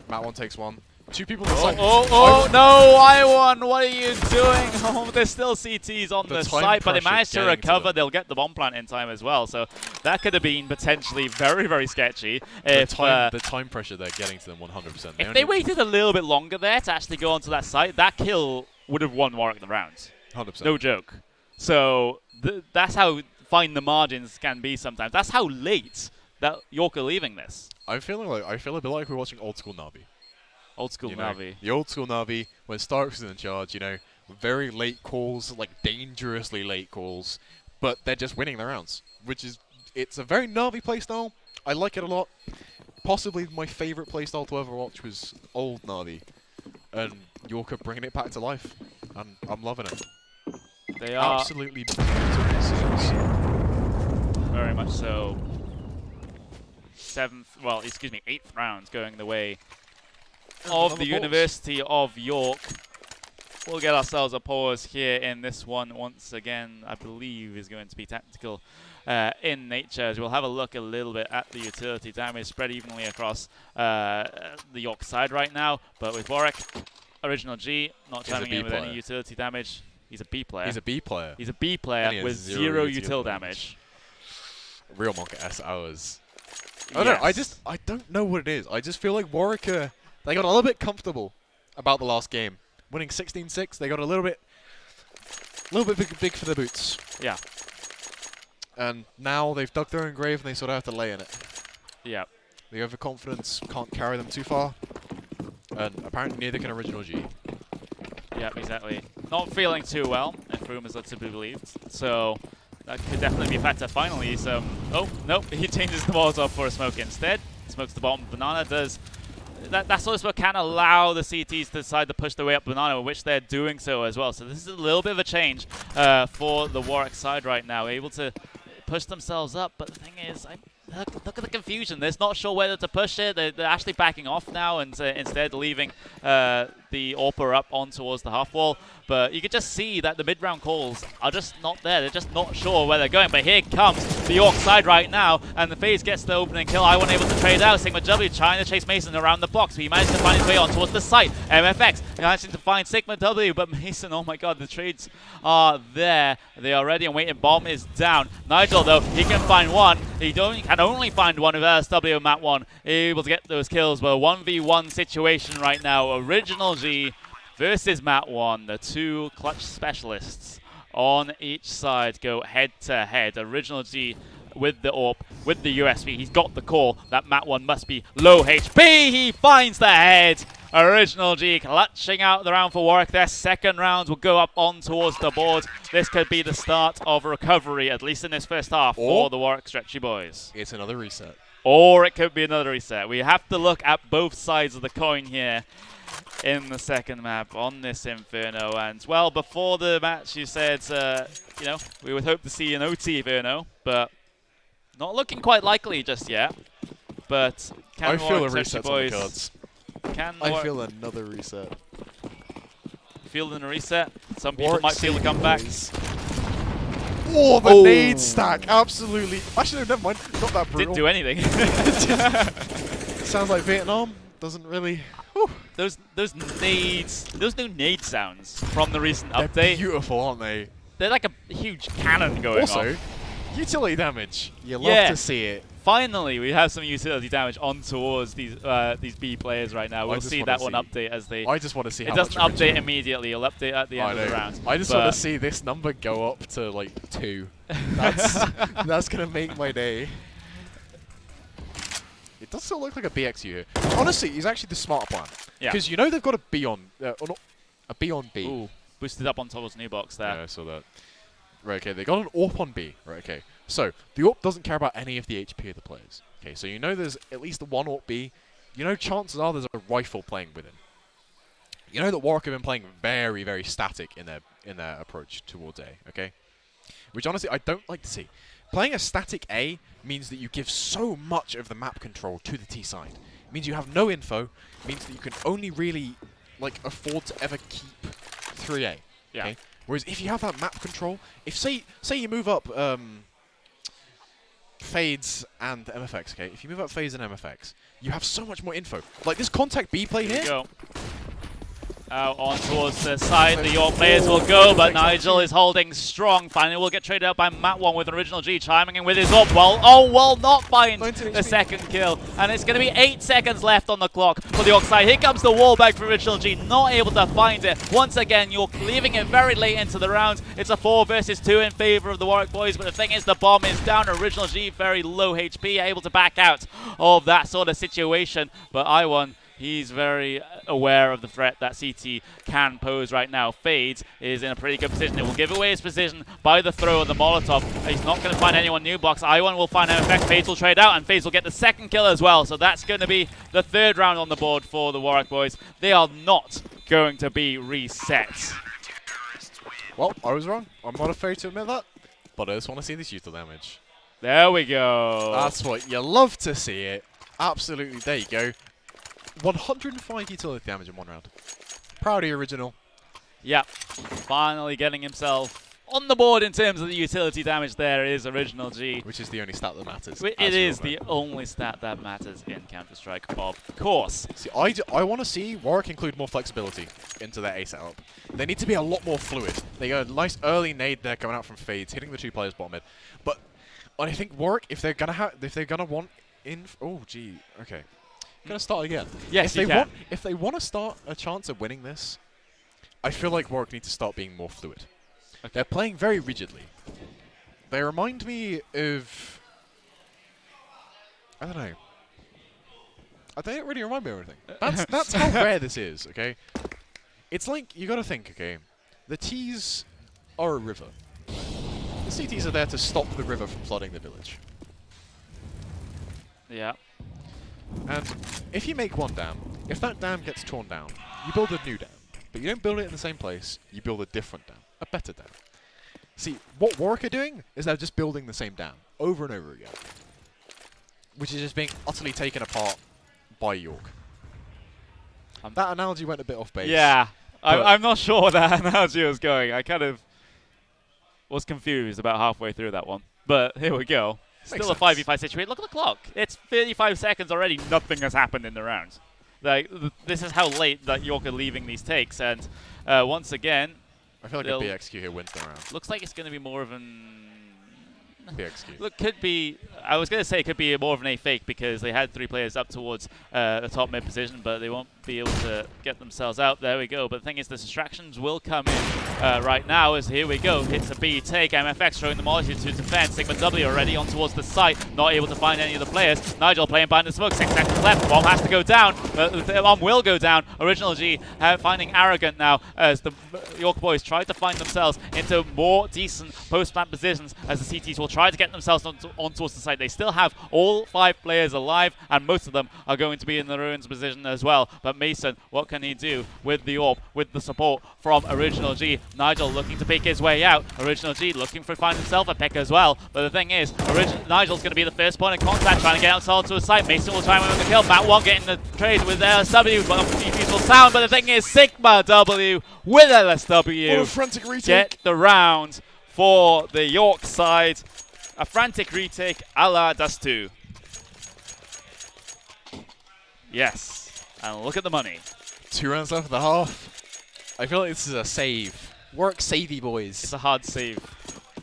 Matt1 takes 1. 2 people on the side. Oh, no, I1, what are you doing? Oh, there's still CTs on the site, but they managed to recover. They'll get the bomb plant in time as well, so that could have been potentially very, very sketchy. If the time pressure they're getting to them 100%. If they waited a little bit longer there to actually go onto that site, that kill would have won Warwick the round. 100%. No joke. So that's how fine the margins can be sometimes. That's how late that York are leaving this. I feel a bit like we're watching old school Navi. Old school Navi. The old school Navi, when Starks is in charge, you know, very late calls, like dangerously late calls, but they're just winning the rounds, which is, it's a very Navi playstyle. I like it a lot. Possibly my favourite playstyle to ever watch was old Navi, and York are bringing it back to life, and I'm loving it. They are Absolutely beautiful scenes. very much so. 8th round going the way of the University of York. We'll get ourselves a pause here in this one once again. I believe is going to be tactical in nature, as we'll have a look a little bit at the utility damage spread evenly across the York side right now. But with Warwick, Original G not chiming in with any utility damage. He's a B player. He's a B player. He's a B player with 0 util damage. Real Monk S hours. I don't know, I don't know what it is. I just feel like Warwick, they got a little bit comfortable about the last game. Winning 16-6, they got a little bit big for their boots. Yeah. And now they've dug their own grave and they sort of have to lay in it. Yeah. The overconfidence can't carry them too far. And apparently neither can Original G. Yeah, exactly. Not feeling too well, if rumors are to be believed. So that could definitely be a factor. Finally, some... Oh, nope. He changes the balls off for a smoke instead. Smokes the bottom. Banana does... That sort of smoke can allow the CTs to decide to push their way up Banana, which they're doing so as well. So this is a little bit of a change for the Warwick side right now. Able to push themselves up, but the thing is... Look at the confusion. They're not sure whether to push it. They're actually backing off now and instead leaving the AWPer up on towards the half wall. But you can just see that the mid-round calls are just not there. They're just not sure where they're going. But here comes the York side right now, and the FaZe gets the opening kill. I wasn't able to trade out. Sigma W trying to chase Mason around the box, but he managed to find his way on towards the site. MFX managing to find Sigma W, but Mason, oh my god, the trades are there. They are ready and waiting. Bomb is down. Nigel, though, he can find one. He can only find one with SW Mat 1, able to get those kills. But a 1v1 situation right now. Original G versus Mat 1, the two clutch specialists on each side go head to head. Original G with the AWP, with the USP. He's got the call that Mat 1 must be low HP. He finds the head. Original G clutching out the round for Warwick. Their second round will go up on towards the board. This could be the start of a recovery, at least in this first half, for the Warwick Stretchy boys. It's another reset. Or it could be another reset. We have to look at both sides of the coin here in the second map on this Inferno. And, well, before the match you said, you know, we would hope to see an OT Inferno, but not looking quite likely just yet. But can I feel a Warwick reset on the cards. I feel another reset. Feeling a reset? Some people might feel a comeback. Oh, the nade stack! Absolutely. Actually, never mind. Not that brutal. Didn't do anything. Sounds like Vietnam. Doesn't really. Whew. Those nades, those new nade sounds from the recent They're update. beautiful, aren't they? They're like a huge cannon going off. Also, utility damage. You love to see it. Finally, we have some utility damage on towards these B players right now. We'll see that one update as they... I just want to see how much it doesn't update immediately. It'll update at the end of the round. I just want to see this number go up to, like, 2. That's going to make my day. It does still look like a BXU here. Honestly, it's actually the smart plan. Yeah. Because you know they've got a B on... or not, a B on B. Ooh, boosted up on towards new box there. Yeah, I saw that. Right, okay, they got an AWP on B. Right, okay. So, the AWP doesn't care about any of the HP of the players. Okay, so you know there's at least one AWP B. You know chances are there's a rifle playing with him. You know that Warwick have been playing very, very static in their approach towards A, okay? Which honestly I don't like to see. Playing a static A means that you give so much of the map control to the T side. It means you have no info. It means that you can only really like afford to ever keep 3A. Yeah. Okay? Whereas if you have that map control, if say you move up Fades and MFX, okay? If you move up Fades and MFX, you have so much more info. Like this contact B play here. Go. Out on towards the side, the York players will go, but Nigel is holding strong. Finally, will get traded out by Mat 1 with Original G chiming in with his up. Will not find the second kill. And it's going to be 8 seconds left on the clock for the York side. Here comes the wall back for Original G, not able to find it. Once again, York leaving it very late into the round. It's a 4 versus 2 in favor of the Warwick boys, but the thing is, the bomb is down. Original G, very low HP, able to back out of that sort of situation. But I1 He's very aware of the threat that CT can pose right now. Fades is in a pretty good position. It will give away his position by the throw of the Molotov. He's not going to find anyone new blocks. I1 will find MFX. Fades will trade out, and Fades will get the second kill as well. So that's going to be the third round on the board for the Warwick boys. They are not going to be reset. Well, I was wrong. I'm not afraid to admit that. But I just want to see this util damage. There we go. That's what you love to see it. Absolutely. There you go. 105 utility damage in one round. Proud of the original. Yep. Finally getting himself on the board in terms of the utility damage there is Original G. Which is the only stat that matters. It is the only stat that matters in Counter-Strike, of course. See, I want to see Warwick include more flexibility into their A setup. They need to be a lot more fluid. They got a nice early nade there coming out from Fades, hitting the 2 players bottom mid. But I think Warwick, if they're gonna want in, oh gee, okay. Gonna start again. Yes, if they want to start a chance of winning this, I feel like Warwick need to start being more fluid. Okay. They're playing very rigidly. They remind me of, I don't know. They don't really remind me of anything. That's how rare this is. Okay, it's like you got to think. Okay, the T's are a river. The CTs are there to stop the river from flooding the village. Yeah. And if you make one dam, if that dam gets torn down, you build a new dam. But you don't build it in the same place, you build a different dam, a better dam. See, what Warwick are doing is they're just building the same dam over and over again. Which is just being utterly taken apart by York. That analogy went a bit off base. Yeah, I'm not sure where that analogy was going. I kind of was confused about halfway through that one. But here we go. Still a 5v5 situation. Look at the clock. It's 35 seconds already. Nothing has happened in the round. Like this is how late that York are leaving these takes. And once again, I feel like a BXQ here wins the round. Looks like it's going to be more of an BXQ. Look, could be. I was going to say it could be more of an A fake because they had 3 players up towards the top mid position, but they won't be able to get themselves out. There we go. But the thing is, the distractions will come in right now. As here we go, hits a B take. MFX throwing the multitude to defend. Sigma W already on towards the site, not able to find any of the players. Nigel playing behind the smoke. 6 seconds left. Bomb has to go down. The bomb will go down. Original G finding Arrogant now as the York boys try to find themselves into more decent post-plant positions as the CTs will try to get themselves on towards the site. They still have all 5 players alive, and most of them are going to be in the ruins position as well. But Mason, what can he do with the AWP, with the support from Original G? Nigel looking to pick his way out. Original G looking to find himself a pick as well. But the thing is, Nigel's going to be the first point of contact, trying to get outside to a site. Mason will try and win the kill. Matt 1 getting the trade with LSW, but defuse will sound. But the thing is, Sigma W with LSW What a frantic retake. Get the round for the York side. A frantic retake a la Dust 2. Yes. And look at the money. 2 rounds left of the half. I feel like this is a save. Warwick savey boys. It's a hard save.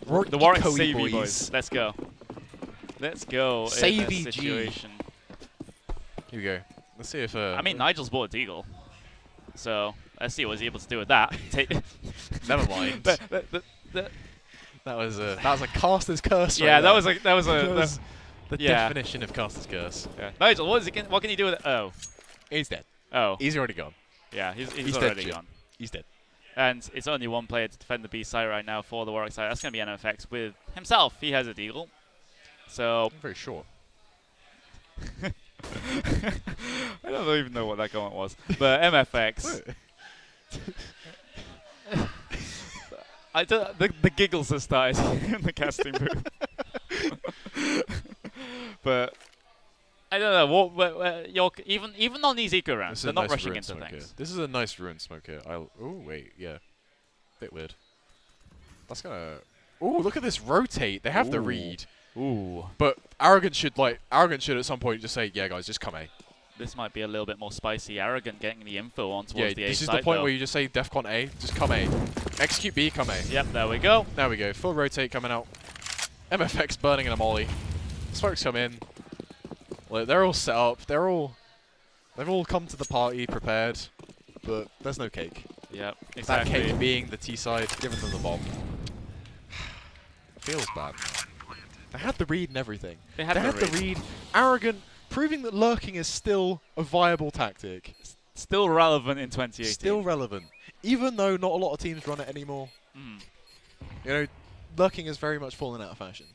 Warwick the Warwick Eco-y savey boys. Let's go. Let's go. Savey in this situation. Here we go. Let's see if... I mean, Nigel's bought a deagle. So, let's see what he's able to do with that. Never mind. That was a caster's curse. Yeah, right that there. was the definition of caster's curse. Yeah. Nigel, what can you do with it? Oh, He's dead. oh, He's already gone. yeah, he's dead, already Jim. gone. He's dead. And it's only 1 player to defend the B side right now for the Warwick side. That's going to be NFX with himself. He has a deagle. So I'm very short. I don't even know what that comment was, but MFX. The giggles have started in the casting booth. But I don't know. What York, even on these eco rounds, they're not rushing into things. This is a nice ruin smoke here. Oh wait, yeah, bit weird. That's gonna. Oh, look at this rotate. They have the read. Ooh. But Arrogant should at some point just say, yeah, guys, just come A. This might be a little bit more spicy. Arrogant getting the info on towards the A side. This is the point where you just say DEFCON A, just come A. Execute B, come A. Yep, there we go. There we go. Full rotate coming out. MFX burning in a molly. Smokes come in. Well, they're all set up. They've all come to the party prepared, but there's no cake. Yep, exactly. That cake being the T side, giving them the bomb. Feels bad. They had the read and everything. They had the read. Arrogant proving that lurking is still a viable tactic. Still relevant in 2018. Still relevant. Even though not a lot of teams run it anymore. Mm. You know, lurking has very much fallen out of fashion.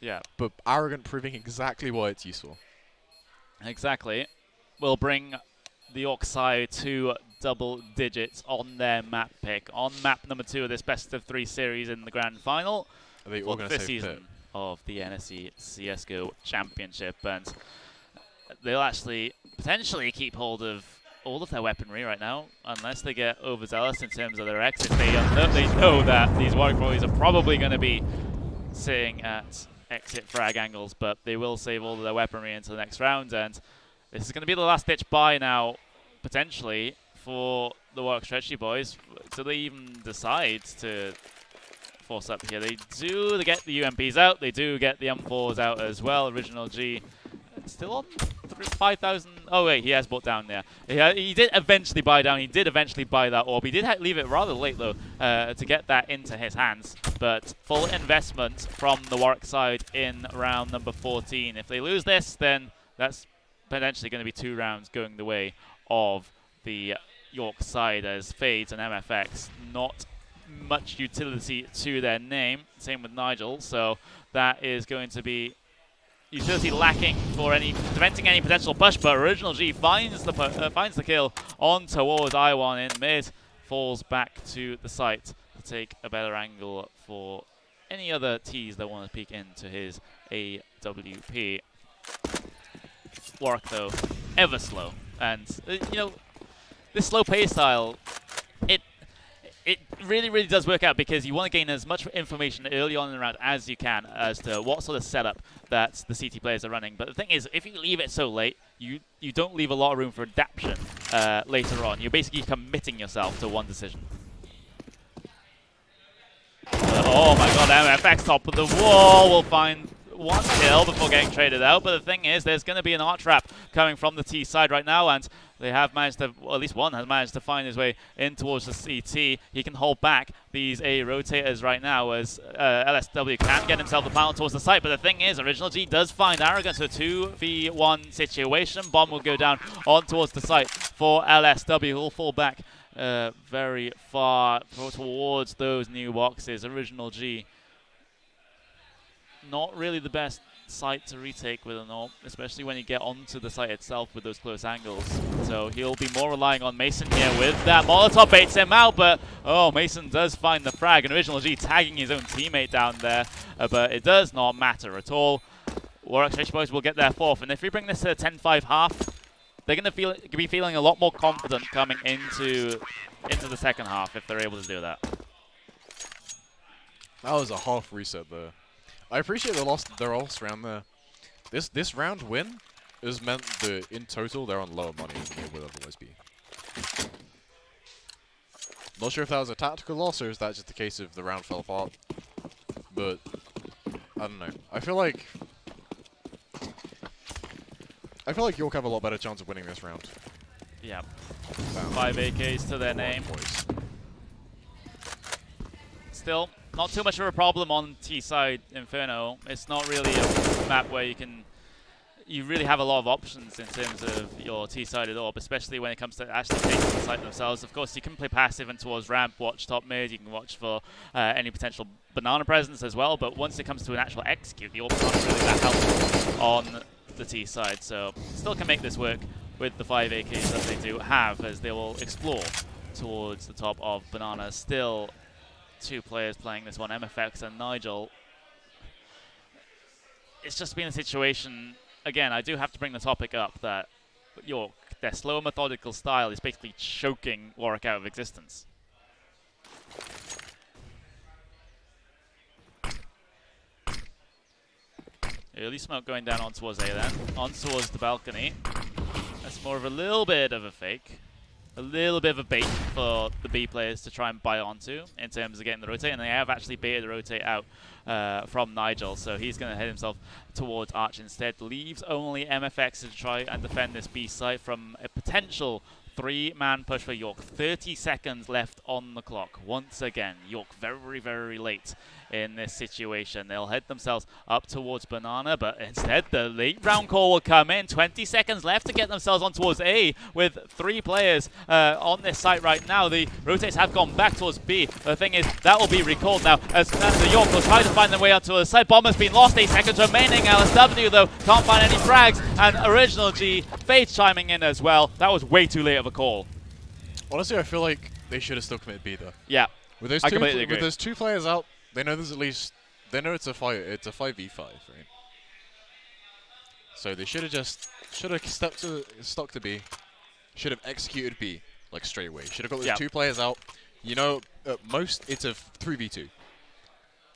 Yeah. But Arrogant proving exactly why it's useful. Exactly. Will bring the York side to double digits on their map pick. On map number 2 of this best of 3 series in the grand final. Are they For all the going to fifth save season Pit? of the NSE CSGO Championship. And they'll actually potentially keep hold of all of their weaponry right now, unless they get overzealous in terms of their exits. They know that these Warwick boys are probably going to be sitting at exit frag angles, but they will save all of their weaponry into the next round, and this is going to be the last-ditch buy now, potentially, for the Warwick Stretchy boys. Do they even decide to force up here? They do get the UMPs out, they do get the M4s out as well. Original G still on 5,000. Oh wait, he has bought down there. He did eventually buy down. He did eventually buy that orb. He did leave it rather late though to get that into his hands. But full investment from the Warwick side in round number 14. If they lose this, then that's potentially going to be 2 rounds going the way of the York side, as Fades and MFX not much utility to their name. Same with Nigel. So that is going to be utility lacking for preventing any potential push, but Original G finds the kill on towards I1 in mid, falls back to the site to take a better angle for any other T's that want to peek into his AWP. Warwick though, ever slow, and you know, this slow pace style, it really does work out, because you want to gain as much information early on in the round as you can as to what sort of setup that the CT players are running. But the thing is, if you leave it so late, you don't leave a lot of room for adaptation later on. You're basically committing yourself to one decision. Oh my god, MFX top of the wall will find 1 kill before getting traded out. But the thing is, there's going to be an art trap coming from the T side right now, and they have managed to, well, at least one has managed to find his way in towards the CT. He can hold back these A rotators right now, as LSW can't get himself the panel towards the site. But the thing is, Original G does find Arrogant, so 2v1 situation. Bomb will go down on towards the site for LSW, who will fall back very far towards those new boxes. Original G, not really the best site to retake with an AWP, especially when you get onto the site itself with those close angles. So he'll be more relying on Mason here with that Molotov, baits him out, but oh, Mason does find the frag, and Original G tagging his own teammate down there, but it does not matter at all. Warwick Stretchy boys will get their 4th, and if we bring this to a 10-5 half, they're going to be feeling a lot more confident coming into the second half if they're able to do that. That was a half reset there. I appreciate their last round there. This round win has meant that in total they're on lower money than they would otherwise be. Not sure if that was a tactical loss or is that just a case of the round fell apart. But I don't know. I feel like York have a lot better chance of winning this round. Yeah. 5 AKs to their name. Still, not too much of a problem on T-side Inferno. It's not really a map where you really have a lot of options in terms of your T-sided AWP, especially when it comes to actually taking the site themselves. Of course, you can play passive and towards ramp, watch top mid, you can watch for any potential banana presence as well, but once it comes to an actual execute, the AWP is not really that helpful on the T side, so still can make this work with the 5 AKs that they do have, as they will explore towards the top of banana. Still 2 players playing this one, MFX and Nigel. It's just been a situation, again, I do have to bring the topic up, that York, their slow methodical style is basically choking Warwick out of existence. Early smoke going down on towards A then, on towards the balcony. That's more of a little bit of a fake. A little bit of a bait for the B players to try and buy onto in terms of getting the rotate, and they have actually baited the rotate out from Nigel, so he's going to head himself towards Arch instead. Leaves only MFX to try and defend this B site from a potential 3-man push for York. 30 seconds left on the clock. Once again, York very, very late in this situation. They'll head themselves up towards Banana, but instead the late round call will come in. 20 seconds left to get themselves on towards A with 3 players on this site right now. The rotates have gone back towards B. The thing is, that will be recalled now as the York will try to find their way out to the side. Bomb has been lost. 8 seconds remaining. LSW, though, can't find any frags. And Original G, Fade chiming in as well. That was way too late of a call. Honestly, I feel like they should have still committed B, though. Yeah, With those, with those 2 players out, they know there's at least... They know it's a 5v5, right? So they should have stuck to B. Should have executed B, like, straight away. Should have got those 2 players out. You know, at most, it's a 3v2.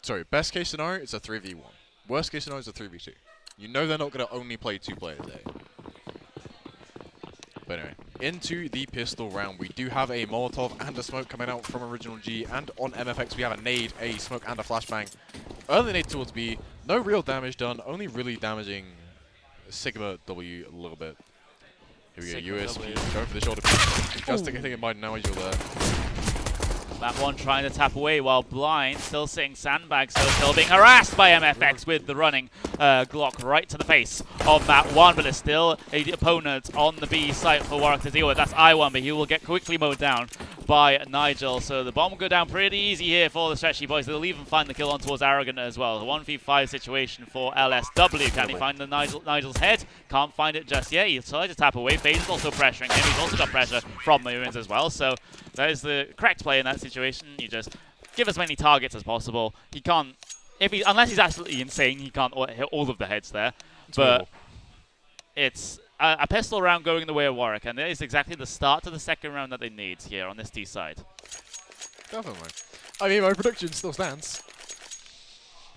Sorry, best case scenario, it's a 3v1. Worst case scenario is a 3v2. You know they're not going to only play 2 players there. But anyway, into the pistol round. We do have a Molotov and a smoke coming out from Original G. And on MFX, we have a nade, a smoke, and a flashbang. Early nade towards B. No real damage done. Only really damaging Sigma W a little bit. Here we go, USP going for the shoulder piece. Just to get in mind now as you're there. That one trying to tap away while Blind still sitting sandbag, so still being harassed by MFX with the running Glock right to the face of that one, but there's still an opponent on the B site for Warwick to deal with. That's I1, but he will get quickly mowed down by Nigel, so the bomb will go down pretty easy here for the Stretchy boys. They'll even find the kill on towards Arrogant as well. A 1v5 situation for LSW. Can he find the Nigel's head? Can't find it just yet. He's trying to tap away. Fade is also pressuring him. He's also got pressure from Marines as well, so that is the correct play in that situation. You just give as many targets as possible. He can't, unless he's absolutely insane, he can't hit all of the heads there. But it's a pistol round going the way of Warwick, and that is exactly the start to the second round that they need here on this D side. Definitely. I mean, my prediction still stands.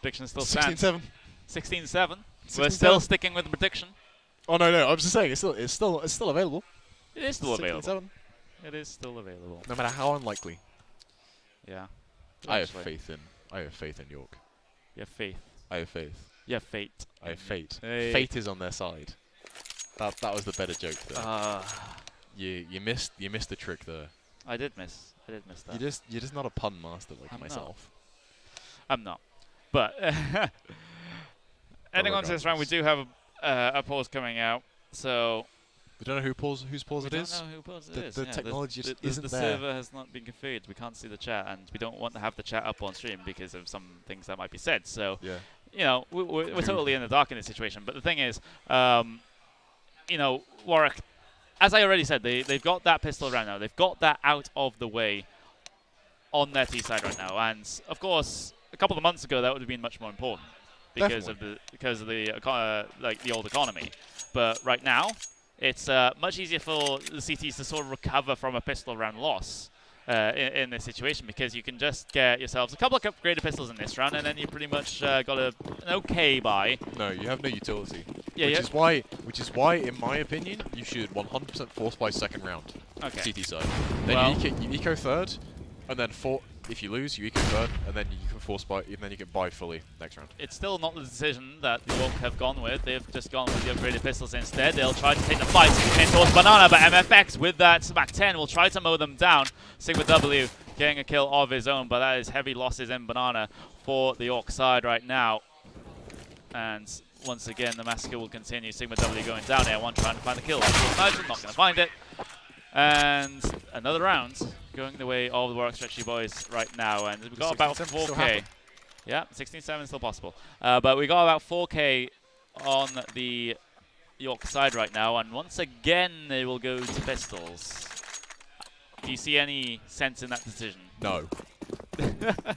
Prediction still stands. 16-7. 16-7. We're still sticking with the prediction. Oh no, I was just saying it's still available. It is still available. 16-7. It is still available. No matter how unlikely. Yeah. I have faith in York. You have faith. I have faith. You have fate. I have fate. Hey. Fate is on their side. That was the better joke there. You missed the trick there. I did miss that. You're just not a pun master like myself. I'm not. But ending on to this round, we do have a pause coming out. So we don't know whose pause it is. We don't know who pause it is. The technology just the isn't there. The server has not been configured. We can't see the chat, and we don't want to have the chat up on stream because of some things that might be said. So, you know, we're totally in the dark in this situation. But the thing is, you know, Warwick, as I already said, they've got that pistol round now. They've got that out of the way on their T side right now. And of course, a couple of months ago, that would have been much more important because of the old economy. But right now, it's much easier for the CTs to sort of recover from a pistol round loss in this situation, because you can just get yourselves a couple of upgraded pistols in this round, and then you pretty much got an okay buy. No, you have no utility. Yeah, which is why, in my opinion, you should 100% force buy second round. Okay. CT side. Then you eco third, and then if you lose, you eco third, and then you can force buy, and then you can buy fully next round. It's still not the decision that the York have gone with. They've just gone with the upgraded pistols instead. They'll try to take the fight in towards Banana, but MFX with that Mac 10 will try to mow them down. Sigma W getting a kill of his own, but that is heavy losses in Banana for the York side right now. And once again, the massacre will continue. Sigma W going down here, one trying to find the kill. Nigel not going to find it. And another round going the way of the Warwick Stretchy boys right now. And we've got about 4K. Yeah, 16-7 still possible. But we got about 4K on the York side right now. And once again, they will go to pistols. Do you see any sense in that decision? No.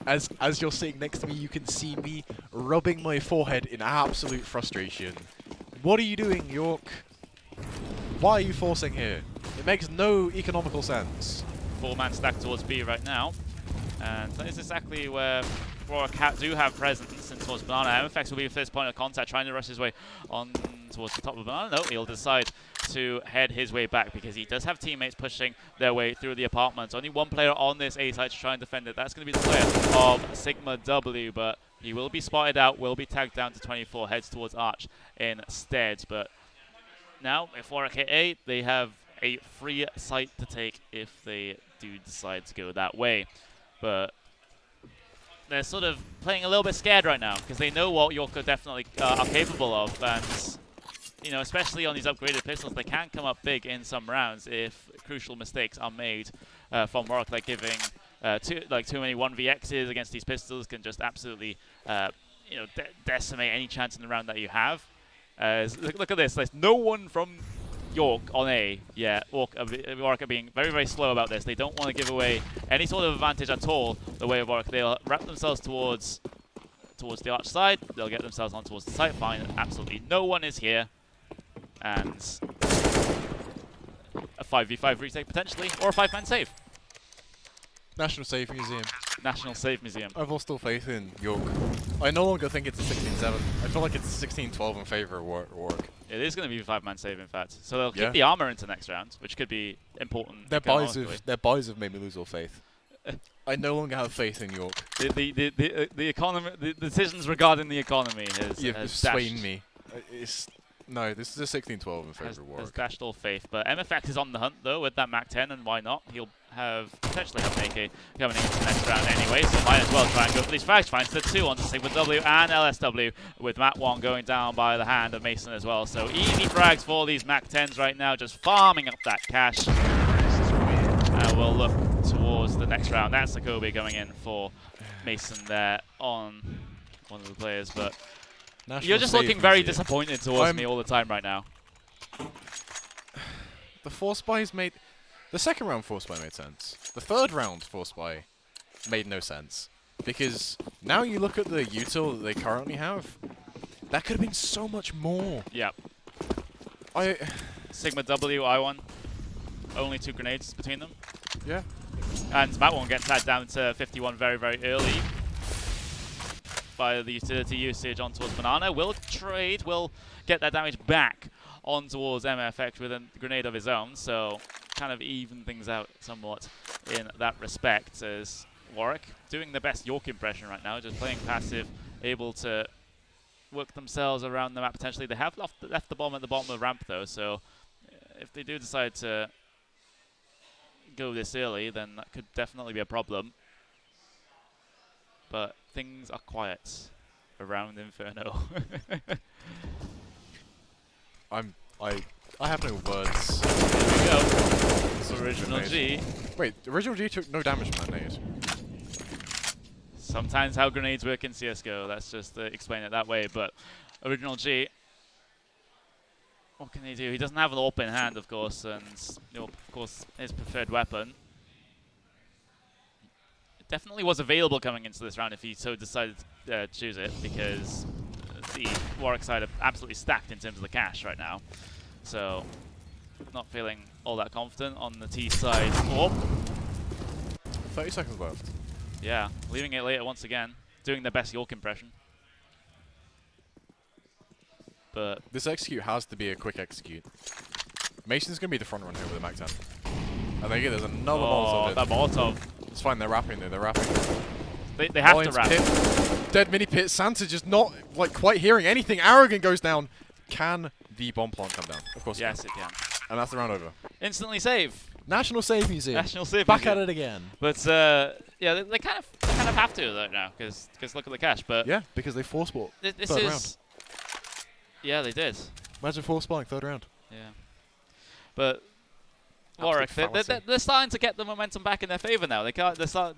As you're sitting next to me, you can see me rubbing my forehead in absolute frustration. What are you doing, York? Why are you forcing here? It makes no economical sense. 4-man stack towards B right now. And that is exactly where Warwick do have presence in towards Banana. MFX will be the first point of contact, trying to rush his way on towards the top of Banana. No, he'll decide to head his way back because he does have teammates pushing their way through the apartments. Only one player on this A side to try and defend it. That's going to be the player of Sigma W, but he will be spotted out, will be tagged down to 24, heads towards Arch instead. But now, if Warwick hit A, they have a free site to take if they do decide to go that way. But they're sort of playing a little bit scared right now because they know what York are definitely are capable of, and you know, especially on these upgraded pistols, they can come up big in some rounds if crucial mistakes are made from Warwick, like giving too many 1vx's against these pistols can just absolutely decimate any chance in the round that you have. Look at this. There's no one from York on A. Yeah, Warwick are being very, very slow about this. They don't want to give away any sort of advantage at all the way of Warwick. They'll wrap themselves towards the arch side. They'll get themselves on towards the site. Fine. Absolutely no one is here. And a 5v5 retake potentially, or a 5-man save. National Save Museum. National Save Museum. I've lost all faith in York. I no longer think it's a 16-7. I feel like it's a 16-12 in favor of Warwick. It is going to be a 5-man save, in fact. So they'll keep the armor into next round, which could be important. Their buys have made me lose all faith. I no longer have faith in York. The economy, the decisions regarding the economy has swayed me. No, this is a 16-12 in favor of Warwick. Has dashed all faith. But MFX is on the hunt, though, with that MAC-10, and why not? He'll potentially have an AK coming into the next round anyway, so might as well try and go for these frags. Finds the 2 onto Sigma W and LSW, with Matt 1 going down by the hand of Mason as well. So easy frags for these MAC-10s right now, just farming up that cash. And we'll look towards the next round. That's the Kobe going in for Mason there on one of the players, but you're just looking very disappointed towards me all the time right now. The force buys made... The second round force buy made sense. The third round force buy made no sense. Because now you look at the util that they currently have, that could have been so much more. Yep. Sigma W, I1. Only 2 grenades between them. Yeah. And Matt 1 gets that down to 51 very, very early by the utility usage on towards Banana. Will trade, will get that damage back on towards MFX with a grenade of his own, so kind of even things out somewhat in that respect, as Warwick doing the best York impression right now, just playing passive, able to work themselves around the map potentially. They have left the bomb at the bottom of the ramp though, so if they do decide to go this early, then that could definitely be a problem. But things are quiet around Inferno. I have no words. Here we go. It's Original G. Wait, Original G took no damage from that nade. Sometimes how grenades work in CSGO, let's just explain it that way, but Original G, what can he do? He doesn't have an AWP in hand, of course, and of course his preferred weapon. It definitely was available coming into this round if he so decided to choose it, because the Warwick side are absolutely stacked in terms of the cash right now. So, not feeling all that confident on the T side. Oh. 30 seconds left. Yeah, leaving it later once again, doing their best York impression. But this execute has to be a quick execute. Mason's going to be the front runner here with a MAC-10. I think there's another Molotov. That Molotov. It's fine, they're wrapping there, they're wrapping. They have to wrap. Pit. Dead mini pit. Santa just not quite hearing anything. Arrogant goes down. Can the bomb plant come down? Of course. Yes, it can. And that's the round over. Instantly save. National Save Museum. National Save Back Museum. at it again. But yeah, they kind of have to though now because look at the cash. But yeah, because they force bought this third is round. Yeah, they did. Imagine force buying third round. Yeah, but Warwick, they're starting to get the momentum back in their favor now. They're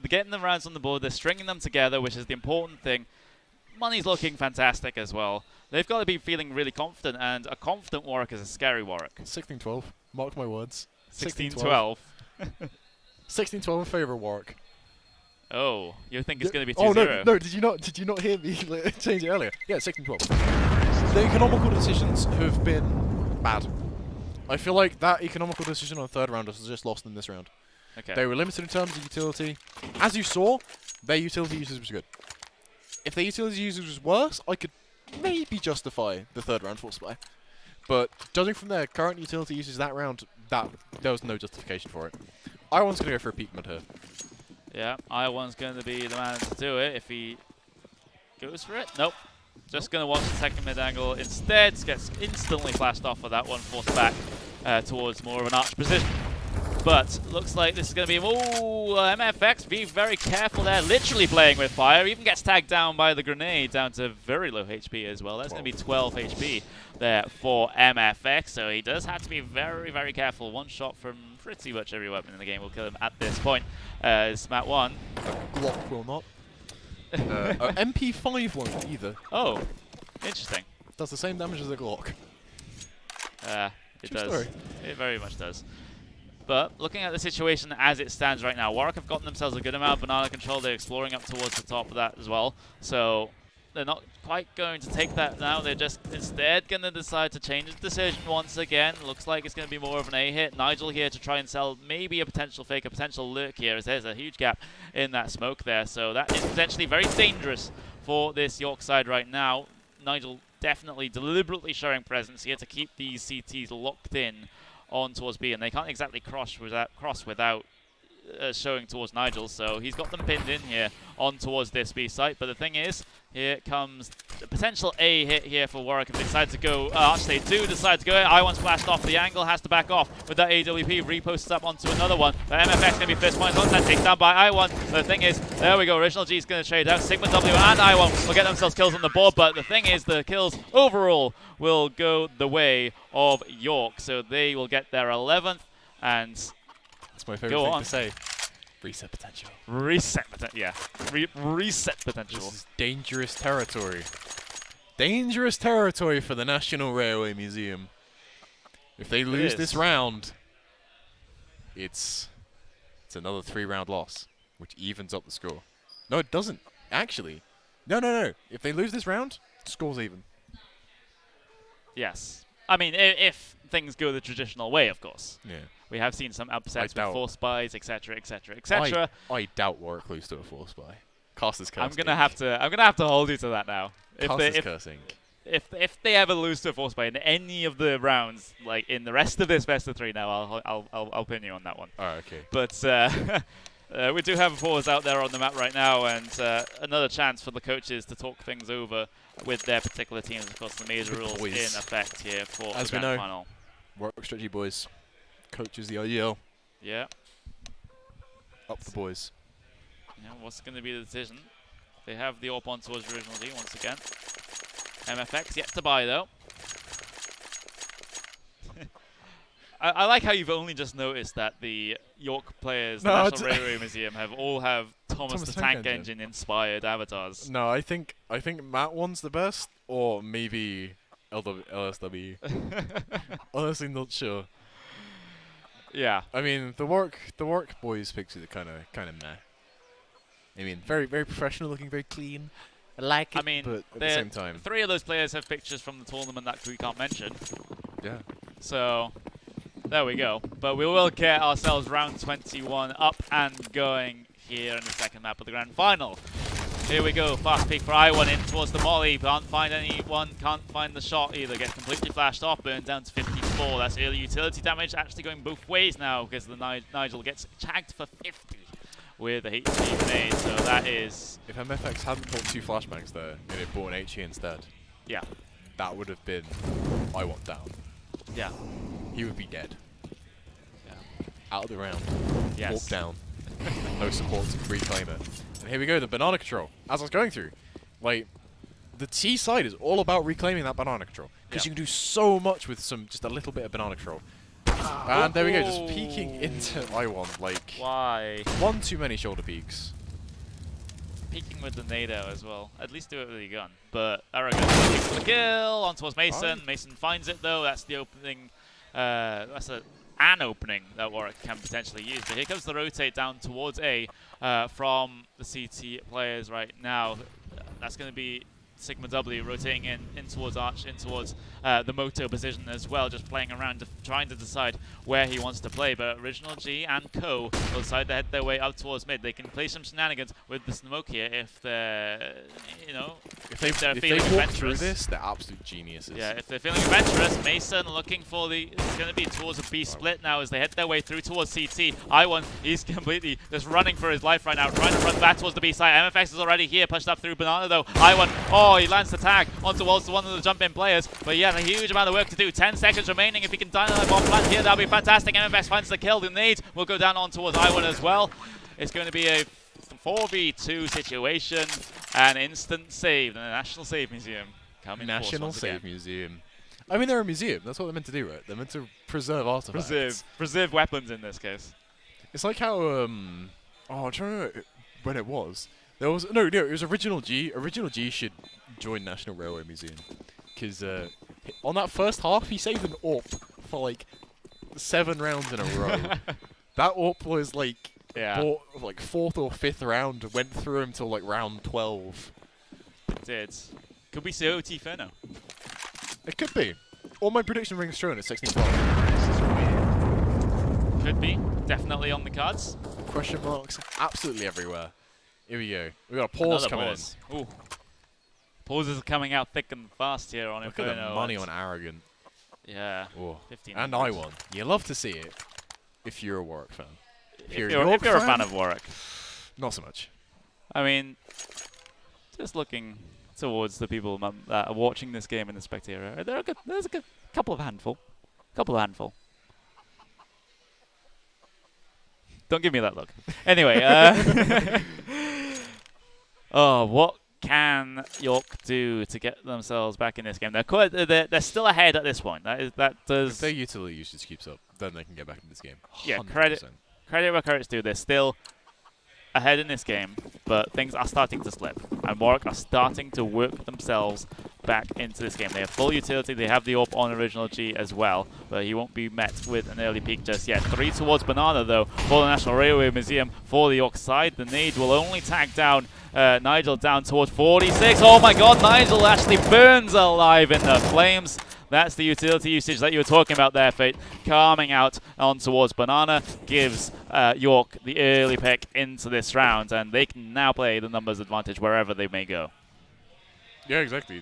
getting the rounds on the board. They're stringing them together, which is the important thing. Money's looking fantastic as well. They've got to be feeling really confident, and a confident Warwick is a scary Warwick. 16-12. Mark my words. 16-12. 16-12 in favor of Warwick. Oh, you think it's going to be 2-0? Oh no! Did you not hear me change it earlier? Yeah, 16-12. The economical decisions have been bad. I feel like that economical decision on the third round was just lost in this round. Okay. They were limited in terms of utility. As you saw, their utility usage was good. If their utility usage was worse, I could maybe justify the third round force buy. But judging from their current utility usage that round, there was no justification for it. I1's going to go for a peek mid here. Yeah, I1's going to be the man to do it if he goes for it. Nope. Just going to watch the second mid angle instead. Gets instantly flashed off for that one, forced back towards more of an arch position. But looks like this is going to be, MFX, be very careful there, literally playing with fire, even gets tagged down by the grenade, down to very low HP as well. That's going to be 12 HP there for MFX, so he does have to be very, very careful. One shot from pretty much every weapon in the game will kill him at this point. It's Mat 1. Glock will not. MP5 won't either. Oh, interesting. Does the same damage as a Glock. It True does. story. It very much does. But looking at the situation as it stands right now, Warwick have gotten themselves a good amount of banana control. They're exploring up towards the top of that as well. So they're not quite going to take that now. They're just instead going to decide to change the decision once again. Looks like it's going to be more of an A hit. Nigel here to try and sell maybe a potential fake, a potential lurk here, as there's a huge gap in that smoke there. So that is potentially very dangerous for this York side right now. Nigel definitely deliberately showing presence here to keep these CTs locked in on towards B, and they can't exactly cross without showing towards Nigel, so he's got them pinned in here on towards this B site. But the thing is, here comes the potential A hit here for Warwick if they decide to go. Actually, they do decide to go. I1 splashed off. The angle has to back off with that AWP. Reposts up onto another one. The MFX going to be first points on that. Taken down by I1. The thing is, there we go. Original G is going to trade out. Sigma W and I1 will get themselves kills on the board, but the thing is, the kills overall will go the way of York. So they will get their 11th, and that's my favorite thing to say. Reset potential. Reset potential, yeah. Reset potential. This is dangerous territory. Dangerous territory for the National Railway Museum. If they lose this round, it's another 3-round loss, which evens up the score. No, it doesn't. Actually. No. If they lose this round, score's even. Yes. I mean, if things go the traditional way, of course. Yeah. We have seen some upsets with 4 spies, etc., etc., etc. I doubt Warwick lose to a 4 spy. Cast is cursing. I'm gonna have to hold you to that now. Cast is cursing. If they ever lose to a 4 spy in any of the rounds, like in the rest of this best of 3 now, I'll pin you on that one. Oh, okay. But we do have a pause out there on the map right now, and another chance for the coaches to talk things over with their particular teams. Of course, the major rules in effect here for the grand final. Warwick strategy boys. Coaches the IEL. Yeah. Up the boys. Yeah, what's going to be the decision? They have the AWP on towards original D once again. MFX yet to buy though. I like how you've only just noticed that the York players, the National Railway Museum, have Thomas the Tank Engine inspired avatars. No, I think Mat 1's the best, or maybe LSW. Honestly, not sure. Yeah. I mean, the Warwick boys pictures are kind of meh. I mean, very professional looking, very clean. I like it, but at the same time, 3 of those players have pictures from the tournament that we can't mention. Yeah. So there we go. But we will get ourselves round 21 up and going here in the second map of the grand final. Here we go, fast peek for I1 in towards the molly, can't find anyone, can't find the shot either, gets completely flashed off, burned down to 54, that's early utility damage, actually going both ways now, because the Nigel gets tagged for 50 with the HE grenade, so that is... If MFX hadn't bought 2 flashbangs there, and it bought an HE instead, yeah, that would have been I1 down. Yeah. He would be dead. Yeah. Out of the round. Yes. Walk down. No support to reclaim it. And here we go, the banana control. As I was going through, like, the T side is all about reclaiming that banana control. Because you can do so much with just a little bit of banana control. And there we go, just peeking into I1, like... Why? One too many shoulder peeks. Peeking with the NATO as well. At least do it with your gun. But Arrogant looking for the kill on towards Mason. Mason finds it though, that's the opening... that's an opening that Warwick can potentially use. But here comes the rotate down towards A from the CT players right now. That's going to be Sigma W rotating in towards Arch, in towards the Moto position as well, just playing around, trying to decide where he wants to play. But Original G and Co will decide to head their way up towards mid. They can play some shenanigans with the smoke here if they're, you know, if they're feeling walk adventurous. through this, they're absolute geniuses. Yeah, if they're feeling adventurous, Mason looking for the... It's going to be towards a B split now as they head their way through towards CT. I1, he's completely just running for his life right now, trying to run back towards the B side. MFX is already here, pushed up through Banana though. I1, Oh, he lands the tag on towards one of the jump-in players. But yeah, a huge amount of work to do. 10 seconds remaining. If he can dynamite bomb plant here, that'll be fantastic. MFX finds the kill. The nade will go down on towards I1 as well. It's going to be a 4v2 situation. An instant save. The National Save Museum coming National Save Museum. I mean, they're a museum. That's what they're meant to do, right? They're meant to preserve artifacts. Preserve weapons in this case. It's like how, I'm trying to remember when it was. There was, no, it was Original G. Original G should join National Railway Museum. Because on that first half, he saved an AWP for like 7 rounds in a row. That AWP was like, like 4th or 5th round, went through him till like round 12. It did. Could we see OT Inferno? It could be. Or my prediction rings true and it's 16-12. This is weird. Could be. Definitely on the cards. Question marks absolutely everywhere. Here we go. We got a pause coming in. Ooh. Pauses are coming out thick and fast here on Inferno. Look at the money on Arrogant. Yeah. Ooh. 15. And I1. You love to see it if you're a Warwick fan. If you're a fan of Warwick. Not so much. I mean, just looking towards the people that are watching this game in the spectator, there's a good couple of handful. Don't give me that look. Anyway, oh, what can York do to get themselves back in this game? They're still ahead at this point. That does. If their utility usage keeps up, then they can get back in this game. 100%. Yeah, credit where credit's due. They're still ahead in this game, but things are starting to slip. And Warwick are starting to work themselves back into this game. They have full utility. They have the AWP on Original G as well, but he won't be met with an early peak just yet. 3 towards Banana, though, for the National Railway Museum for the York side. The nade will only tag down Nigel down towards 46. Oh my god, Nigel actually burns alive in the flames. That's the utility usage that you were talking about there, Fate. Calming out on towards Banana gives York the early pick into this round, and they can now play the numbers advantage wherever they may go. Yeah, exactly.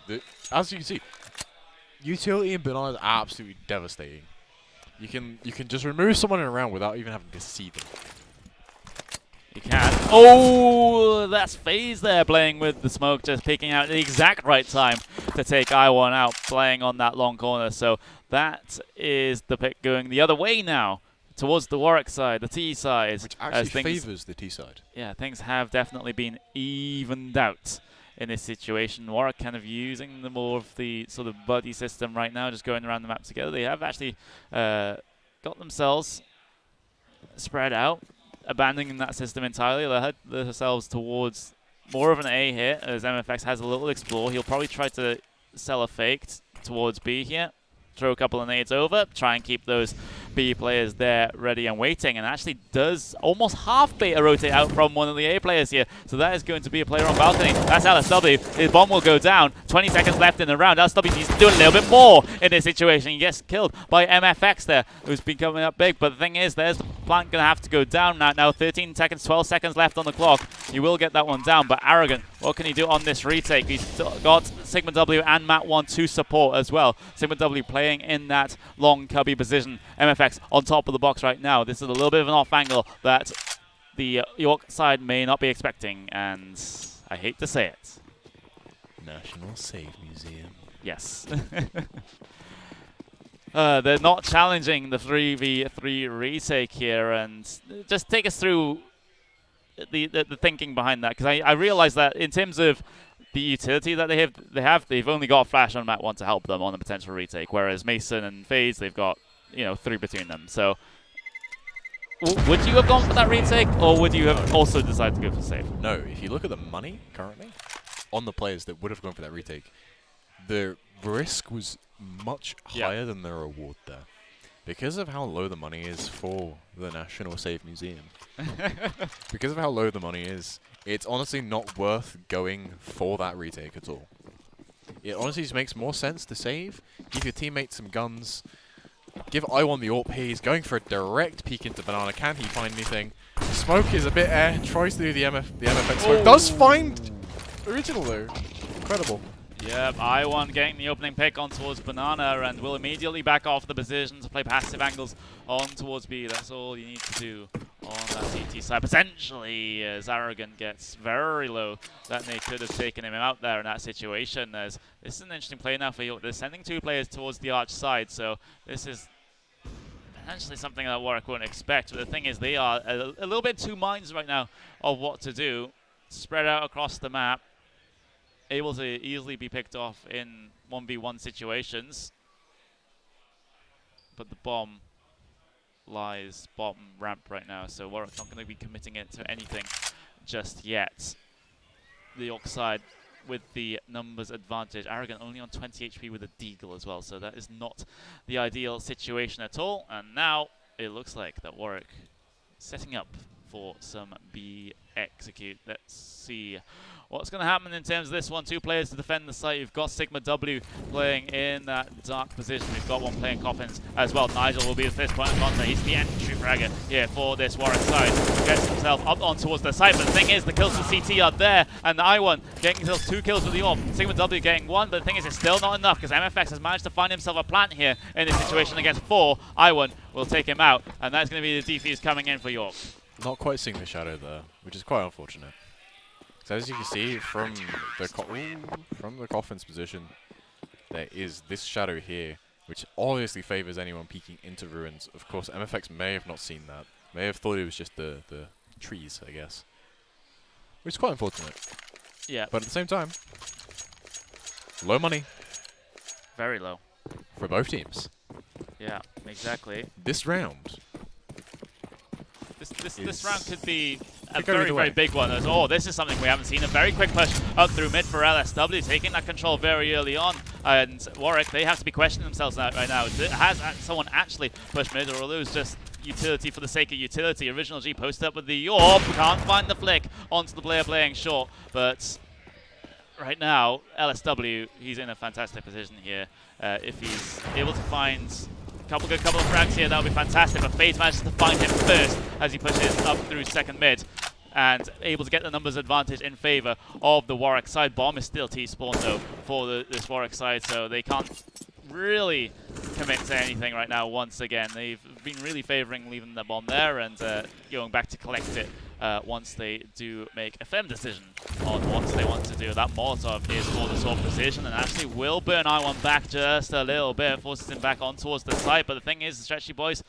As you can see, utility in Banana is absolutely devastating. You can just remove someone in a round without even having to see them. You can. Oh, that's FaZe there playing with the smoke, just picking out the exact right time to take I1 out, playing on that long corner. So that is the pick going the other way now, towards the Warwick side, the T side. Which actually favours the T side. Yeah, things have definitely been evened out in this situation. Warwick kind of using the more of the sort of buddy system right now, just going around the map together. They have actually got themselves spread out, abandoning that system entirely. They head themselves towards more of an A here, as MFX has a little explore. He'll probably try to sell a fake towards B here. Throw a couple of nades over, try and keep those B players there ready and waiting, and actually does almost half beta rotate out from one of the A players here. So that is going to be a player on balcony. That's LSW. His bomb will go down. 20 seconds left in the round. LSW needs to do a little bit more in this situation. He gets killed by MFX there, who's been coming up big. But the thing is, there's the plant going to have to go down now. Now 13 seconds, 12 seconds left on the clock. He will get that one down, but Arrogant, what can he do on this retake? He's got Sigma W and Matt1 to support as well. Sigma W playing in that long cubby position. MFX on top of the box right now. This is a little bit of an off angle that the York side may not be expecting, and I hate to say it. National Save Museum. Yes. They're not challenging the 3v3 retake here, and just take us through the thinking behind that, because I realize that in terms of the utility that they've only got Flash on Mat 1 to help them on a potential retake, whereas Mason and FaZe, they've got 3 between them. So would you have gone for that retake, or would you have also decided to go for save? No, if you look at the money currently on the players that would have gone for that retake, the risk was much higher than the reward there. Because of how low the money is for the National Save Museum, because of how low the money is, it's honestly not worth going for that retake at all. It honestly just makes more sense to save, give your teammates some guns, give I1 the AWP here. He's going for a direct peek into Banana. Can he find anything? Smoke is a bit air, tries to do the MFX smoke. Does find Original though. Incredible. Yep, I1 getting the opening pick on towards Banana, and will immediately back off the position to play passive angles on towards B. That's all you need to do on that CT side. Potentially, as Arrogant gets very low, that they could have taken him out there in that situation. As this is an interesting play now for York. They're sending 2 players towards the arch side, so this is potentially something that Warwick wouldn't expect. But the thing is, they are a little bit 2 minds right now of what to do. Spread out across the map, able to easily be picked off in 1v1 situations. But the bomb lies bottom ramp right now, so Warwick not going to be committing it to anything just yet. The York side with the numbers advantage. Arrogant only on 20 HP with a deagle as well, so that is not the ideal situation at all. And now it looks like that Warwick setting up for some B execute. Let's see what's going to happen in terms of this one. 2 players to defend the site. You've got Sigma W playing in that dark position. We've got one playing Coffins as well. Nigel will be the first point of contact. He's the entry fragger here for this Warwick side. Gets himself up on towards the site, but the thing is, the kills for CT are there, and the I1 getting those 2 kills with the AWP. Sigma W getting 1, but the thing is, it's still not enough because MFX has managed to find himself a plant here in this situation against 4. I1 will take him out, and that's going to be the defuse coming in for York. Not quite seeing the shadow there, which is quite unfortunate. So as you can see from the Coffin's position, there is this shadow here, which obviously favors anyone peeking into ruins. Of course, MFX may have not seen that. May have thought it was just the trees, I guess. Which is quite unfortunate. Yeah. But at the same time, low money. Very low. For both teams. Yeah, exactly. This round. This round could be a go very, either very way. big one. This is something we haven't seen. A very quick push up through mid for LSW, taking that control very early on. And Warwick, they have to be questioning themselves right now. Has someone actually pushed mid, or will it was just utility for the sake of utility? Original G posted up with the AWP. Can't find the flick onto the player playing short. But right now, LSW, he's in a fantastic position here. If he's able to find couple of frags here, that would be fantastic. But FaZe manages to find him first as he pushes up through second mid, and able to get the numbers advantage in favor of the Warwick side. Bomb is still T-spawn though for this Warwick side, so they can't really commit to anything right now. Once again, they've been really favoring leaving the bomb there and going back to collect it once they do make a firm decision on what they want to do. That Molotov is for the sword precision and actually will burn I1 back just a little bit, forces him back on towards the site. But the thing is, the Stretchy boys,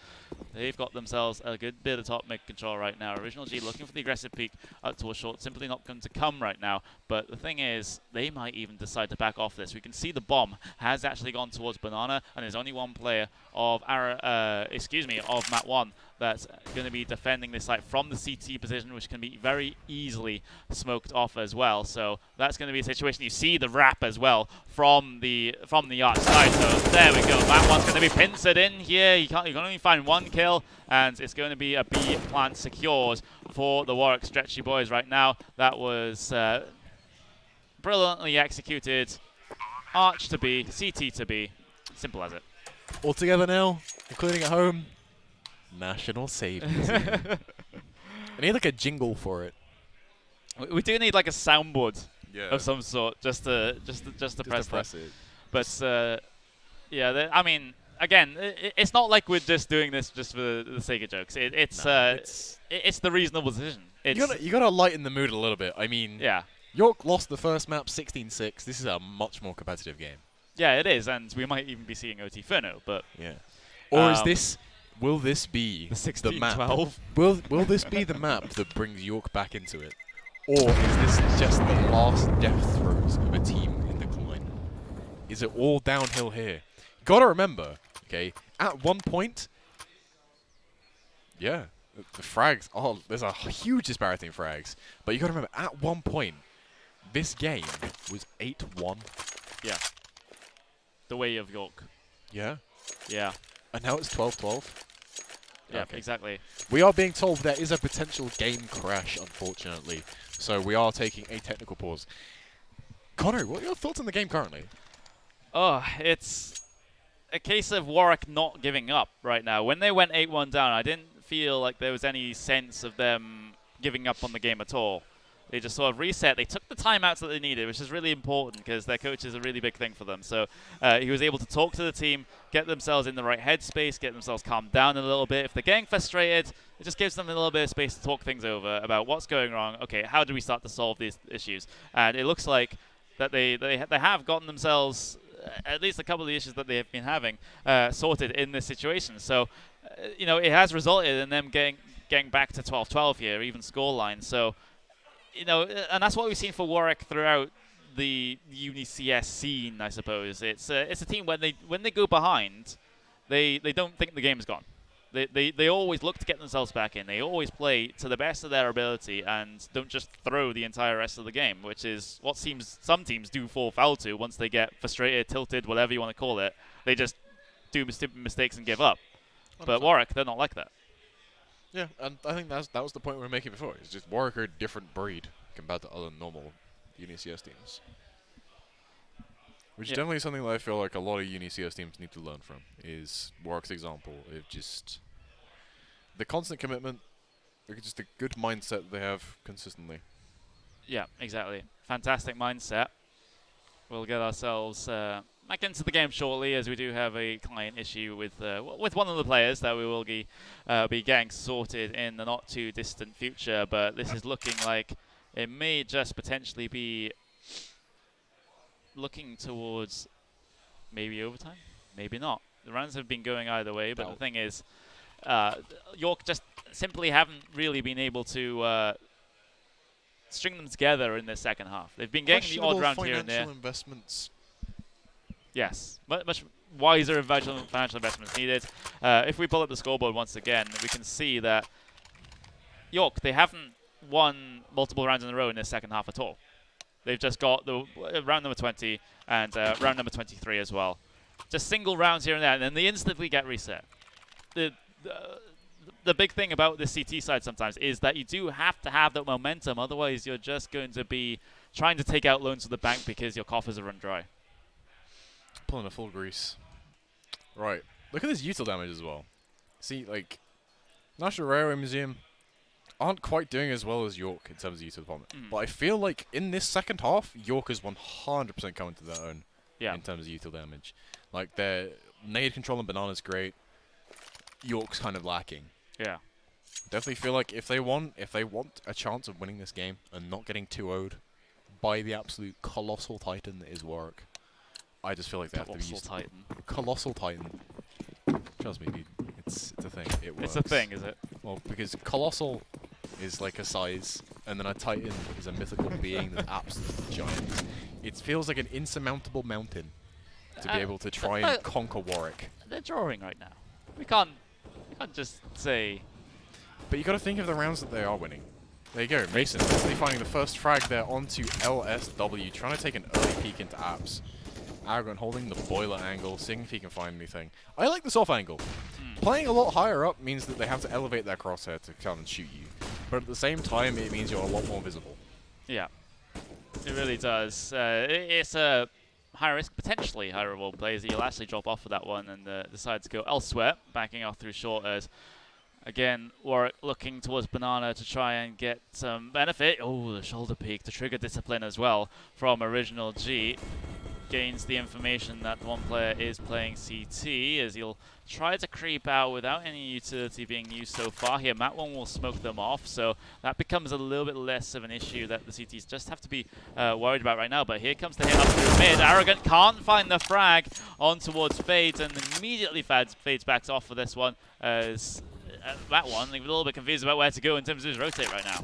they've got themselves a good bit of top mid control right now. Original G looking for the aggressive peek up towards short, simply not going to come right now. But the thing is, they might even decide to back off this. We can see the bomb has actually gone towards Banana, and there's only one player of Mat 1 that's going to be defending this site from the CT position, which can be very easily smoked off as well. So that's going to be a situation. You see the wrap as well from the arch side. So there we go. Mat 1's going to be pincered in here. You can only find 1 kill, and it's going to be a B plant secured for the Warwick Stretchy boys right now. That was brilliantly executed. Arch to B, CT to B. Simple as it. All together now, including at home. National savings. I need like a jingle for it. We do need like a soundboard Yeah. of some sort just to press that. it. But yeah, I mean, again, it's not like we're just doing this just for the sake of jokes. It's the reasonable decision. You gotta lighten the mood a little bit. I mean, Yeah. York lost the first map 16-6. This is a much more competitive game. Yeah, it is, and we might even be seeing OT Inferno, but Yeah. Or is this? Will this be the the map? 16-12. Will this be the map that brings York back into it, or is this just the last death throes of a team in decline? Is it all downhill here? Gotta remember, okay, at one point, yeah, the frags. Oh, there's a huge disparity in frags, but you gotta remember, at one point, this game was 8-1. Yeah. The way of York. Yeah, Yeah. and now it's 12-12. Yeah, Okay. exactly. We are being told there is a potential game crash, unfortunately. So we are taking a technical pause. Connor, what are your thoughts on the game currently? Oh, it's a case of Warwick not giving up right now. When they went 8-1 down, I didn't feel like there was any sense of them giving up on the game at all. They just sort of reset. They took the timeouts that they needed, which is really important because their coach is a really big thing for them. So he was able to talk to the team, get themselves in the right headspace, get themselves calmed down a little bit. If they're getting frustrated, it just gives them a little bit of space to talk things over about what's going wrong. Okay, how do we start to solve these issues? And it looks like that they have gotten themselves at least a couple of the issues that they have been having sorted in this situation. So, it has resulted in them getting back to 12-12 here, even scoreline. So, and that's what we've seen for Warwick throughout the UniCS scene, I suppose. It's a team when they go behind, they don't think the game is gone. They always look to get themselves back in. They always play to the best of their ability and don't just throw the entire rest of the game, which is what some teams do fall foul to once they get frustrated, tilted, whatever you want to call it. They just do stupid mistakes and give up. But Warwick, they're not like that. Yeah, and I think that was the point we were making before. It's just Warwick are a different breed compared to other normal UniCS teams. Which is definitely something that I feel like a lot of UniCS teams need to learn from, is Warwick's example of just the constant commitment, just a good mindset they have consistently. Yeah, exactly. Fantastic mindset. We'll get ourselves back into the game shortly, as we do have a client issue with one of the players that we will be getting sorted in the not too distant future. But this is looking like it may just potentially be looking towards maybe overtime, maybe not. The rounds have been going either way, but the thing is, York just simply haven't really been able to string them together in the second half. They've been getting the odd round here and there. Financial investments. Yes, much wiser financial investments needed. If we pull up the scoreboard once again, we can see that York, they haven't won multiple rounds in a row in this second half at all. They've just got the round number 20 and round number 23 as well. Just single rounds here and there, and then they instantly get reset. The big thing about the CT side sometimes is that you do have to have that momentum, otherwise you're just going to be trying to take out loans to the bank because your coffers are run dry. Pulling a full grease. Right. Look at this util damage as well. See, like, National Railway Museum aren't quite doing as well as York in terms of util department. But I feel like in this second half, York is 100% coming to their own in terms of util damage. Like, their nade control and banana's great. York's kind of lacking. Yeah. Definitely feel like if they want a chance of winning this game and not getting 2-0'd by the absolute colossal titan that is Warwick, I just feel like they have to be used to Colossal Titan. Trust me, dude. It's a thing. It works. It's a thing, is it? Well, because colossal is like a size, and then a titan is a mythical being that's absolutely giant. It feels like an insurmountable mountain to be able to try and conquer Warwick. They're drawing right now. We can't just say. But you got to think of the rounds that they are winning. There you go, Mason. They finding the first frag there onto LSW, trying to take an early peek into apps. Arrogant holding the boiler angle, seeing if he can find anything. I like this off angle. Playing a lot higher up means that they have to elevate their crosshair to come and shoot you. But at the same time, it means you're a lot more visible. Yeah, it really does. It's a high risk, potentially high reward plays that you'll actually drop off for that one and decide to go elsewhere, backing off through short as. Again, Warwick looking towards Banana to try and get some benefit. Oh, the shoulder peek to trigger discipline as well from Original G. Gains the information that one player is playing CT as he'll try to creep out without any utility being used so far here. Matt One will smoke them off, so that becomes a little bit less of an issue that the CTs just have to be worried about right now. But here comes the hit up through mid. Arrogant can't find the frag on towards Fades and immediately Fades backs off for this one as Matt One, a little bit confused about where to go in terms of his rotate right now.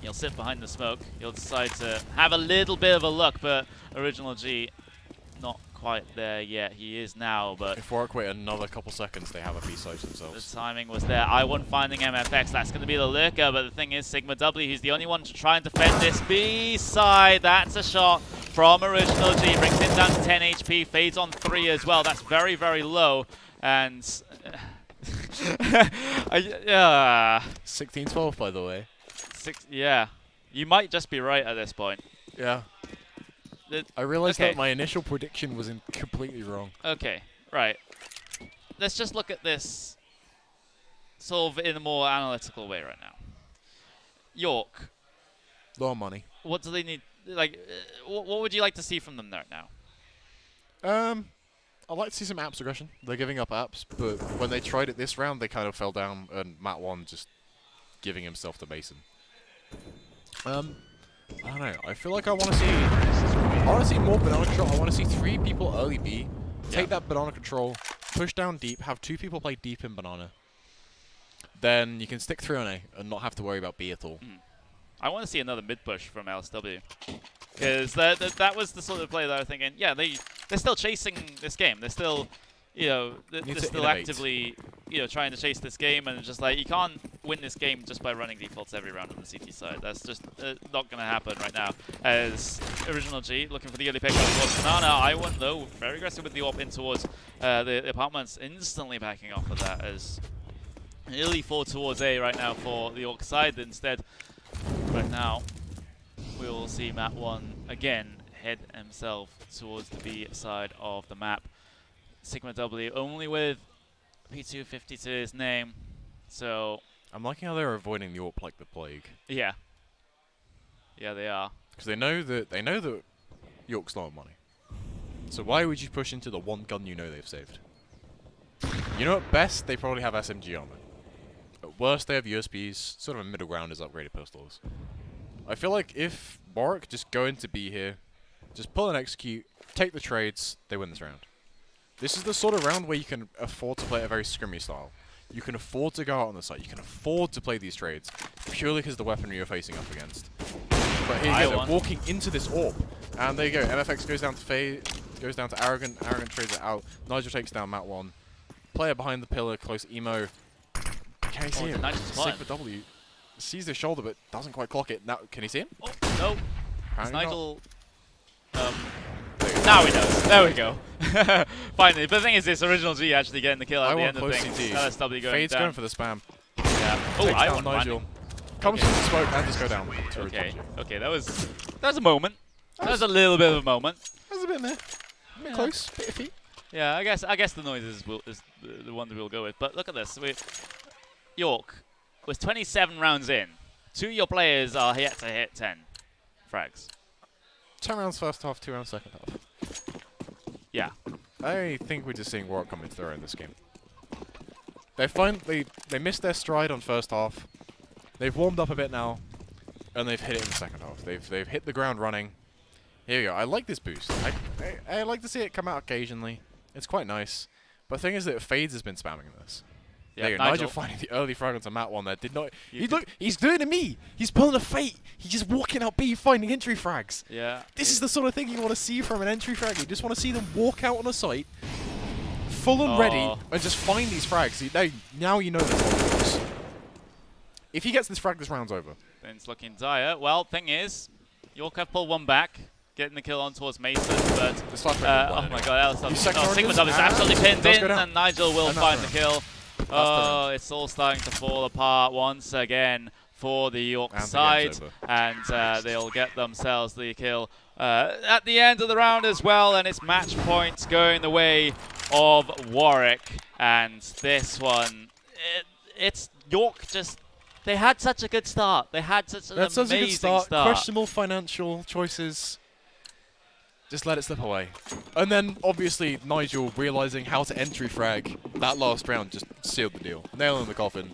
He'll sit behind the smoke. He'll decide to have a little bit of a look, but Original G not quite there yet. He is now, but if Warwick wait another couple seconds, they have a B-side themselves. The timing was there. I1 finding MFX. That's going to be the lurker, but the thing is, Sigma W, who's the only one to try and defend this B-side. That's a shot from Original G. Brings him down to 10 HP. Fades on 3 as well. That's very, very low. And 16-12, by the way. Yeah, you might just be right at this point. Yeah. I realized that my initial prediction was completely wrong. Okay, right. Let's just look at this sort of in a more analytical way right now. York, Low money. what do they need? Like, what would you like to see from them right now? I'd like to see some apps aggression. They're giving up apps, but when they tried it this round, they kind of fell down, and Matt won just giving himself to Mason. I don't know. I feel like I want to see more banana control. I want to see 3 people early B, take that banana control, push down deep, have 2 people play deep in banana. Then you can stick 3 on A and not have to worry about B at all. I want to see another mid push from LSW. Because that was the sort of play that I was thinking, yeah, they're still chasing this game. They're still, they're still innovate. actively, trying to chase this game. And just like, you can't win this game just by running defaults every round on the CT side. That's just not going to happen right now. As Original G looking for the early pick up towards Banana. I1, though, very aggressive with the AWP in towards the apartments, instantly backing off of that as nearly 4 towards A right now for the Orc side. Instead, right now, we will see Matt 1 again head himself towards the B side of the map. Sigma W only with P250 to his name, so I'm liking how they're avoiding the AWP like the plague. yeah, they are. Because they know that York's low on money. So why would you push into the one gun you know they've saved? You know, at best they probably have SMG armor. At worst they have USBs. Sort of a middle ground is upgraded pistols. I feel like if Warwick just go into B here, just pull and execute, take the trades, they win this round. This is the sort of round where you can afford to play a very scrimmy style. You can afford to go out on the site. You can afford to play these trades purely because of the weaponry you're facing up against. But here you go, they're walking into this AWP, and there you go. MFX goes down to goes down to Arrogant. Arrogant trades it out. Nigel takes down Matt 1. Player behind the pillar, close emo. Can he see him? Sigma W sees the shoulder but doesn't quite clock it. Now, can he see him? Oh, no. It's Nigel. Now he knows. There we go. Finally. But the thing is, this Original G actually getting the kill at the end of things. LSW going Fade's down. going for the spam. Yeah. Oh, Takes I down want Nigel. Comes from the smoke and just go down. Okay, that was a moment. That was a little bit of a moment. That was a bit meh. A bit close. Bit iffy. Yeah, I guess the noise is the one that we'll go with. But look at this. York was 27 rounds in. 2 of your players are yet to hit 10 frags. 10 rounds first half, 2 rounds second half. Yeah. I think we're just seeing Warwick come into their own this game. They missed their stride on first half. They've warmed up a bit now, and they've hit it in the second half. They've hit the ground running. Here we go. I like this boost. I like to see it come out occasionally. It's quite nice. But the thing is that Fades has been spamming this. Yeah, there you go. Nigel finding the early frag onto Matt 1 there. Did not. He's doing it me. He's pulling a Fate. He's just walking out B finding entry frags. Yeah. This is the sort of thing you want to see from an entry frag. You just want to see them walk out on a site, full and ready, and just find these frags. Now you know that's what it is. If he gets this frag, this round's over. Then it's looking dire. Well, thing is, York have pulled one back, getting the kill on towards Mason, but oh my god, Sigma W is absolutely pinned in, and Nigel will find the kill. Oh, it's all starting to fall apart once again for the York side, and they'll get themselves the kill at the end of the round as well, and it's match point going the way of Warwick. And this one, it's York just. They had such a good start. They had such an amazing start. Questionable financial choices. Just let it slip away. And then, obviously, Nigel realizing how to entry frag that last round just sealed the deal. Nail in the coffin.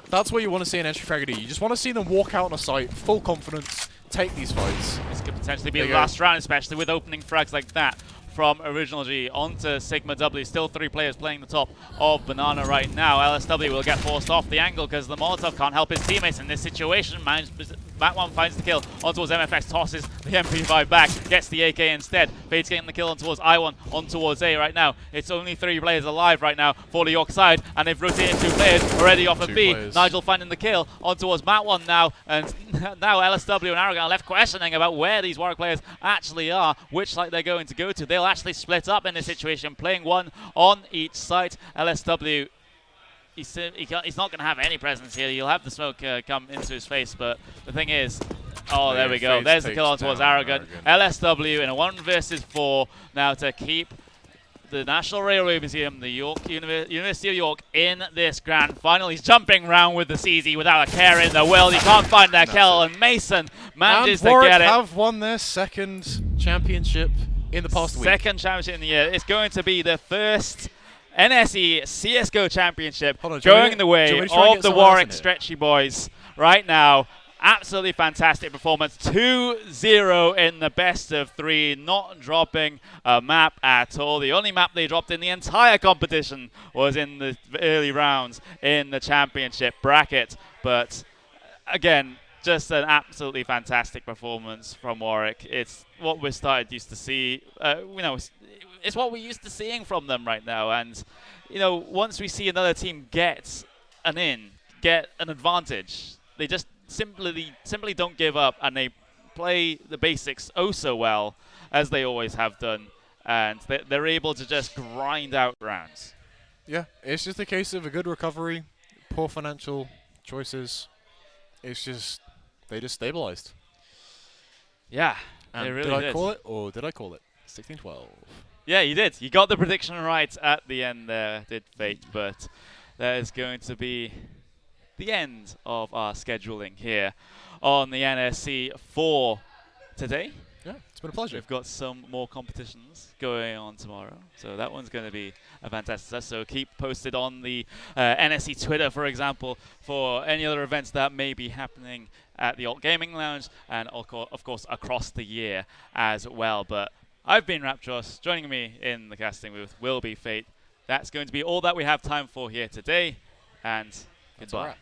That's what you want to see in entry frag do. You just want to see them walk out on a site, full confidence, take these fights. This could potentially be the last round, especially with opening frags like that. From Original G onto Sigma W. Still 3 players playing the top of Banana right now. LSW will get forced off the angle because the Molotov can't help his teammates in this situation. Matt 1 finds the kill on towards MFX, tosses the MP5 back, gets the AK instead. Fade's getting the kill on towards I1, on towards A right now. It's only 3 players alive right now for the York side, and they've rotated 2 players already off of B. Nigel finding the kill on towards Matt 1 now, and now LSW and Arrogant are left questioning about where these Warwick players actually are, which site they're going to go to. They'll actually split up in this situation, playing 1 on each site. LSW, he's not going to have any presence here. You'll have the smoke come into his face, but the thing is, oh, there we go. There's the kill on towards Arrogant. LSW in a 1 versus 4 now to keep the National Railway Museum, the University of York, in this grand final. He's jumping around with the CZ without a care in the world. He can't find that kill, and Mason manages to Warwick get it. have won their second championship in the past week. Second championship in the year. It's going to be the first NSE CSGO championship going the way of the Warwick Stretchy boys right now. Absolutely fantastic performance. 2-0 in the best of 3, not dropping a map at all. The only map they dropped in the entire competition was in the early rounds in the championship bracket. But again, just an absolutely fantastic performance from Warwick. It's what we're used to see. It's what we're used to seeing from them right now. And once we see another team get an advantage, they just simply don't give up, and they play the basics oh so well, as they always have done, and they're able to just grind out rounds. Yeah, it's just a case of a good recovery, poor financial choices. It's just, they just stabilized. Yeah, and they really did. did. I call it, or did I call it? 16-12. Yeah, you did. You got the prediction right at the end there, did Fate, but that is going to be the end of our scheduling here on the NSC for today. Yeah, it's been a pleasure. We've got some more competitions going on tomorrow, so that one's going to be a fantastic. So keep posted on the NSC Twitter, for example, for any other events that may be happening at the Alt Gaming Lounge, and of course across the year as well. But I've been Raptros. Joining me in the casting booth will be Fate. That's going to be all that we have time for here today, and goodbye.